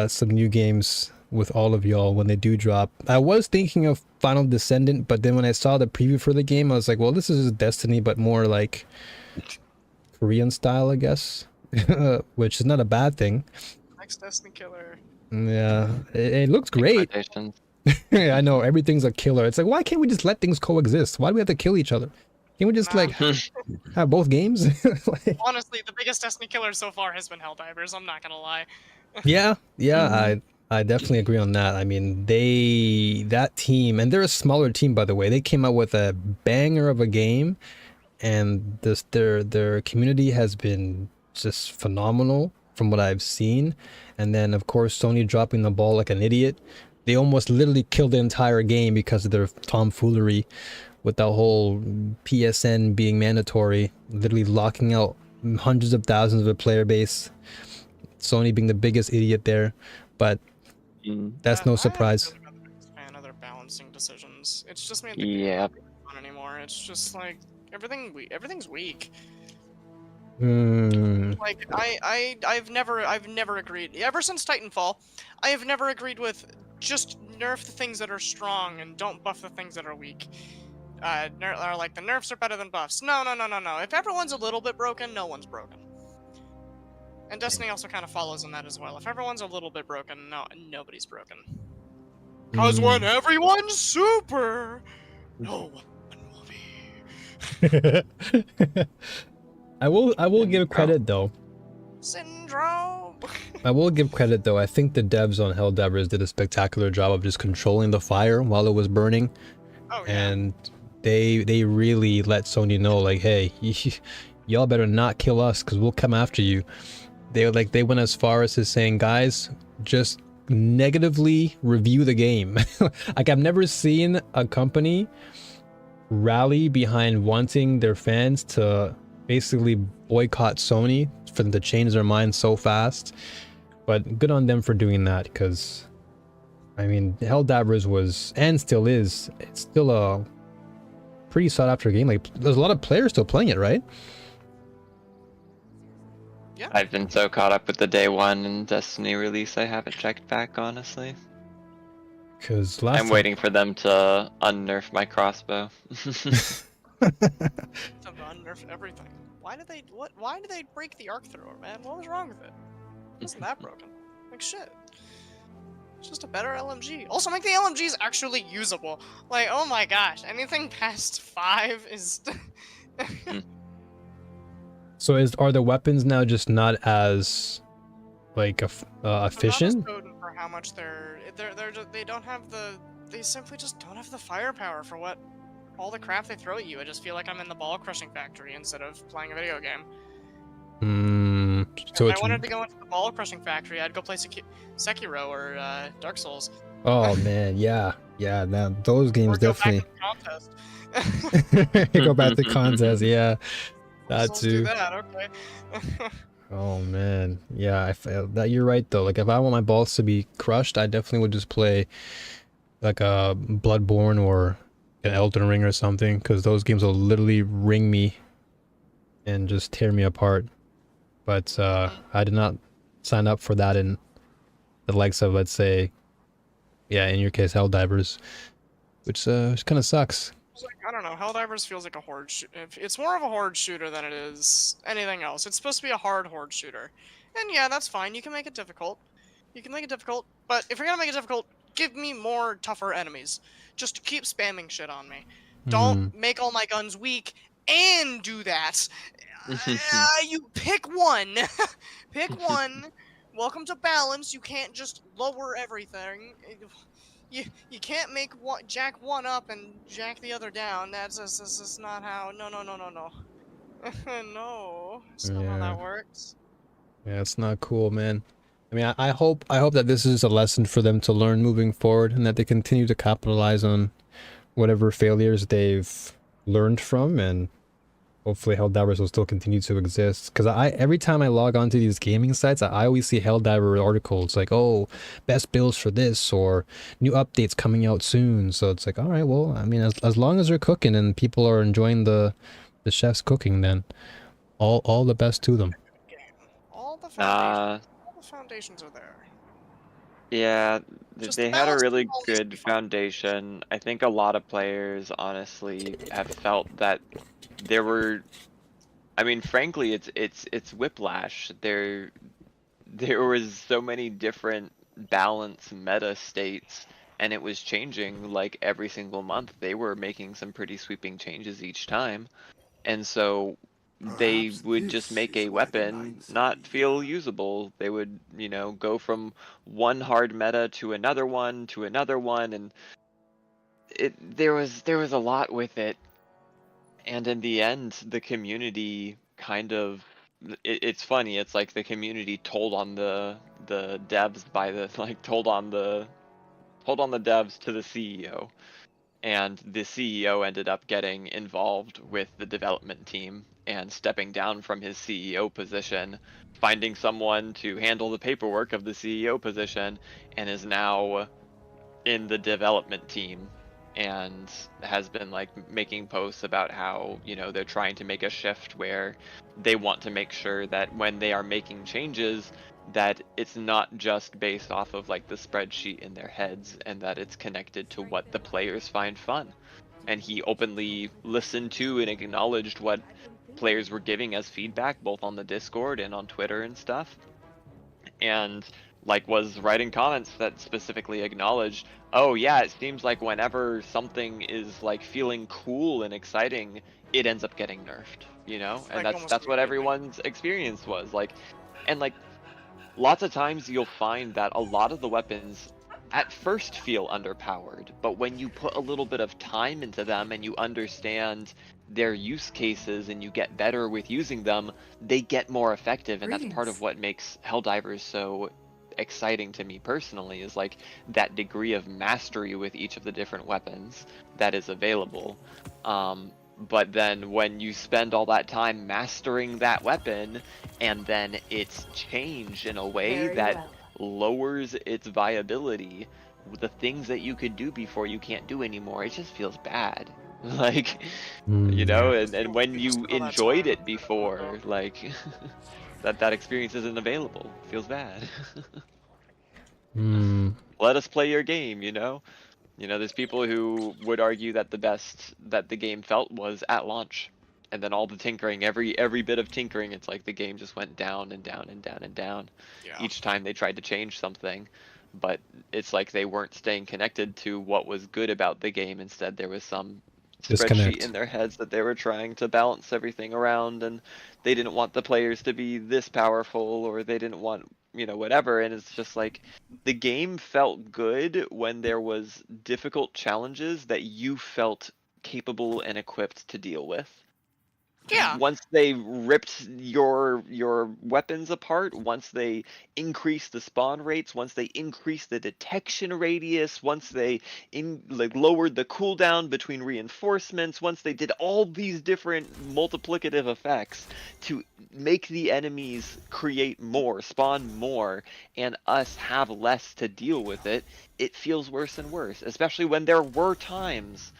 some new games with all of y'all when they do drop. I was thinking of Final Descendant, but then when I saw the preview for the game, I was like, well, this is Destiny, but more like Korean style, I guess, which is not a bad thing. Next Destiny killer. Yeah, it looks great. Yeah, I know, everything's a killer. It's like, why can't we just let things coexist? Why do we have to kill each other? Can we just like have both games? Like, honestly, the biggest Destiny killer so far has been Helldivers. I'm not gonna lie. yeah, I definitely agree on that. I mean, that team, and they're a smaller team, by the way. They came out with a banger of a game, and their community has been just phenomenal from what I've seen. And then, of course, Sony dropping the ball like an idiot. They almost literally killed the entire game because of their tomfoolery with that whole PSN being mandatory, literally locking out hundreds of thousands of a player base. Sony being the biggest idiot there, but that's no surprise. I'm really not a fan of their balancing decisions. It's just made the game not fun anymore. It's just like everything's weak. Like I've never agreed ever since Titanfall. I have never agreed with just nerf the things that are strong and don't buff the things that are weak. Or like the nerfs are better than buffs. No. If everyone's a little bit broken, no one's broken. And Destiny also kind of follows in that as well. If everyone's a little bit broken, nobody's broken. Cause when everyone's super, no one will be. I will give credit though. Syndrome. I will give credit though. I think the devs on Helldivers did a spectacular job of just controlling the fire while it was burning. Oh yeah. And they really let Sony know, like, hey, y'all better not kill us because we'll come after you. They went as far as to saying, guys, just negatively review the game. Like, I've never seen a company rally behind wanting their fans to basically boycott Sony, for them to change their mind so fast. But good on them for doing that, because I mean, Helldivers was, and still is, it's still a pretty sought after game. Like, there's a lot of players still playing it, right? Yeah. I've been so caught up with the day one and Destiny release, I haven't checked back, honestly. Because I'm waiting for them to unnerf my crossbow. To unnerf everything. Why did they break the arc thrower, man? What was wrong with it? Wasn't that broken? Like shit. It's just a better LMG. Also, make the LMGs actually usable. Like, oh my gosh, anything past 5 is. So are the weapons now just not as like efficient? Not as potent for how much they don't have they simply just don't have the firepower for what all the crap they throw at you. I just feel like I'm in the ball crushing factory instead of playing a video game. So if I wanted to go into the ball crushing factory, I'd go play Sekiro or Dark Souls. Oh man, yeah, now those games definitely. Go back to Go back to contest. contest, yeah, that Souls too. do that, okay. Oh man, yeah, I felt that. You're right though. Like, if I want my balls to be crushed, I definitely would just play like a Bloodborne or an Elden Ring or something, because those games will literally ring me and just tear me apart. But I did not sign up for that in the likes of, let's say, yeah, in your case, Helldivers, which kind of sucks. Like, I don't know. Helldivers feels like a horde it's more of a horde shooter than it is anything else. It's supposed to be a hard horde shooter. And yeah, that's fine. You can make it difficult. You can make it difficult, but if you're gonna make it difficult, give me more tougher enemies. Just keep spamming shit on me. Don't Hmm. make all my guns weak and do that. You pick one. Pick one. Welcome to balance. You can't just lower everything. You can't make jack one up and jack the other down. That's just not how. No, no, no, no, no. No, it's not how Yeah. that works. Yeah, it's not cool, man. I mean, I hope that this is a lesson for them to learn moving forward, and that they continue to capitalize on whatever failures they've learned from, and hopefully Helldivers will still continue to exist. Because every time I log onto these gaming sites, I always see Helldiver articles like, oh, best builds for this, or new updates coming out soon. So it's like, all right, well, I mean, as long as they're cooking and people are enjoying the chef's cooking, then all the best to them. Game. All the Nah, foundations are there. yeah, Just the they had a balance really all needs to be good fine. foundation. I think a lot of players honestly have felt that there were, I mean, frankly, it's whiplash. There was so many different balance meta states, and it was changing like every single month. They were making some pretty sweeping changes each time. And so they Perhaps would just this make is a why the weapon Nines not leave. feel usable. They would, go from one hard meta to another one, and there was a lot with it. And in the end, the community kind of it's funny. It's like the community told on the devs by the like told on the devs to the CEO, and the CEO ended up getting involved with the development team and stepping down from his CEO position, finding someone to handle the paperwork of the CEO position, and is now in the development team and has been like making posts about how, they're trying to make a shift where they want to make sure that when they are making changes, that it's not just based off of like the spreadsheet in their heads, and that it's connected to what the players find fun. And he openly listened to and acknowledged what players were giving as feedback, both on the Discord and on Twitter and stuff, and like was writing comments that specifically acknowledged, oh yeah, it seems like whenever something is like feeling cool and exciting, it ends up getting nerfed, and Like that's almost that's what immediately. everyone's experience was like. And like lots of times you'll find that a lot of the weapons at first feel underpowered, but when you put a little bit of time into them and you understand their use cases and you get better with using them, they get more effective. And that's part of what makes Helldivers so exciting to me personally, is like that degree of mastery with each of the different weapons that is available. But then when you spend all that time mastering that weapon, and then it's changed in a way that lowers its viability, the things that you could do before you can't do anymore, it just feels bad. Like, Hmm. and when You just you all that enjoyed time. it before, like that experience isn't available. It feels bad. Hmm. Let us play your game. There's people who would argue that the best that the game felt was at launch. And then all the tinkering, every bit of tinkering, it's like the game just went down and down and down and down Yeah. each time they tried to change something. But it's like they weren't staying connected to what was good about the game. Instead, there was some spreadsheet in Disconnect. their heads that they were trying to balance everything around, and they didn't want the players to be this powerful, or they didn't want, whatever. And it's just like the game felt good when there was difficult challenges that you felt capable and equipped to deal with. Yeah. Once they ripped your weapons apart, once they increased the spawn rates, once they increased the detection radius, once they lowered the cooldown between reinforcements, once they did all these different multiplicative effects to make the enemies create more, spawn more, and us have less to deal with it, it feels worse and worse, especially when there were times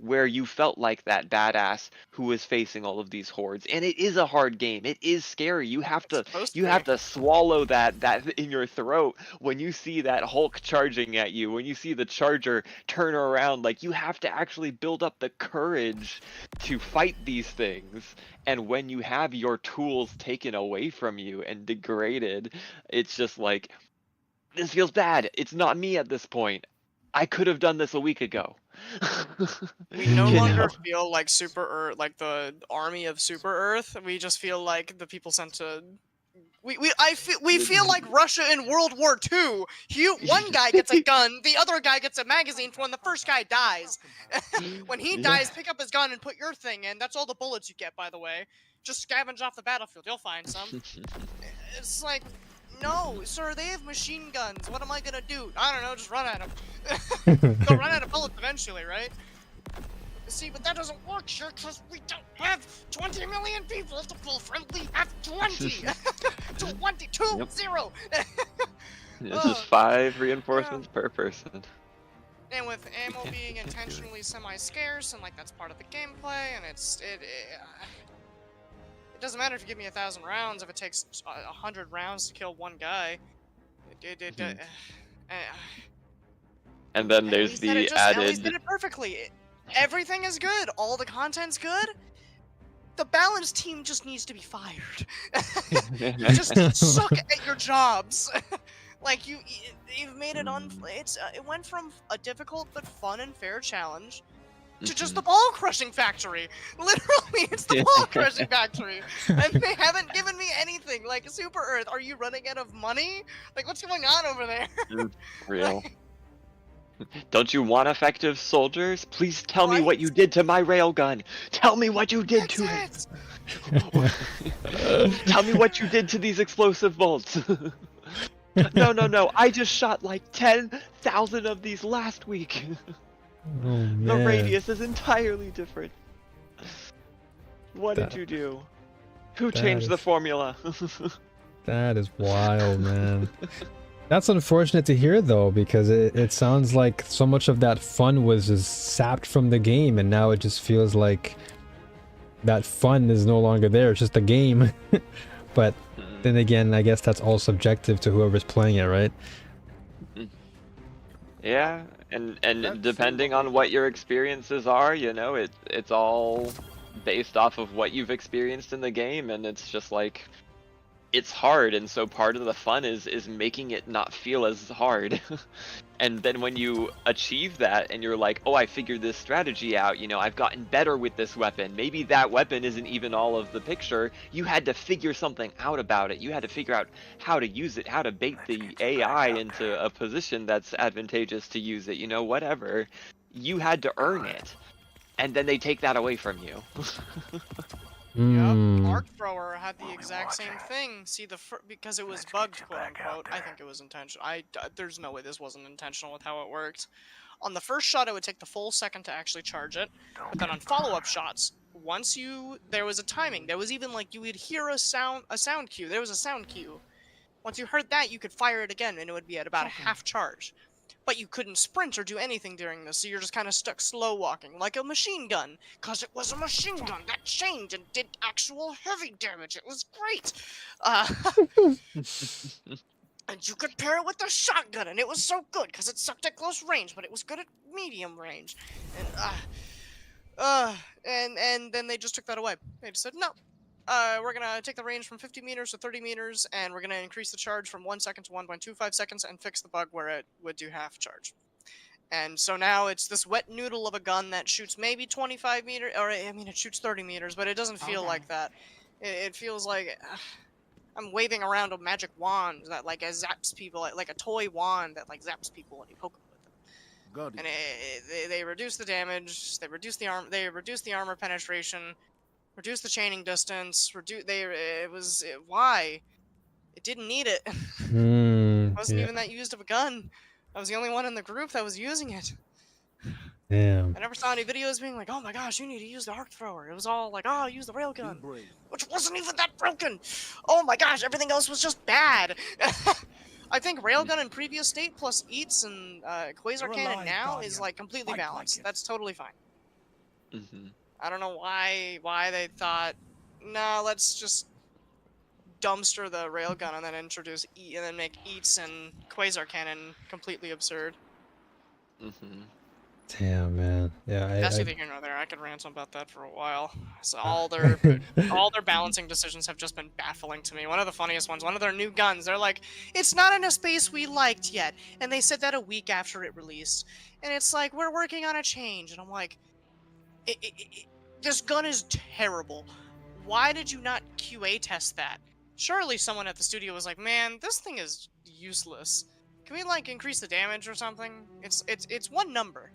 where you felt like that badass who was facing all of these hordes. And it is a hard game. It is scary. You have It's to supposed you to have be. to swallow that in your throat when you see that Hulk charging at you, when you see the Charger turn around. Like, you have to actually build up the courage to fight these things. And when you have your tools taken away from you and degraded, it's just like, this feels bad. It's not me at this point. I could have done this a week ago. We no You longer know? feel like Super Earth, like the army of Super Earth. We just feel like the people sent to. We feel like Russia in World War II. One guy gets a gun, the other guy gets a magazine for when the first guy dies. When he Yeah. dies, pick up his gun and put your thing in. That's all the bullets you get, by the way. Just scavenge off the battlefield. You'll find some. It's like, no, sir, they have machine guns. What am I gonna do? I don't know, just run at them. They'll run out of bullets eventually, right? See, but that doesn't work, sure, because we don't have 20 million people to pull friendly F-20! 20, 0! It's just 5 reinforcements per person. And with ammo being intentionally semi-scarce, and like that's part of the gameplay, and it doesn't matter if you give me 1,000 rounds if it takes 100 rounds to kill one guy. And then there's the added. Ellie's did it perfectly. Everything is good. All the content's good. The balanced team just needs to be fired. You just suck at your jobs. Like you've made it it went from a difficult but fun and fair challenge to just the ball crushing factory. Literally, it's the ball crushing factory, and they haven't given me anything. Like, Super Earth, are you running out of money? Like, what's going on over there? Real. Don't you want effective soldiers? Please tell me what you did to my railgun. Tell me what you did to it. Tell me what you did to these explosive bolts. No. I just shot like 10,000 of these last week. Oh, man. The radius is entirely different. What did you do? Who changed the formula? That is wild, man. That's unfortunate to hear, though, because it sounds like so much of that fun was just sapped from the game, and now it just feels like that fun is no longer there. It's just a game. But then again, I guess that's all subjective to whoever's playing it, right? Yeah, and depending on what your experiences are, you know, it's all based off of what you've experienced in the game, and it's just like, it's hard, and so part of the fun is making it not feel as hard. And then when you achieve that and you're like, oh, I figured this strategy out, you know, I've gotten better with this weapon. Maybe that weapon isn't even all of the picture. You had to figure something out about it. You had to figure out how to use it, how to bait the AI into a position that's advantageous to use it, you know, whatever. You had to earn it. And then they take that away from you. Yep, Arc Thrower had the exact same thing. See, because it was bugged, quote unquote. I think it was intentional. There's no way this wasn't intentional with how it worked. On the first shot, it would take the full second to actually charge it. But then on follow-up shots, there was a timing. There was even like you would hear a sound cue. There was a sound cue. Once you heard that, you could fire it again, and it would be at about a half charge. But you couldn't sprint or do anything during this, so you're just kind of stuck slow walking, like a machine gun. Cause it was a machine gun that changed and did actual heavy damage. It was great. And you could pair it with the shotgun, and it was so good, cause it sucked at close range, but it was good at medium range. And then they just took that away. They just said, no. We're gonna take the range from 50 meters to 30 meters, and we're gonna increase the charge from 1 second to 1.25 seconds and fix the bug where it would do half charge. And so now it's this wet noodle of a gun that shoots maybe 25 meters, or I mean it shoots 30 meters, but it doesn't feel like that. It feels like I'm waving around a magic wand that like zaps people, like a toy wand that like zaps people when you poke them with it. And they reduce the damage, they reduce the armor penetration, reduce the chaining distance, why? It didn't need it. It wasn't even that used of a gun. I was the only one in the group that was using it. Damn. I never saw any videos being like, oh my gosh, you need to use the arc thrower. It was all like, oh, use the railgun. Which wasn't even that broken. Oh my gosh, everything else was just bad. I think railgun in previous state plus eats and quasar cannon now is like completely balanced. That's totally fine. Mm-hmm. I don't know why they thought, no, let's just dumpster the railgun and then introduce and then make eats and quasar cannon completely absurd. Mm-hmm. Damn, man. Yeah, That's I neither here nor there. I could rant about that for a while. So I all their balancing decisions have just been baffling to me. One of the funniest ones, one of their new guns, they're like, it's not in a space we liked yet, and they said that a week after it released, and it's like we're working on a change, and I'm like, this gun is terrible. Why did you not QA test that? Surely someone at the studio was like, man, this thing is useless. Can we like increase the damage or something? It's one number.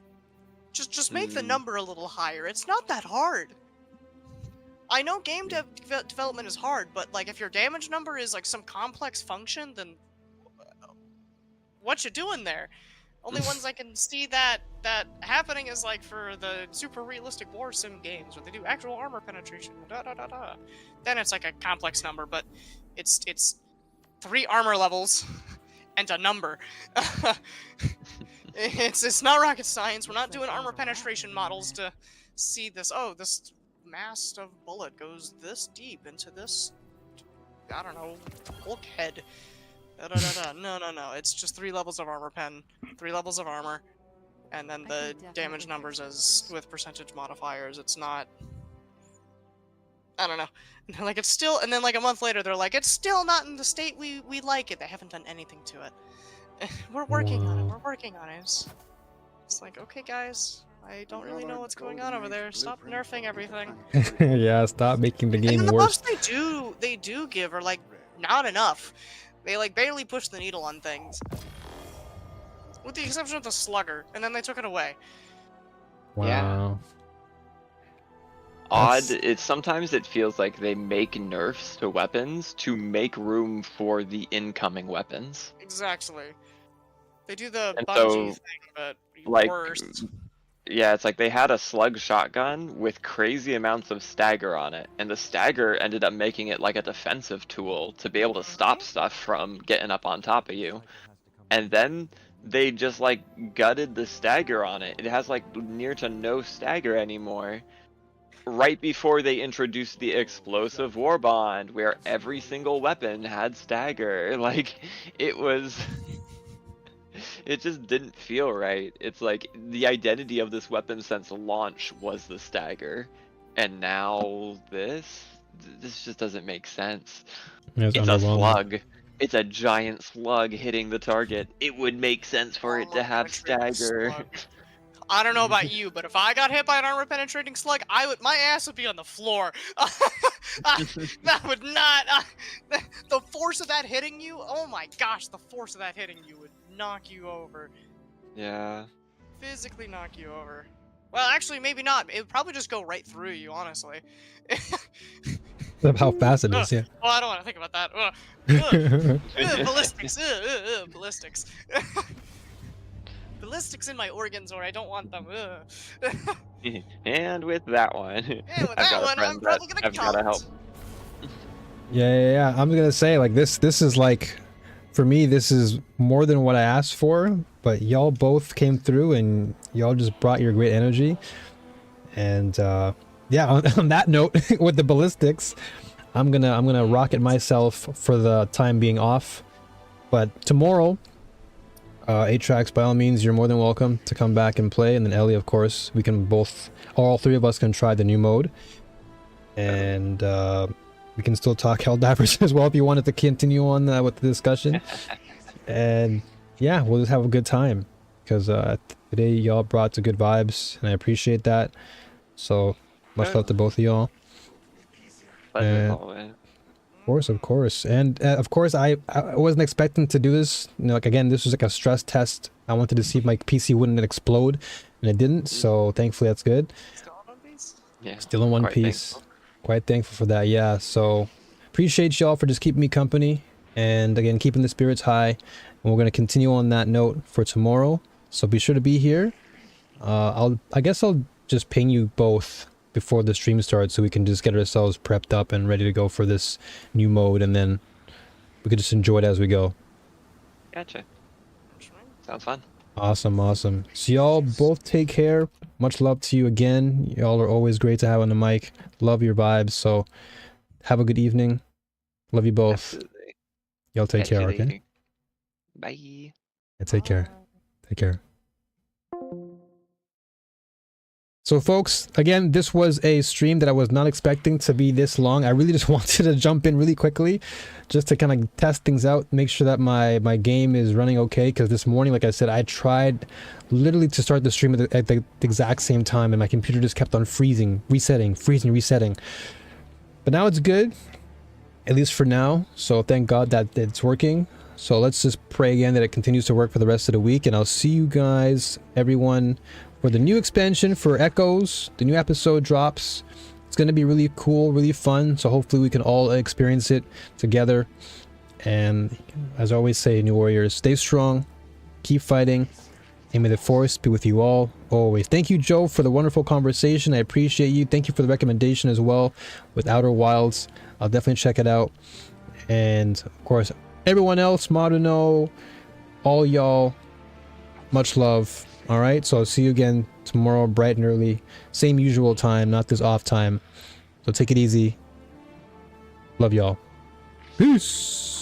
Just make the number a little higher. It's not that hard. I know game development is hard, but like if your damage number is like some complex function, then what you doing there? Only ones I can see that happening is like for the super realistic war sim games where they do actual armor penetration. Then it's like a complex number, but it's 3 armor levels and a number. It's not rocket science. We're not doing armor penetration models to see this. Oh, this mass of bullet goes this deep into this, I don't know, bulkhead. No. It's just 3 levels of armor pen, 3 levels of armor, and then the damage numbers as with percentage modifiers. It's not. I don't know. Like it's still, and then like a month later, they're like, it's still not in the state we like it. They haven't done anything to it. We're working on it. We're working on it. It's like, okay, guys, I don't really know what's going on over there. Stop nerfing everything. yeah, stop making the And game then the worse. buffs they do give are like not enough. They like barely push the needle on things, with the exception of the slugger, and then they took it away. Wow. Odd. That's- Sometimes it feels like they make nerfs to weapons to make room for the incoming weapons. Exactly. They do the And Bungie so, thing, but like, worse. yeah, it's like they had a slug shotgun with crazy amounts of stagger on it, and the stagger ended up making it like a defensive tool to be able to stop stuff from getting up on top of you. And then they just like gutted the stagger on it. It has like near to no stagger anymore. Right before they introduced the explosive war bond, where every single weapon had stagger. Like, it was. It just didn't feel right. It's like the identity of this weapon since launch was the stagger, and now this just doesn't make sense. It's It's a underwhelming. slug. It's a giant slug hitting the target. It would make sense for it to have stagger. I don't know about you, but if I got hit by an armor penetrating slug, my ass would be on the floor. That would not. The force of that hitting you. Oh my gosh, the force of that hitting you would knock you over. Yeah. Physically knock you over. Well, actually, maybe not. It would probably just go right through you, honestly. How fast it is, yeah. Well, I don't want to think about that. Ballistics. Ballistics. Ballistics in my organs, or I don't want them. And with that one, And with I've that got a one, friend I'm probably that gonna I've gotta help. Yeah. I'm gonna say like this is like, for me, this is more than what I asked for, but y'all both came through and y'all just brought your great energy. And yeah, on that note, with the ballistics, I'm gonna rocket myself for the time being off. But tomorrow, Atrax, by all means, you're more than welcome to come back and play. And then Ellie, of course, we can all 3 of us can try the new mode. And we can still talk Helldivers as well if you wanted to continue on with the discussion. And yeah, we'll just have a good time. Because today y'all brought the good vibes, and I appreciate that. So, much love to both of y'all. Pleasure always. Of course. And of course, I wasn't expecting to do this. You know, like, again, this was like a stress test. I wanted to see if my PC wouldn't explode, and it didn't. So thankfully, that's good. Still on One Piece? Yeah. Still in one quite piece. thankful. Quite thankful for that. Yeah. So appreciate y'all for just keeping me company, and again, keeping the spirits high. And we're gonna continue on that note for tomorrow. So be sure to be here. I guess I'll just ping you both before the stream starts, so we can just get ourselves prepped up and ready to go for this new mode, and then we could just enjoy it as we go. Gotcha. Sounds fun. Awesome, awesome. So y'all both take care. Much love to you again. Y'all are always great to have on the mic. Love your vibes. So have a good evening. Love you both. Absolutely. Y'all take Catch you care, okay? later. Bye. Yeah, take care. Take care. So folks, again, this was a stream that I was not expecting to be this long. I really just wanted to jump in really quickly just to kind of test things out, make sure that my game is running okay. Because this morning, like I said, I tried literally to start the stream at the exact same time and my computer just kept on freezing, resetting. But now it's good, at least for now. So thank God that it's working. So let's just pray again that it continues to work for the rest of the week. And I'll see you guys, everyone, for the new expansion for Echoes. The new episode drops. It's going to be really cool, really fun. So hopefully we can all experience it together. And as I always say, New Warriors, stay strong, keep fighting, and may the force be with you all always. Thank you, Joe, for the wonderful conversation. I appreciate you. Thank you for the recommendation as well with Outer Wilds. I'll definitely check it out. And of course, everyone else, Maruno, all y'all, much love. All right, so I'll see you again tomorrow, bright and early. Same usual time, not this off time. So take it easy. Love y'all. Peace.